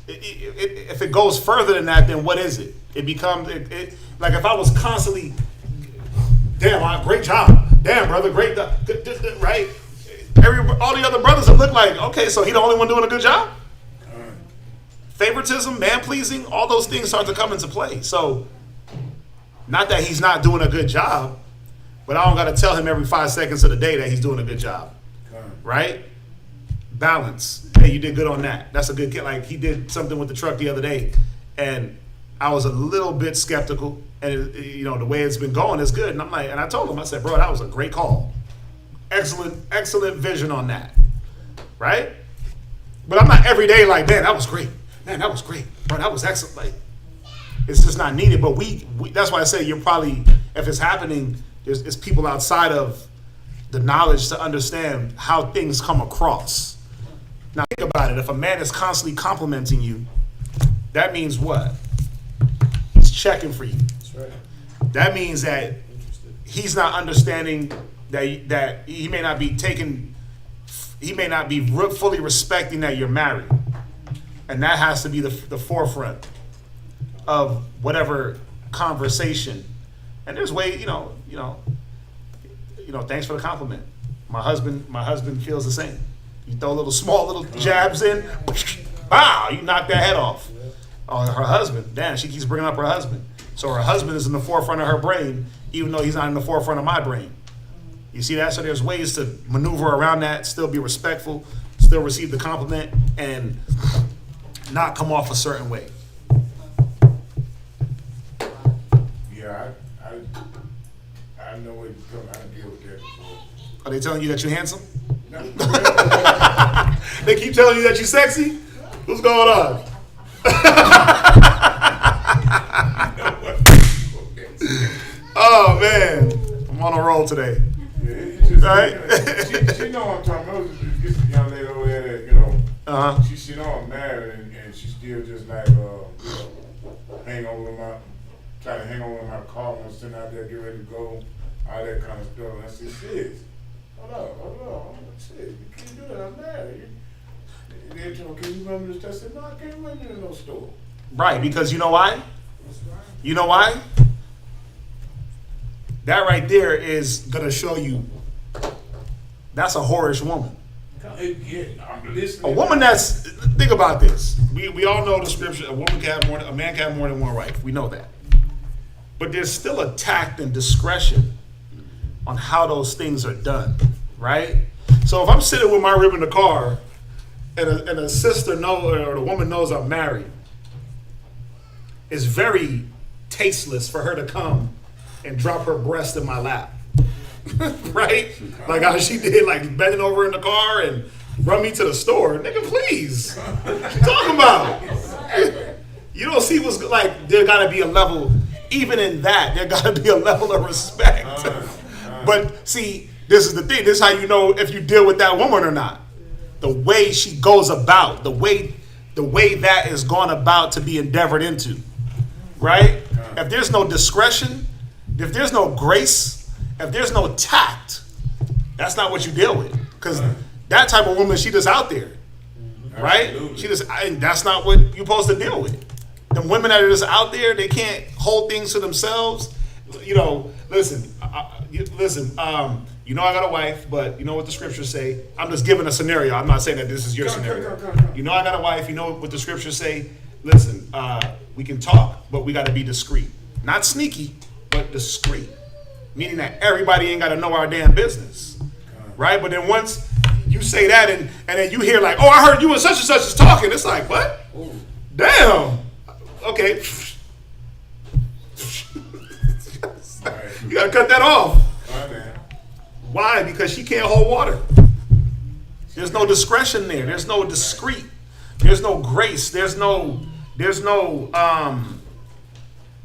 if it goes further than that, then what is it? It becomes like if I was constantly, damn, great job, damn, brother, great, right? All the other brothers have looked like, okay, so he the only one doing a good job? Favoritism, man-pleasing, all those things start to come into play. So, not that he's not doing a good job, but I don't got to tell him every 5 seconds of the day that he's doing a good job. Right? Balance. Hey, you did good on that. That's a good kid. Like, he did something with the truck the other day, and I was a little bit skeptical. And, the way it's been going is good. And I'm like, and I told him, I said, bro, that was a great call. Excellent vision on that. Right? But I'm not every day like, man, that was great. Man, that was great. Bro, that was excellent. Like, it's just not needed. But we that's why I say you're probably, if it's happening, it's people outside of the knowledge to understand how things come across. Now think about it. If a man is constantly complimenting you, that means what? He's checking for you. That's right. That means that he's not understanding that he may not be fully respecting that you're married. And that has to be the forefront of whatever conversation. And there's ways, thanks for the compliment. My husband feels the same. You throw small little jabs in, wow, you knock that head off. Oh, her husband, damn, she keeps bringing up her husband. So her husband is in the forefront of her brain, even though he's not in the forefront of my brain. You see that? So there's ways to maneuver around that, still be respectful, still receive the compliment, and not come off a certain way. Yeah, I know where you're coming. I deal with that before. Are they telling you that you're handsome? No. They keep telling you that you're sexy? What's going on? Oh, man. I'm on a roll today. Right? She know what I'm talking about. This young lady over there that, she know I'm married and she still just like, hang over try to hang over my car when I'm sitting out there, get ready to go, all that kind of stuff. And I said, sis, hold on. Sis, you can't do that, I'm married. They told me, can you run me to the store? I said, no, I can't run you to no store. Right, because you know why? You know why? That right there is going to show you that's a whorish woman. I'm listening. A woman that's, think about this. We all know the scripture, a man can have more than one wife. We know that. But there's still a tact and discretion on how those things are done, right? So if I'm sitting with my rib in the car and a sister or the woman knows I'm married, it's very tasteless for her to come and drop her breast in my lap. Right? Like how she did, like bending over in the car and run me to the store. Nigga, please. What you talking about? You don't see what's like, there gotta be a level, even in that, there gotta be a level of respect. But see, this is the thing. This is how you know if you deal with that woman or not. The way she goes about, the way that is gone about to be endeavored into. Right? If there's no discretion, if there's no grace, if there's no tact, that's not what you deal with. Because that type of woman, she just out there. Right? Absolutely. That's not what you're supposed to deal with. The women that are just out there, they can't hold things to themselves. Listen, you know I got a wife, but you know what the scriptures say. I'm just giving a scenario. I'm not saying that this is your scenario. You know I got a wife. You know what the scriptures say. Listen, we can talk, but we got to be discreet. Not sneaky, but discreet. Meaning that everybody ain't got to know our damn business. Right? But then once you say that and then you hear like, oh, I heard you and such is talking. It's like, what? Ooh. Damn. Okay. You got to cut that off. Why? Because she can't hold water. There's no discretion there. There's no discreet. There's no grace. There's no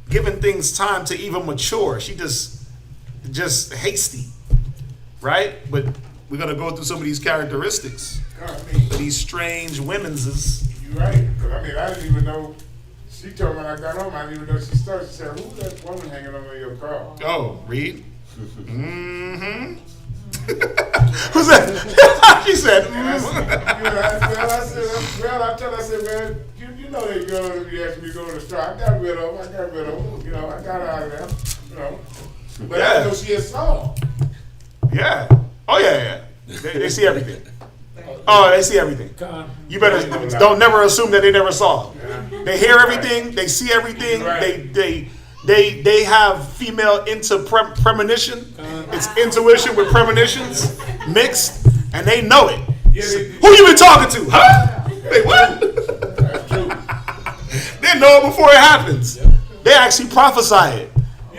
giving things time to even mature. She just hasty, right? But we're gonna go through some of these characteristics. These strange women's. You're right. Because I didn't even know. She told me when I got home, I didn't even know she started. She said, "Who's that woman hanging over your car?" Oh, Reed. Mm-hmm. Who's that? She said. I said, man, you know that girl you asked me to go to the store. I got rid of her. I got her out of there. But I didn't know she had saw. Yeah. Oh yeah. They see everything. Oh, they see everything. You better don't never assume that they never saw. They hear everything. They see everything. They have female premonition. It's intuition with premonitions mixed, and they know it. Who you been talking to? Huh? Wait, what? They know it before it happens. They actually prophesy it,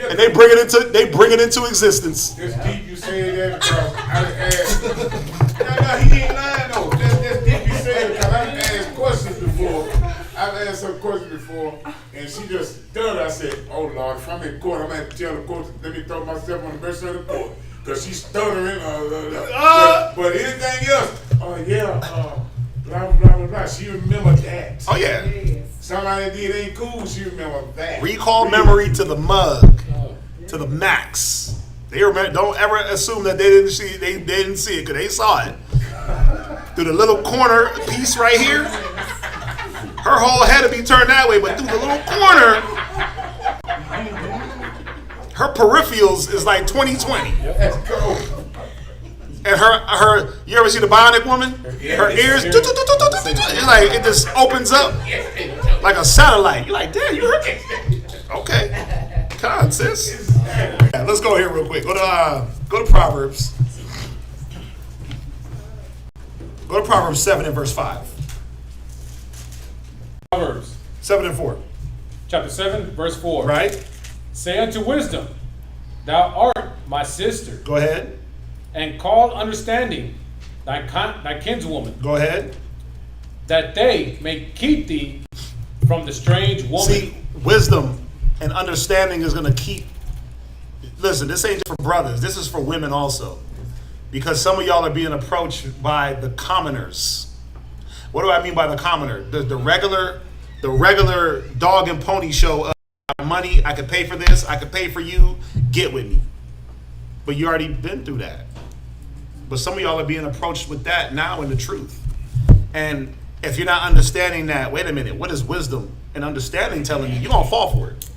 and they bring it into existence. It's deep you say that because no, he ain't lying though. That's deep you say it because I've asked questions before. I've asked her questions before, and she just stuttered. I said, "Oh Lord, if I'm in court, I'm gonna have to tell the court. Let me throw myself on the mercy of the court because she's stuttering." But anything else, blah blah blah blah. She remembered that. Oh yeah. Somebody did ain't cool. She remembered that. Recall memory to the mug, to the max. They remember. Don't ever assume that they didn't see. They didn't see it because they saw it through the little corner piece right here. Her whole head would be turned that way, but through the little corner, her peripherals is like 20/20. That's cool. And her, you ever see the Bionic Woman? Her ears, it's like it just opens up like a satellite. You're like, damn, you heard me? Okay, come on, sis. Yeah, let's go here real quick. Go to Proverbs. Go to Proverbs 7 and verse 5. Proverbs 7 and 4. chapter 7, verse 4. Right? Say unto wisdom, thou art my sister, Go ahead. and call understanding thy kinswoman, Go ahead. that they may keep thee from the strange woman. See, wisdom and understanding is going to keep. Listen, this ain't just for brothers. This is for women also. Because some of y'all are being approached by the commoners. What do I mean by the commoner? The regular dog and pony show of money. I could pay for this. I could pay for you. Get with me. But you already been through that. But some of y'all are being approached with that now in the truth. And if you're not understanding that, wait a minute, what is wisdom and understanding telling you? You're gonna fall for it.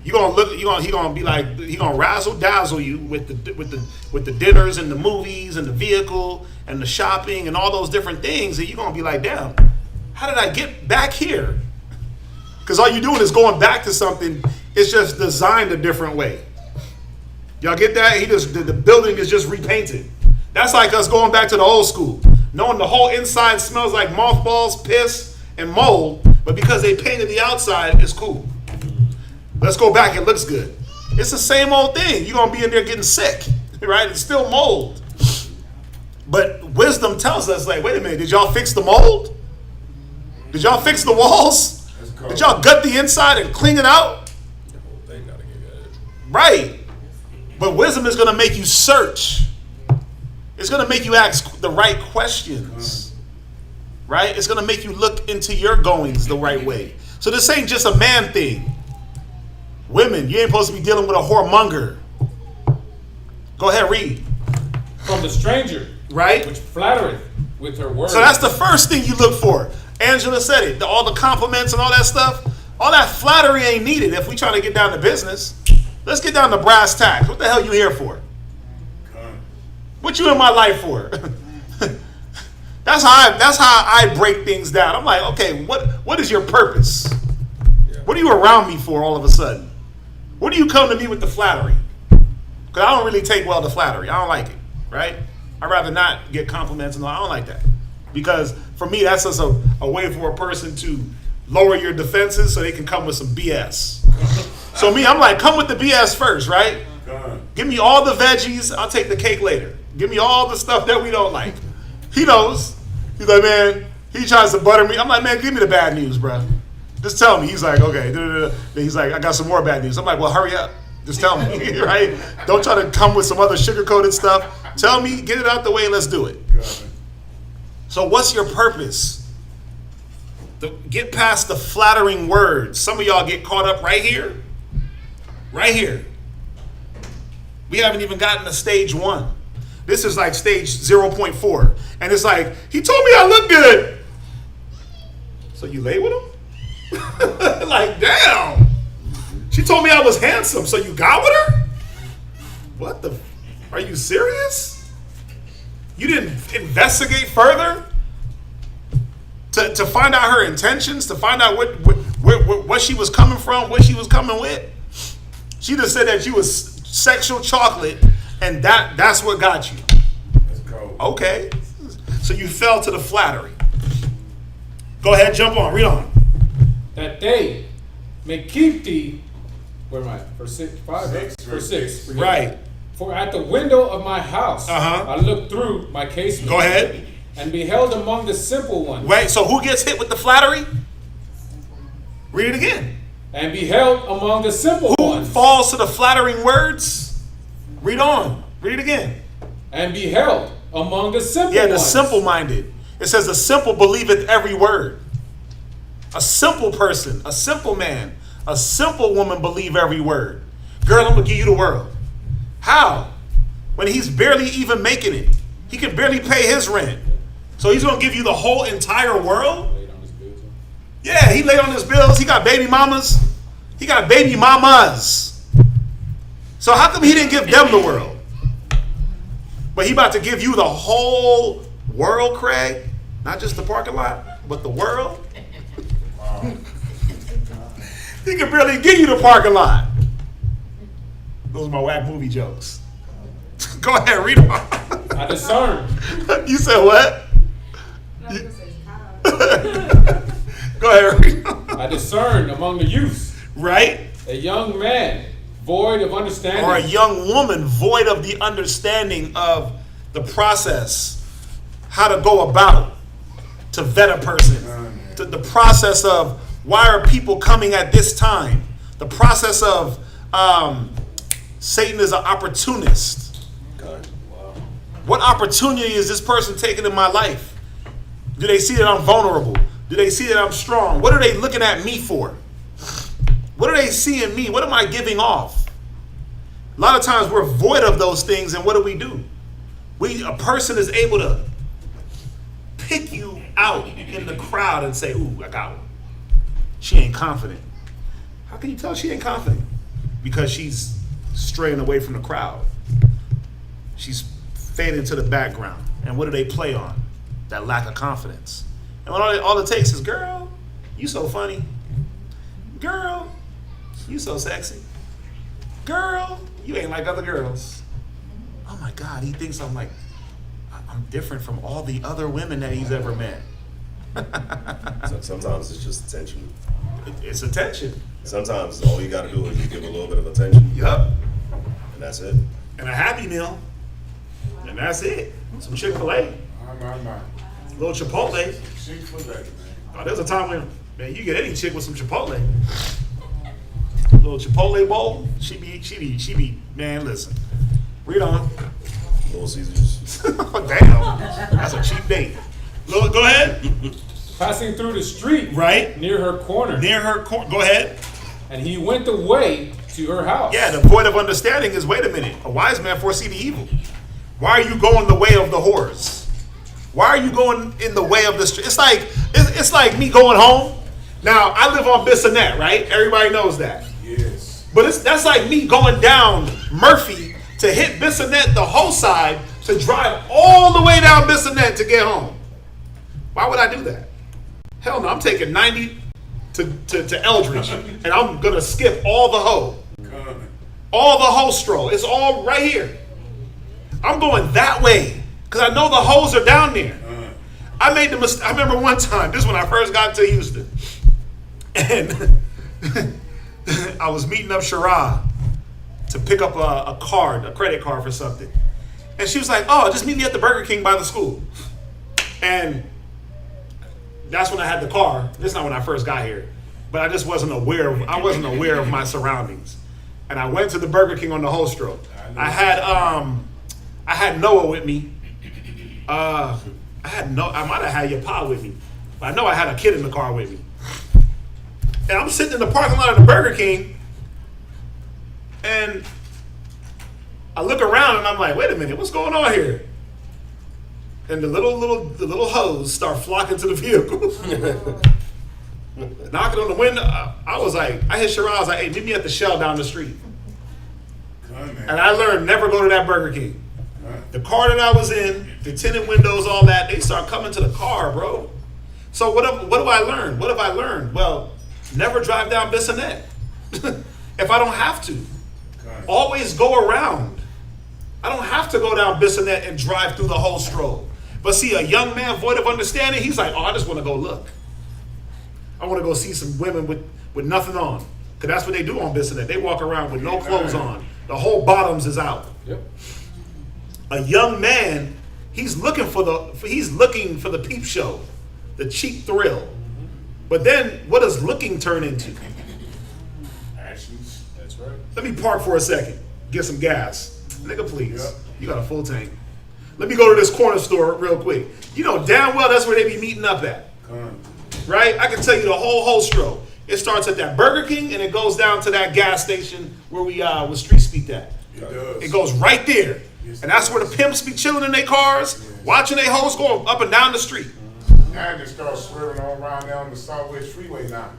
You're gonna look. He gonna be like he gonna razzle dazzle you with the dinners and the movies and the vehicle and the shopping and all those different things, and you're gonna be like, damn, how did I get back here? Because all you're doing is going back to something. It's just designed a different way. Y'all get that? The building is just repainted. That's like us going back to the old school, knowing the whole inside smells like mothballs, piss, and mold, but because they painted the outside, it's cool. Let's go back, it looks good. It's the same old thing. You're going to be in there getting sick, right? It's still mold. But wisdom tells us, like, wait a minute, did y'all fix the mold? Did y'all fix the walls? Did y'all gut the inside and clean it out? Right. But wisdom is going to make you search. It's going to make you ask the right questions. Right? It's going to make you look into your goings the right way. So this ain't just a man thing. Women, you ain't supposed to be dealing with a whoremonger. Go ahead, read. From the stranger, right, which flattereth with her words. So that's the first thing you look for. Angela said it. All the compliments and all that stuff. All that flattery ain't needed if we trying to get down to business. Let's get down to brass tacks. What the hell you here for? What you in my life for? That's how I break things down. I'm like, okay, what is your purpose? What are you around me for all of a sudden? What do you come to me with the flattery? Because I don't really take well to flattery. I don't like it, right? I'd rather not get compliments and all. I don't like that. Because for me, that's just a way for a person to lower your defenses so they can come with some BS. So me, I'm like, come with the BS first, right? Give me all the veggies. I'll take the cake later. Give me all the stuff that we don't like. He knows. He's like, man, he tries to butter me. I'm like, man, give me the bad news, bro. Just tell me. He's like, okay. Then he's like, I got some more bad news. I'm like, well, hurry up. Just tell me, right? Don't try to come with some other sugar-coated stuff. Tell me, get it out the way, and let's do it. So what's your purpose? Get past the flattering words. Some of y'all get caught up right here. Right here. We haven't even gotten to stage 1. This is like stage 0.4. And it's like, he told me I look good. So you lay with him? Like, damn. She told me I was handsome, so you got with her? What the? Are you serious? You didn't investigate further to find out her intentions, to find out what she was coming from, what she was coming with? She just said that you was sexual chocolate, and that's what got you. That's cold. Okay. So you fell to the flattery. Go ahead, jump on, read on. That they may keep thee, where am I? Verse 6, 5? Verse 6. Right. For at the window of my house Uh-huh. I looked through my casement. Go ahead. And beheld among the simple ones. Wait, so who gets hit with the flattery? Read it again. And beheld among the simple Who ones. falls to the flattering words? Read on. Read it again. And beheld among the simple Yeah, the ones. simple-minded. It says the simple believeth every word. A simple person, a simple man, a simple woman believe every word. Girl, I'm going to give you the world. How? When he's barely even making it. He can barely pay his rent. So he's going to give you the whole entire world? Yeah, he laid on his bills. He got baby mamas. He got baby mamas. So how come he didn't give them the world? But he about to give you the whole world, Craig? Not just the parking lot, but the world? He can barely give you the parking lot. Those are my whack movie jokes. Go ahead, read them. I discerned. You said what? Go ahead, read them. I discerned among the youths. Right? A young man void of understanding. Or a young woman void of the understanding of the process, how to go about to vet a person, the process of why are people coming at this time, the process of Satan is an opportunist. What opportunity is this person taking in my life? Do they see that I'm vulnerable? Do they see that I'm strong? What are they looking at me for? What are they seeing me? What am I giving off? A lot of times we're void of those things, and what do? A person is able to pick you out in the crowd and say, ooh, I got one. She ain't confident. How can you tell she ain't confident? Because she's straying away from the crowd. She's fading to the background. And what do they play on? That lack of confidence. And all it takes is, girl, you so funny. Girl, you so sexy. Girl, you ain't like other girls. Oh my God, he thinks I'm different from all the other women that he's ever met. So sometimes it's just attention. It's attention. Sometimes all you got to do is just give a little bit of attention. Yup. And that's it. And a Happy Meal. And that's it. Some Chick-fil-A. My. Little Chipotle. Chick-fil-A, man. Oh, there's a time when, man, you get any chick with some Chipotle. Little Chipotle bowl. She be, man, listen. Read on. Little Caesars. Oh, damn. That's a cheap date. Go ahead. Passing through the street. Right. Near her corner. Go ahead. And he went the way to her house. Yeah, the void of understanding is, wait a minute, a wise man foresee the evil. Why are you going the way of the whores? Why are you going in the way of the street? It's like me going home. Now, I live on Bissonnette, right? Everybody knows that. Yes. But that's like me going down Murphy to hit Bissonnette the whole side to drive all the way down Bissonnette to get home. Why would I do that? Hell no, I'm taking 90 to Eldridge, and I'm going to skip all the hoe. All the hoe stroll. It's all right here. I'm going that way because I know the hoes are down there. I made the mistake. I remember one time, this is when I first got to Houston, and I was meeting up Shara to pick up a credit card for something. And she was like, oh, just meet me at the Burger King by the school. And that's when I had the car. This is not when I first got here. But I just wasn't aware of my surroundings. And I went to the Burger King on the Holstro. I had Noah with me. I might have had your pa with me. But I know I had a kid in the car with me. And I'm sitting in the parking lot of the Burger King, and I look around and I'm like, wait a minute, what's going on here? And the little hoes start flocking to the vehicle. Knocking on the window. I hit Shara, I was like, hey, meet me at the Shell down the street. And I learned never go to that Burger King. The car that I was in, the tinted windows, all that, they start coming to the car, bro. So what do I learn? What have I learned? Well, never drive down Bissonnette if I don't have to. Always go around. I don't have to go down Bissonnette and drive through the whole stroll. But see, a young man void of understanding, he's like, oh, I just want to go look. I want to go see some women with nothing on. Because that's what they do on Bissonnette. They walk around with no clothes on. The whole bottoms is out. Yep. A young man, he's looking for the peep show, the cheap thrill. But then, what does looking turn into? Actions. That's right. Let me park for a second, get some gas. Nigga, please. Yep. You got a full tank. Let me go to this corner store real quick. You know damn well that's where they be meeting up at. Right? I can tell you the whole stroll. It starts at that Burger King and it goes down to that gas station where we was street speak at. It goes right there. And that's where the pimps be chilling in their cars, watching their hoes going up and down the street. Now they start swerving all around there on the Southwest Freeway now.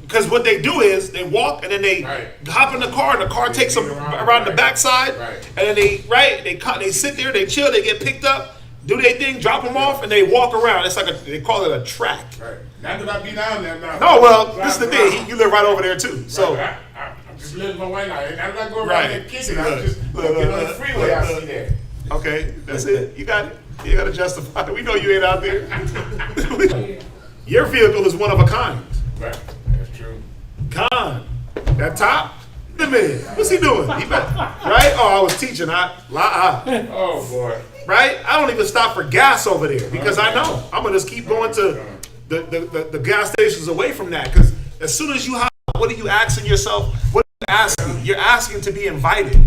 Because what they do is they walk and then they hop in the car and the car takes them around the backside. And then they sit there, they chill, they get picked up, do their thing, drop them off, and they walk around. It's like they call it a track. Right. Not that I be down there now. No, well, this is the thing. You live right over there too. So I'm just living my way now. I'm not going around there kicking. I'm just looking on the freeway. I see that. Okay, that's it. You got it. You got to justify it. We know you ain't out there. Your vehicle is one of a kind. Right. That's true. That top, the man. What's he doing? Right? Oh, I was teaching. Oh boy. Right? I don't even stop for gas over there because I know I'm gonna just keep going to the gas stations away from that. Because as soon as you hop, what are you asking yourself? What are you asking? You're asking to be invited.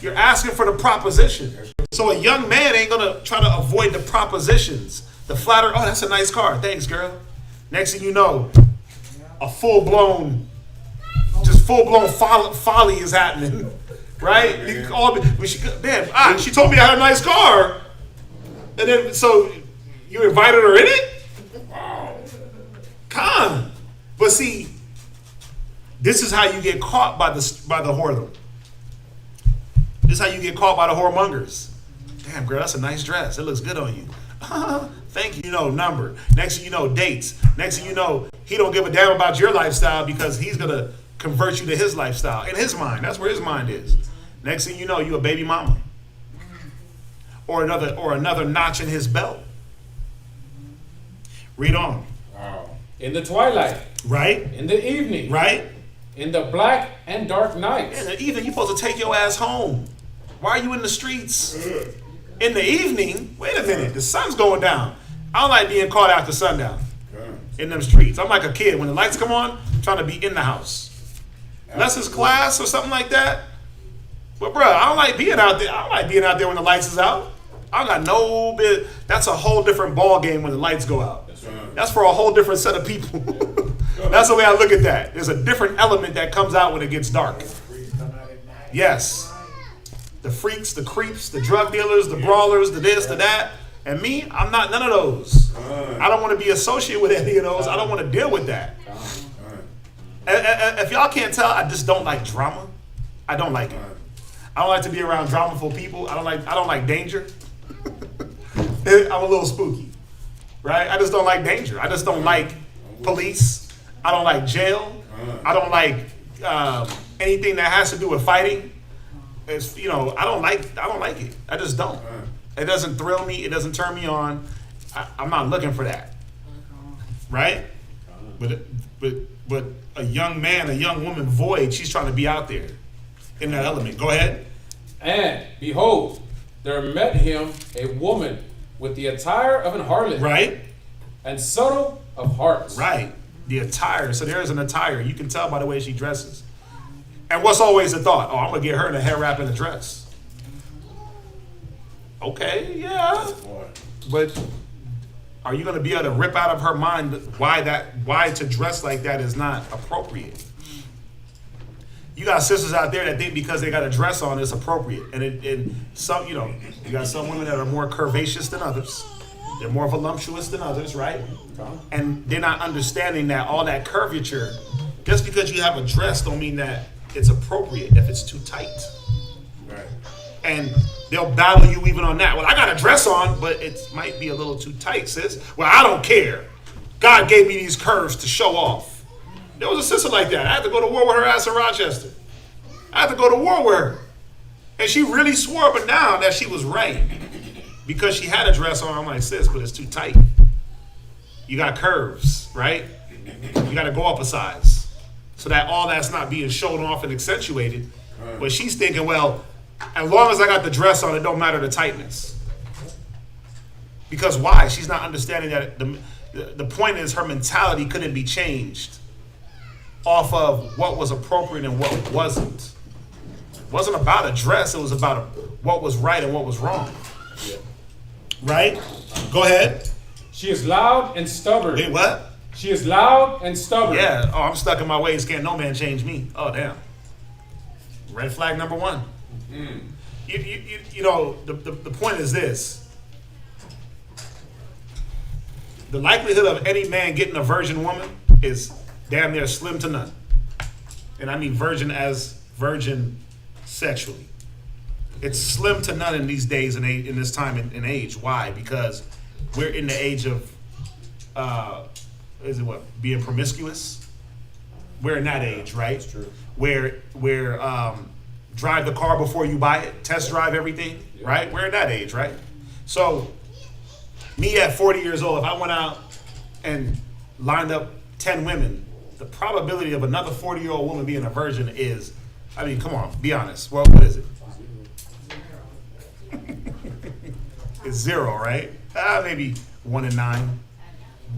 You're asking for the proposition. So a young man ain't gonna try to avoid the propositions. The flatter, oh, that's a nice car. Thanks, girl. Next thing you know, a full-blown folly is happening. Right? She told me I had a nice car. And then, so you invited her in it? Wow. But see, this is how you get caught by the whoredom. This is how you get caught by the whoremongers. Damn, girl, that's a nice dress. It looks good on you. Thank you. You know, number. Next thing you know, dates. Next thing you know, he don't give a damn about your lifestyle because he's going to convert you to his lifestyle. In his mind. That's where his mind is. Next thing you know, you a baby mama. Or another notch in his belt. Read on. Wow. In the twilight. Right. In the evening. Right. In the black and dark nights. In the evening, you're supposed to take your ass home. Why are you in the streets? In the evening, wait a minute, the sun's going down. I don't like being caught after sundown in them streets. I'm like a kid. When the lights come on, I'm trying to be in the house. Unless it's class or something like that. But bro, I don't like being out there. I don't like being out there when the lights is out. I got no bit. That's a whole different ball game when the lights go out. That's for a whole different set of people. That's the way I look at that. There's a different element that comes out when it gets dark. Yes. The freaks, the creeps, the drug dealers, the brawlers, the this, the that. And me, I'm not none of those. I don't want to be associated with any of those. I don't want to deal with that. If y'all can't tell, I just don't like drama. I don't like it. I don't like to be around dramaful people. I don't like danger. I'm a little spooky. Right? I just don't like danger. I just don't like police. I don't like jail. I don't like anything that has to do with fighting. It's, I don't like it. I just don't. It doesn't thrill me. It doesn't turn me on. I'm not looking for that. Right? But a young man, a young woman void, she's trying to be out there in that element. Go ahead. And behold, there met him a woman with the attire of an harlot. Right. And subtle of hearts. Right. The attire. So there's an attire. You can tell by the way she dresses. And what's always the thought? Oh, I'm going to get her in a hair wrap and a dress. Okay, yeah. But are you going to be able to rip out of her mind why to dress like that is not appropriate? You got sisters out there that think because they got a dress on it's appropriate. And some, you got some women that are more curvaceous than others. They're more voluptuous than others, right? And they're not understanding that all that curvature, just because you have a dress don't mean that it's appropriate if it's too tight. Right. And they'll battle you even on that. Well, I got a dress on, but it might be a little too tight, sis. Well, I don't care. God gave me these curves to show off. There was a sister like that. I had to go to war with her ass in Rochester. I had to go to war with her. And she really swore up and down that she was right. Because she had a dress on. I'm like, sis, but it's too tight. You got curves, right? You got to go up a size. So that all that's not being shown off and accentuated. But she's thinking, well, as long as I got the dress on, it don't matter the tightness. Because why? She's not understanding that the point is her mentality couldn't be changed off of what was appropriate and what wasn't. It wasn't about a dress. It was about what was right and what was wrong. Right? Go ahead. She is loud and stubborn. Wait, what? She is loud and stubborn. Yeah. Oh, I'm stuck in my ways. Can't no man change me. Oh, damn. Red flag number one. You know, the point is this. The likelihood of any man getting a virgin woman is damn near slim to none. And I mean virgin as virgin sexually. It's slim to none in these days and in this time and age. Why? Because we're in the age of, being promiscuous? We're in that age, right? That's true. Where drive the car before you buy it, test drive everything, right? We're in that age, right? So, me at 40 years old, if I went out and lined up 10 women, the probability of another 40-year-old woman being a virgin is, I mean, come on, be honest. Well, what is it? It's 0, right? Maybe 1 in 9,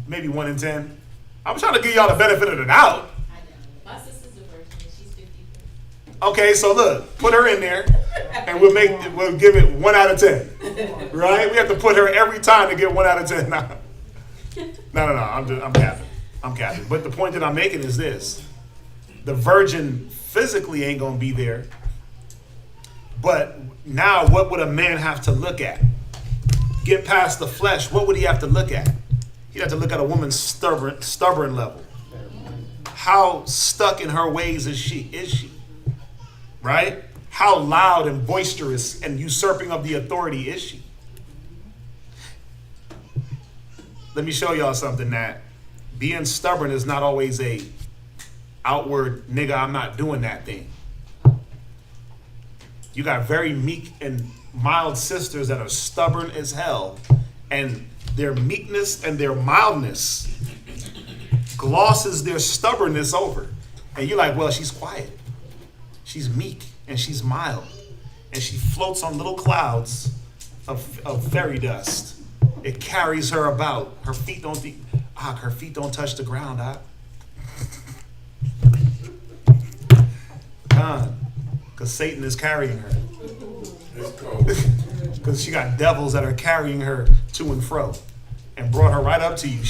maybe 1 in 10. I'm trying to give y'all the benefit of the doubt. My sister's a virgin. She's 50. Okay, so look, put her in there, and we'll give it 1 out of 10, right? We have to put her every time to get 1 out of 10. No. I'm capping. But the point that I'm making is this: the virgin physically ain't gonna be there, but now what would a man have to look at? Get past the flesh. What would he have to look at? He'd have to look at a woman's stubborn level. How stuck in her ways is she? Right? How loud and boisterous and usurping of the authority is she? Let me show y'all something, that being stubborn is not always a outward, nigga, I'm not doing that thing. You got very meek and mild sisters that are stubborn as hell, and their meekness and their mildness glosses their stubbornness over. And you're like, well, she's quiet. She's meek and she's mild. And she floats on little clouds of fairy dust. It carries her about. Her feet don't touch the ground. Because Satan is carrying her. Because she got devils that are carrying her to and fro and brought her right up to you.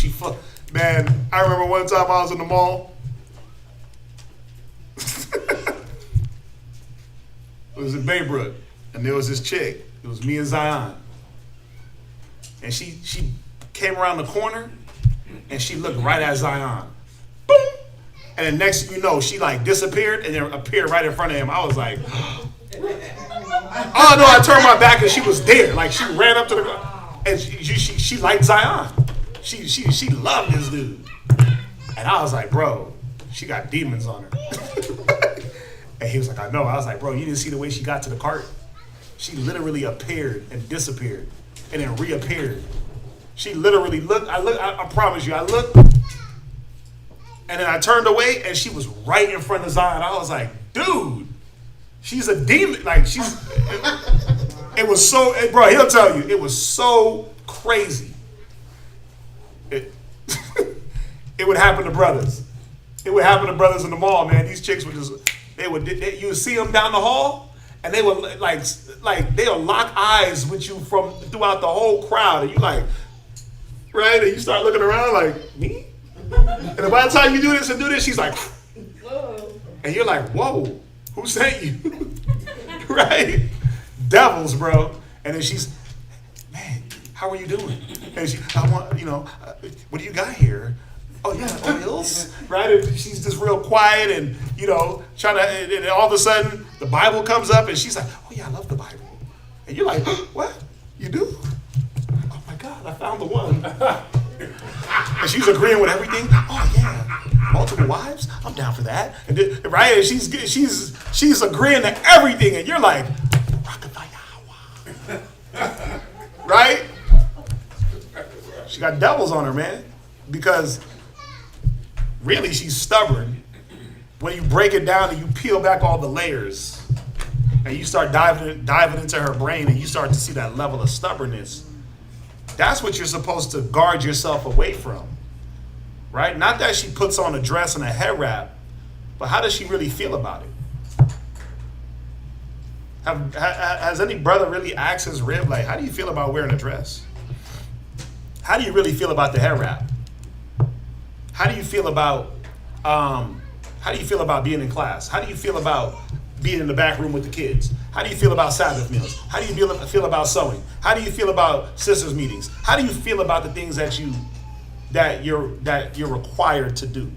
Man, I remember one time I was in the mall. It was in Baybrook, and there was this chick. It was me and Zion. And she came around the corner, and she looked right at Zion. Boom! And then next thing you know, she like disappeared and then appeared right in front of him. I was like, oh no, I turned my back and she was there. Like she ran up to the and she liked Zion. She loved this dude. And I was like, bro, she got demons on her. And he was like, I know. I was like, bro, you didn't see the way she got to the cart? She literally appeared and disappeared and then reappeared. She literally looked, I promise you, I looked, and then I turned away and she was right in front of Zion. I was like, dude, she's a demon. Like it was so, bro, he'll tell you, it was so crazy. It would happen to brothers. It would happen to brothers in the mall, man. These chicks would just, you would see them down the hall, and they would like they'll lock eyes with you from throughout the whole crowd, and you like, right? And you start looking around like, me? And then by the time you do this, she's like, whoa. And you're like, whoa, who sent you? Right? Devils, bro. And then she's, man, how are you doing? And she, I want, what do you got here? Oh yeah, oils, right? And she's just real quiet, and trying to, and all of a sudden the Bible comes up and she's like, oh yeah, I love the Bible. And you're like, what? You do? Oh my God, I found the one. And she's agreeing with everything. Oh yeah, multiple wives? I'm down for that. And then, right? And she's agreeing to everything, and you're like, right? She got devils on her, man, because really she's stubborn. When you break it down and you peel back all the layers, and you start diving into her brain, and you start to see that level of stubbornness. That's what you're supposed to guard yourself away from, right? Not that she puts on a dress and a head wrap, but how does she really feel about it? Has any brother really asked his rib, like, how do you feel about wearing a dress? How do you really feel about the hair wrap? How do you feel about being in class? How do you feel about being in the back room with the kids? How do you feel about Sabbath meals? How do you feel about sewing? How do you feel about sisters meetings? How do you feel about the things that you're required to do?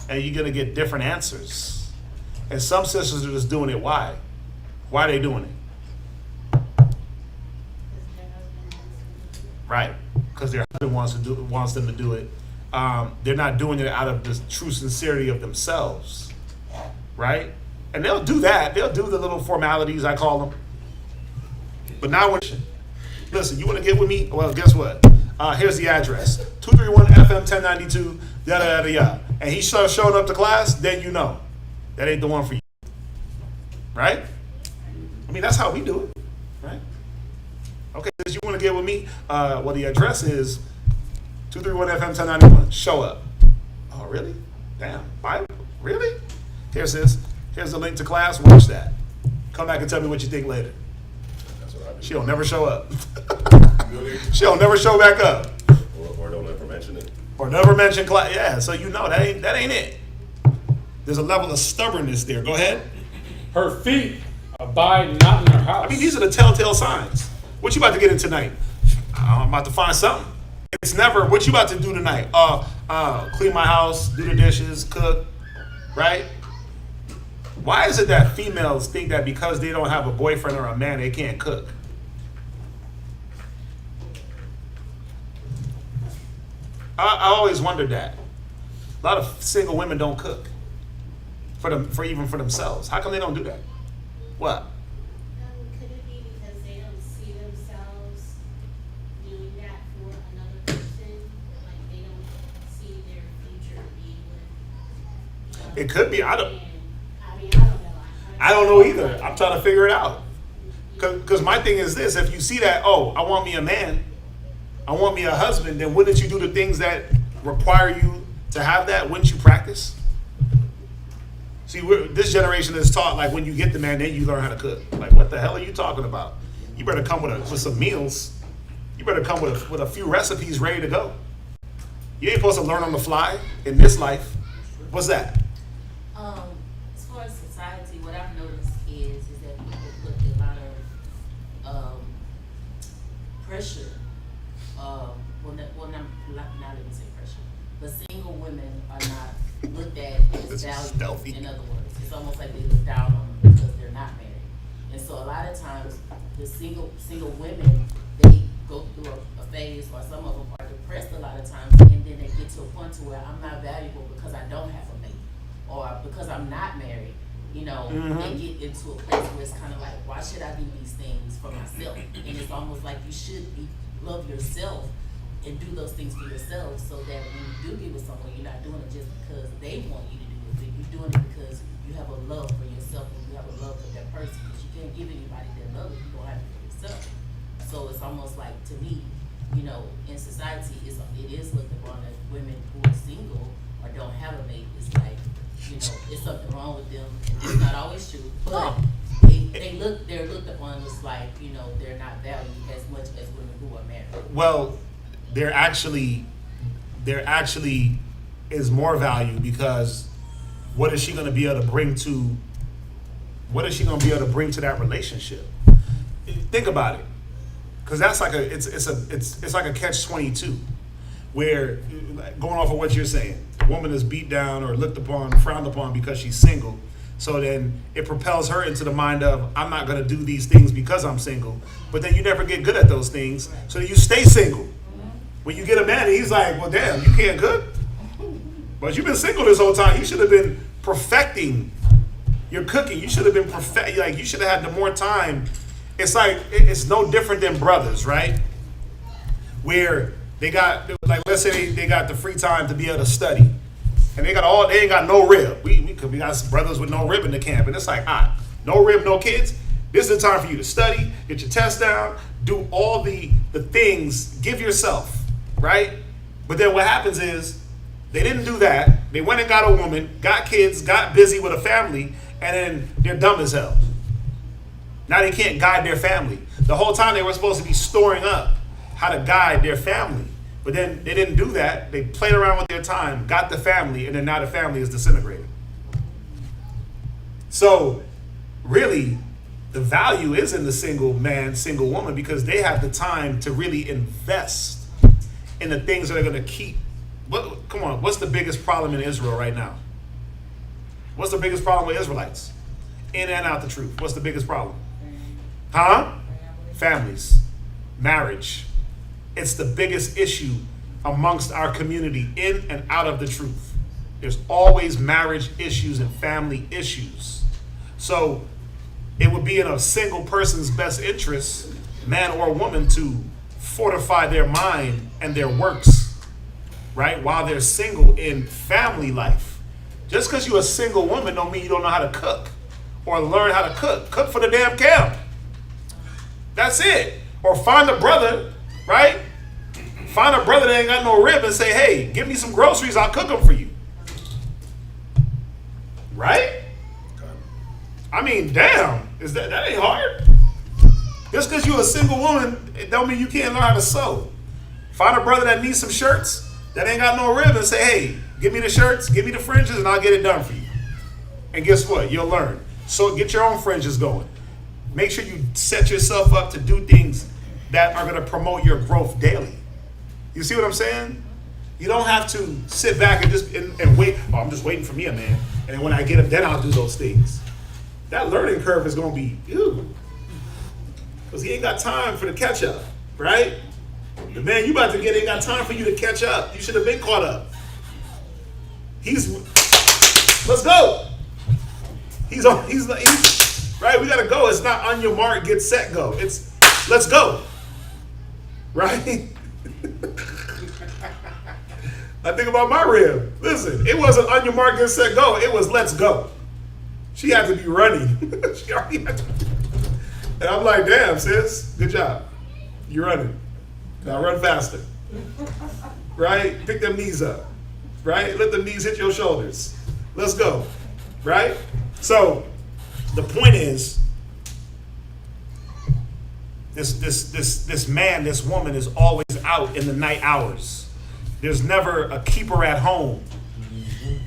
And you're gonna get different answers. And some sisters are just doing it. Why? Why are they doing it? Right, because their husband wants them to do it. They're not doing it out of the true sincerity of themselves, right? And they'll do that. They'll do the little formalities, I call them. But now, listen, you want to get with me? Well, guess what? Here's the address: 231 FM 1092. Yada yada yada. And he starts showing up to class. Then you know that ain't the one for you, right? I mean, that's how we do it, right? Okay, since you want to get with me, well, the address is 231 FM 1091. Show up. Oh, really? Damn. Bible? Really? Here's the link to class. Watch that. Come back and tell me what you think later. That's what I do. She'll never show up. She'll never show back up. Or don't ever mention it. Or never mention class. Yeah, so you know that ain't it. There's a level of stubbornness there. Go ahead. Her feet abide not in her house. I mean, these are the telltale signs. What you about to get in tonight? I'm about to find something. It's never, what you about to do tonight? Clean my house, do the dishes, cook, right? Why is it that females think that because they don't have a boyfriend or a man, they can't cook? I always wondered that. A lot of single women don't cook even for themselves. How come they don't do that? What? Could it be because they don't see themselves doing that for another person? Like they don't see their future being with. It could be. I don't know. I don't know either. I'm trying to figure it out. Because my thing is this: if you see that, oh, I want me a man, I want me a husband, then wouldn't you do the things that require you to have that? Wouldn't you practice? See, this generation is taught like when you get the man, then you learn how to cook. Like, what the hell are you talking about? You better come with some meals. You better come with a few recipes ready to go. You ain't supposed to learn on the fly in this life. What's that? As far as society, what I've noticed is that people put a lot of pressure. Not even say pressure, but single women are not looked at as valuable. In other words, it's almost like they look down on them because they're not married. And so a lot of times, the single women, they go through a phase, or some of them are depressed a lot of times, and then they get to a point to where I'm not valuable because I don't have a mate, or because I'm not married. You know, they get into a place where it's kind of like, why should I do these things for myself? And it's almost like you should love yourself and do those things for yourself, so that when you do get with someone, you're not doing it just because they want you to do it, but you're doing it because you have a love for yourself and you have a love for that person. Because you can't give anybody that love if you don't have it for yourself. So it's almost like, to me, you know, in society, it is looked upon as women who are single or don't have a mate. It's like, you know, it's something wrong with them. It's not always true, but they're looked upon as like, you know, they're not valued as much as women who are married. Well, there actually is more value, because what is she going to be able to bring to that relationship? Think about it, because that's like it's like a catch-22, where, going off of what you're saying, woman is beat down or looked upon, frowned upon because she's single. So then it propels her into the mind of, I'm not going to do these things because I'm single. But then you never get good at those things. So then you stay single. When you get a man, he's like, well, damn, you can't cook? But you've been single this whole time. You should have been perfecting your cooking. You should have been you should have had more time. It's like, it's no different than brothers, right? Where they got, like, let's say they got the free time to be able to study. And they ain't got no rib. We got brothers with no rib in the camp. And it's like, no rib, no kids. This is the time for you to study, get your test down, do all the things, give yourself, right? But then what happens is, they didn't do that. They went and got a woman, got kids, got busy with a family, and then they're dumb as hell. Now they can't guide their family. The whole time they were supposed to be storing up how to guide their family. But then they didn't do that. They played around with their time, got the family, and then now the family is disintegrated. So really, the value is in the single man, single woman, because they have the time to really invest in the things that are going to keep. Come on, what's the biggest problem in Israel right now? What's the biggest problem with Israelites? In and out the truth. What's the biggest problem? Families. Marriage. It's the biggest issue amongst our community, in and out of the truth. There's always marriage issues and family issues. So it would be in a single person's best interest, man or woman, to fortify their mind and their works, right, while they're single in family life. Just because you're a single woman don't mean you don't know how to cook or learn how to cook. Cook for the damn camp. That's it. Or find a brother, right? Find a brother that ain't got no rib and say, hey, give me some groceries, I'll cook them for you. Right? I mean, damn, that ain't hard. Just because you're a single woman, it don't mean you can't learn how to sew. Find a brother that needs some shirts that ain't got no rib and say, hey, give me the shirts, give me the fringes, and I'll get it done for you. And guess what? You'll learn. So get your own fringes going. Make sure you set yourself up to do things that are going to promote your growth daily. You see what I'm saying? You don't have to sit back and just and wait. Oh, I'm just waiting for me a man. And then when I get him, then I'll do those things. That learning curve is going to be, because he ain't got time for the catch up, right? The man you about to get ain't got time for you to catch up. You should have been caught up. Let's go. He's right. We got to go. It's not on your mark, get set, go. It's let's go. Right? I think about my rib. Listen, it wasn't on your mark, get set, go. It was let's go. She had to be running. She already had to. And I'm like, damn, sis, good job. You're running. Now run faster. Right? Pick them knees up. Right? Let them knees hit your shoulders. Let's go. Right? So the point is, this man, this woman is always out in the night hours. There's never a keeper at home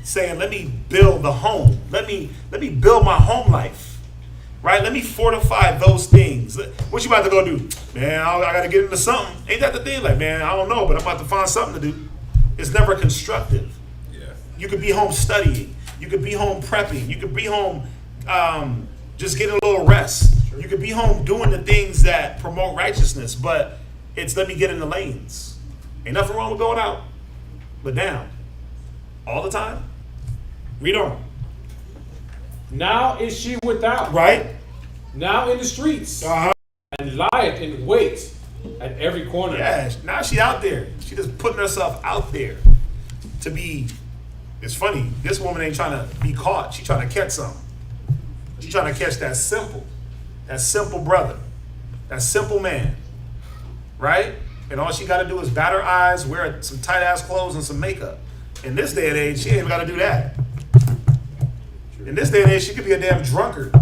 saying, let me build the home. Let me build my home life. Right? Let me fortify those things. What you about to go do? Man, I got to get into something. Ain't that the thing? Like, man, I don't know, but I'm about to find something to do. It's never constructive. Yeah. You could be home studying. You could be home prepping. You could be home just getting a little rest. Sure. You could be home doing the things that promote righteousness, but it's let me get in the lanes. Ain't nothing wrong with going out, but down. All the time. Read on. Now is she without. Right. Now in the streets. And lieth in wait at every corner. Yeah, now she out there. She just putting herself out there to be. It's funny. This woman ain't trying to be caught. She trying to catch something. She trying to catch that simple brother, that simple man, right? And all she got to do is bat her eyes, wear some tight ass clothes and some makeup. In this day and age, she ain't even got to do that. In this day and age, she could be a damn drunkard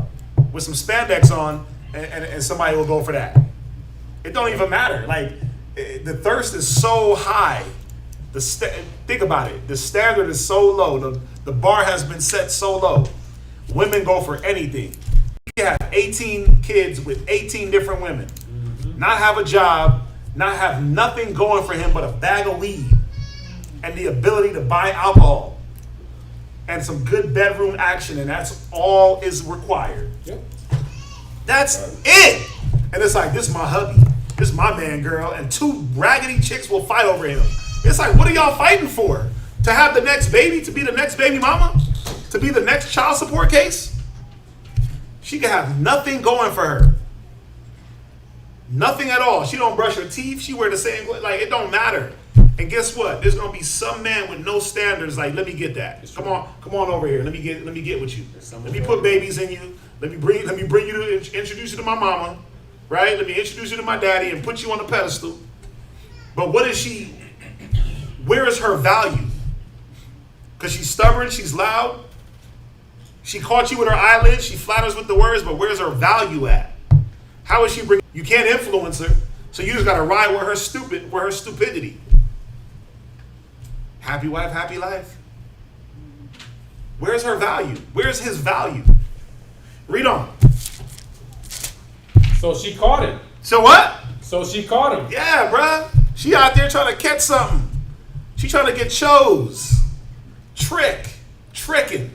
with some spandex on, and somebody will go for that. It don't even matter. Like, the thirst is so high. Think about it. The standard is so low. The bar has been set so low. Women go for anything. You have 18 kids with 18 different women. Not have a job, not have nothing going for him but a bag of weed and the ability to buy alcohol. and some good bedroom action, and that's all is required. Yep. That's it. And it's like, this is my hubby, this is my man, girl, and two raggedy chicks will fight over him. It's like, what are y'all fighting for? To have the next baby, to be the next baby mama, to be the next child support case? She can have nothing going for her. Nothing at all. She don't brush her teeth. She wear the same, like, it don't matter. And guess what? There's gonna be some man with no standards. Like, let me get that. Come on over here. Let me get with you. Let me put babies in you. Let me bring you to introduce you to my mama, right? Let me introduce you to my daddy and put you on the pedestal. But what is she? Where is her value? Because she's stubborn. She's loud. She caught you with her eyelids. She flatters with the words. But where's her value at? How is she bring? You can't influence her, so you just gotta ride with her stupidity. Happy wife, happy life. Where's her value? Where's his value? Read on. So she caught him. So what? So she caught him. Yeah, bruh. She out there trying to catch something. She trying to get chose. Tricking.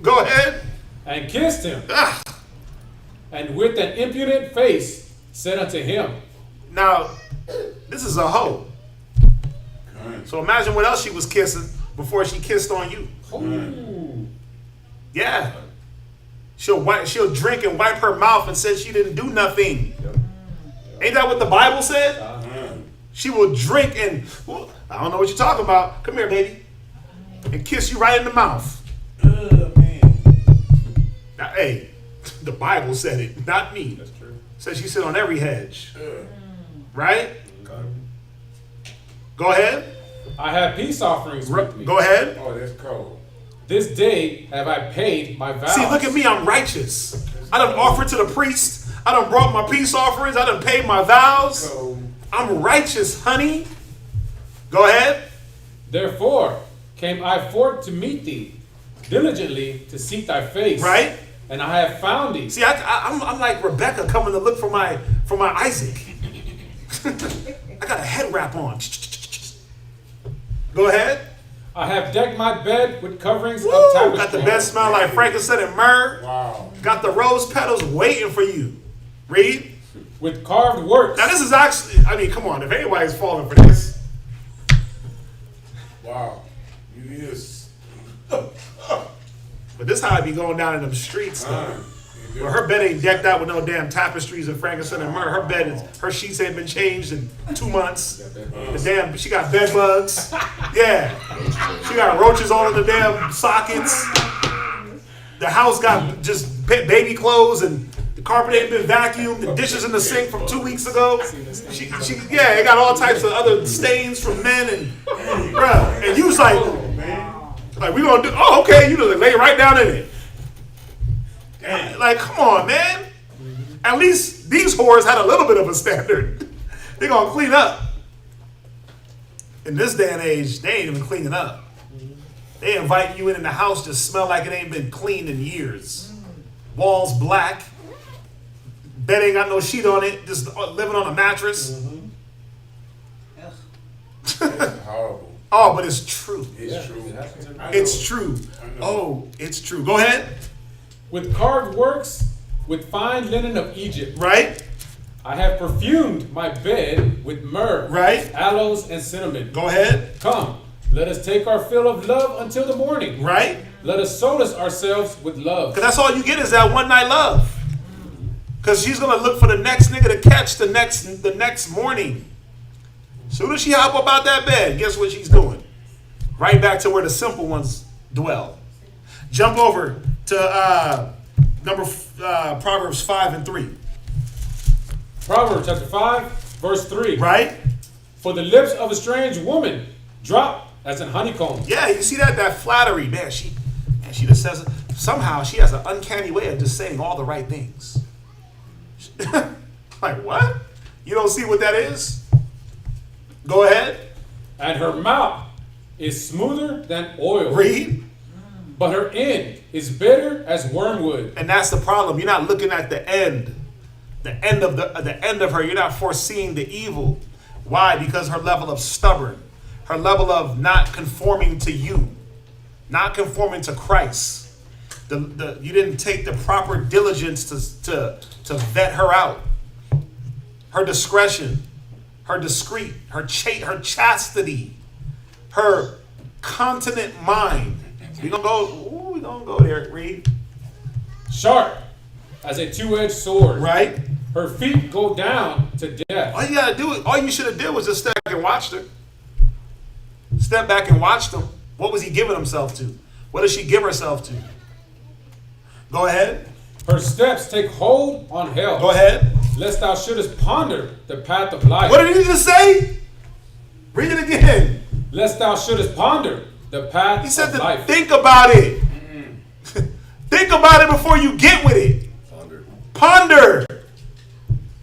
Go ahead. And kissed him. Ah. And with an impudent face said unto him. Now, this is a hoe. So imagine what else she was kissing before she kissed on you. Ooh. Yeah. She'll drink and wipe her mouth and say she didn't do nothing. Ain't that what the Bible said? She will drink and, well, I don't know what you're talking about. Come here, baby. And kiss you right in the mouth. Now, hey, the Bible said it, not me. That's true. Said she sit on every hedge. Right? Go ahead. I have peace offerings with me. Go ahead. Oh, that's cold. This day have I paid my vows. See, look at me. I'm righteous. I done offered to the priest. I done brought my peace offerings. I done paid my vows. I'm righteous, honey. Go ahead. Therefore came I forth to meet thee, diligently to seek thy face. Right. And I have found thee. See, I'm like Rebecca coming to look for my Isaac. I got a head wrap on. Go ahead. I have decked my bed with coverings of Woo! tapestry. Got the bed smell like frankincense and myrrh. Wow. Got the rose petals waiting for you. Read. With carved works. Now this is actually, I mean, come on. If anybody's falling for this. Wow. You is. But this how I be going down in them streets though. Well, her bed ain't decked out with no damn tapestries and frankincense and myrrh. Her sheets ain't been changed in 2 months. She got bed bugs. Yeah. She got roaches all in the damn sockets. The house got just baby clothes and the carpet ain't been vacuumed. The dishes in the sink from 2 weeks ago. It got all types of other stains from men and bruh. And you was like we gonna do, oh, okay, you just lay right down in it. Like, come on, man. At least these whores had a little bit of a standard. They're going to clean up. In this day and age, they ain't even cleaning up. They invite you in the house to smell like it ain't been cleaned in years. Walls black. Bed ain't got no sheet on it. Just living on a mattress. That's horrible. Oh, but it's true. It's true. It's true. Oh, it's true. Go ahead. With carved works, with fine linen of Egypt. Right. I have perfumed my bed with myrrh, right, aloes, and cinnamon. Go ahead. Come, let us take our fill of love until the morning. Right. Let us solace ourselves with love. Because that's all you get is that one night love. Because she's going to look for the next nigga to catch the next morning. Soon as she hop up out that bed, guess what she's doing? Right back to where the simple ones dwell. Jump over to Proverbs 5 and 3. Proverbs chapter 5, verse 3. Right? For the lips of a strange woman drop as an honeycomb. Yeah, you see that flattery, man. She just says, somehow she has an uncanny way of just saying all the right things. Like, what? You don't see what that is? Go ahead. And her mouth is smoother than oil. Read. But her end is bitter as wormwood. And that's the problem. You're not looking at the end. The end of her. You're not foreseeing the evil. Why? Because her level of stubborn. Her level of not conforming to you. not conforming to Christ. You didn't take the proper diligence to vet her out. Her discretion, her discreet, her chastity, her continent mind. We gonna go there. Read. Sharp as a two-edged sword. Right. Her feet go down to death. All you should have did was just step back and watched her. Step back and watched him. What was he giving himself to? What does she give herself to? Go ahead. Her steps take hold on hell. Go ahead. Lest thou shouldest ponder the path of life. What did he just say? Read it again. Lest thou shouldest ponder the path He said of to life. think about it. Think about it before you get with it. Ponder.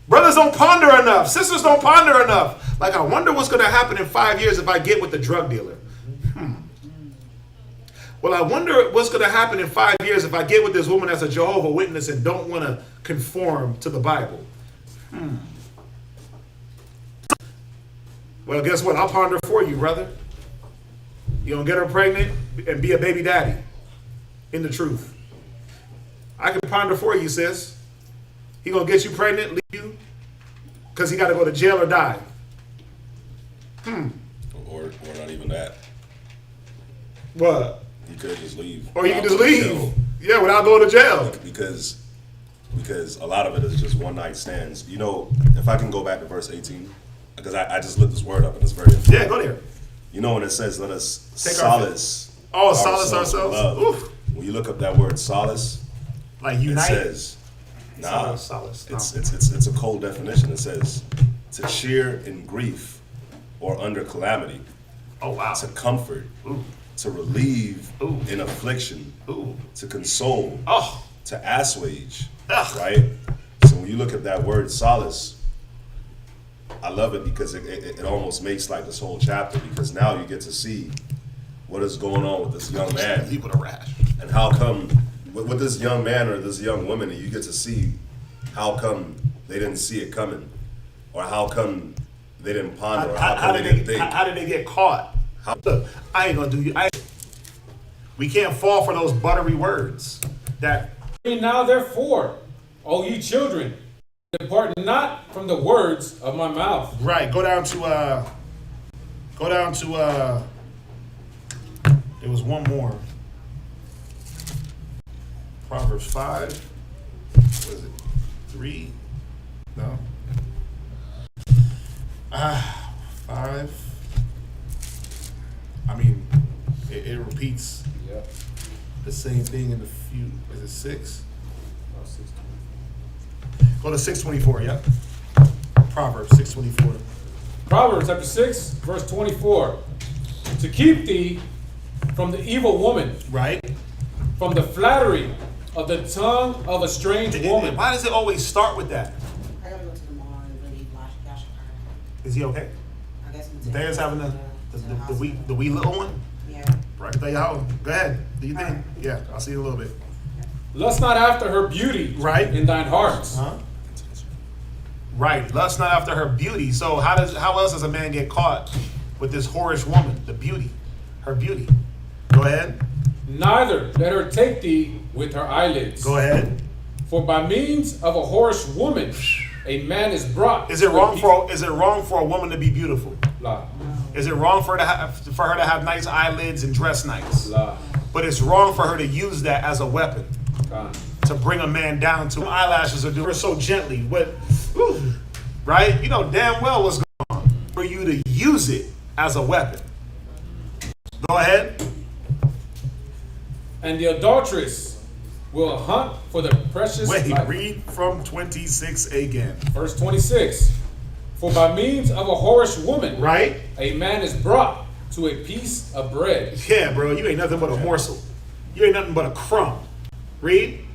Brothers don't ponder enough. Sisters don't ponder enough. Like, I wonder what's going to happen in 5 years if I get with the drug dealer. Well, I wonder what's going to happen in 5 years if I get with this woman that's a Jehovah's Witness and don't want to conform to the Bible. Well, guess what? I'll ponder for you, brother. You gonna get her pregnant and be a baby daddy in the truth. I can ponder for you, sis. He gonna get you pregnant, leave you, because he got to go to jail or die. Or not even that. What? He could just leave. Or you can just leave. Yeah, without going to jail. Because a lot of it is just one night stands. You know, if I can go back to verse 18, because I just looked this word up and it's very important. Yeah, go there. You know when it says, let us Take solace. solace ourselves. Love. Oof. When you look up that word solace, like unite. it says, solace. It's a cold definition. It says to cheer in grief or under calamity. Oh wow. To comfort. Ooh. To relieve Ooh. in affliction. Ooh. To console. Oh. To assuage. Ugh. Right? So when you look at that word solace, I love it because it almost makes like this whole chapter, because now you get to see what is going on with this young man. He with a rash. And how come with this young man or this young woman, and you get to see how come they didn't see it coming, or how come they didn't ponder, or how come they didn't think. How did they get caught? Look, I ain't gonna do you. We can't fall for those buttery words. That now therefore, O ye children, depart not from the words of my mouth. Right. Go down to there was one more. Proverbs 5. What is it? 3? No. 5. I mean, it repeats the same thing in the few. Is it 6? Go to 6:24. Yep. Proverbs 6:24. Proverbs chapter 6, verse 24. To keep thee from the evil woman. Right. From the flattery of the tongue of a strange woman. Why does it always start with that? I gotta go to the mall and really wash her. Is he okay? I guess There's having the wee little one? Yeah. Right. Tell you how. Go ahead. Do you think? Yeah, I'll see you in a little bit. Lust not after her beauty, right, in thine heart. Right. Lust not after her beauty. So how else does a man get caught with this whorish woman? The beauty. Her beauty. Go ahead. Neither let her take thee with her eyelids. Go ahead. For by means of a whorish woman, a man is brought. Is it wrong for a woman to be beautiful? La. Is it wrong for her to have nice eyelids and dress nice? La. But it's wrong for her to use that as a weapon to bring a man down to. Eyelashes are doing so gently. Right? You know damn well what's going on for you to use it as a weapon. Go ahead. And the adulteress will hunt for the precious life. Read from 26 again. Verse 26. For by means of a whorish woman, right, a man is brought to a piece of bread. Yeah, bro, you ain't nothing but a morsel. You ain't nothing but a crumb. Read.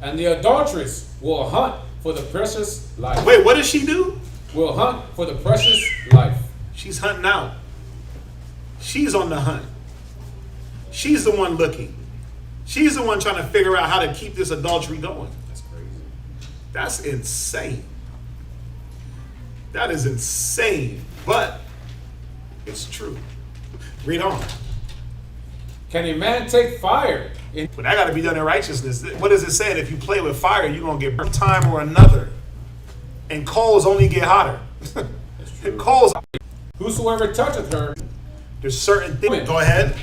And the adulteress will hunt for the precious life. Wait, what does she do? Will hunt for the precious life. She's hunting out. She's on the hunt. She's the one looking. She's the one trying to figure out how to keep this adultery going. That's crazy. That's insane. That is insane, but it's true. Read on. Can a man take fire? But that got to be done in righteousness. What does it say? If you play with fire, you're going to get burned time or another. And coals only get hotter. Coals. Whosoever toucheth her, There's certain things. Go ahead.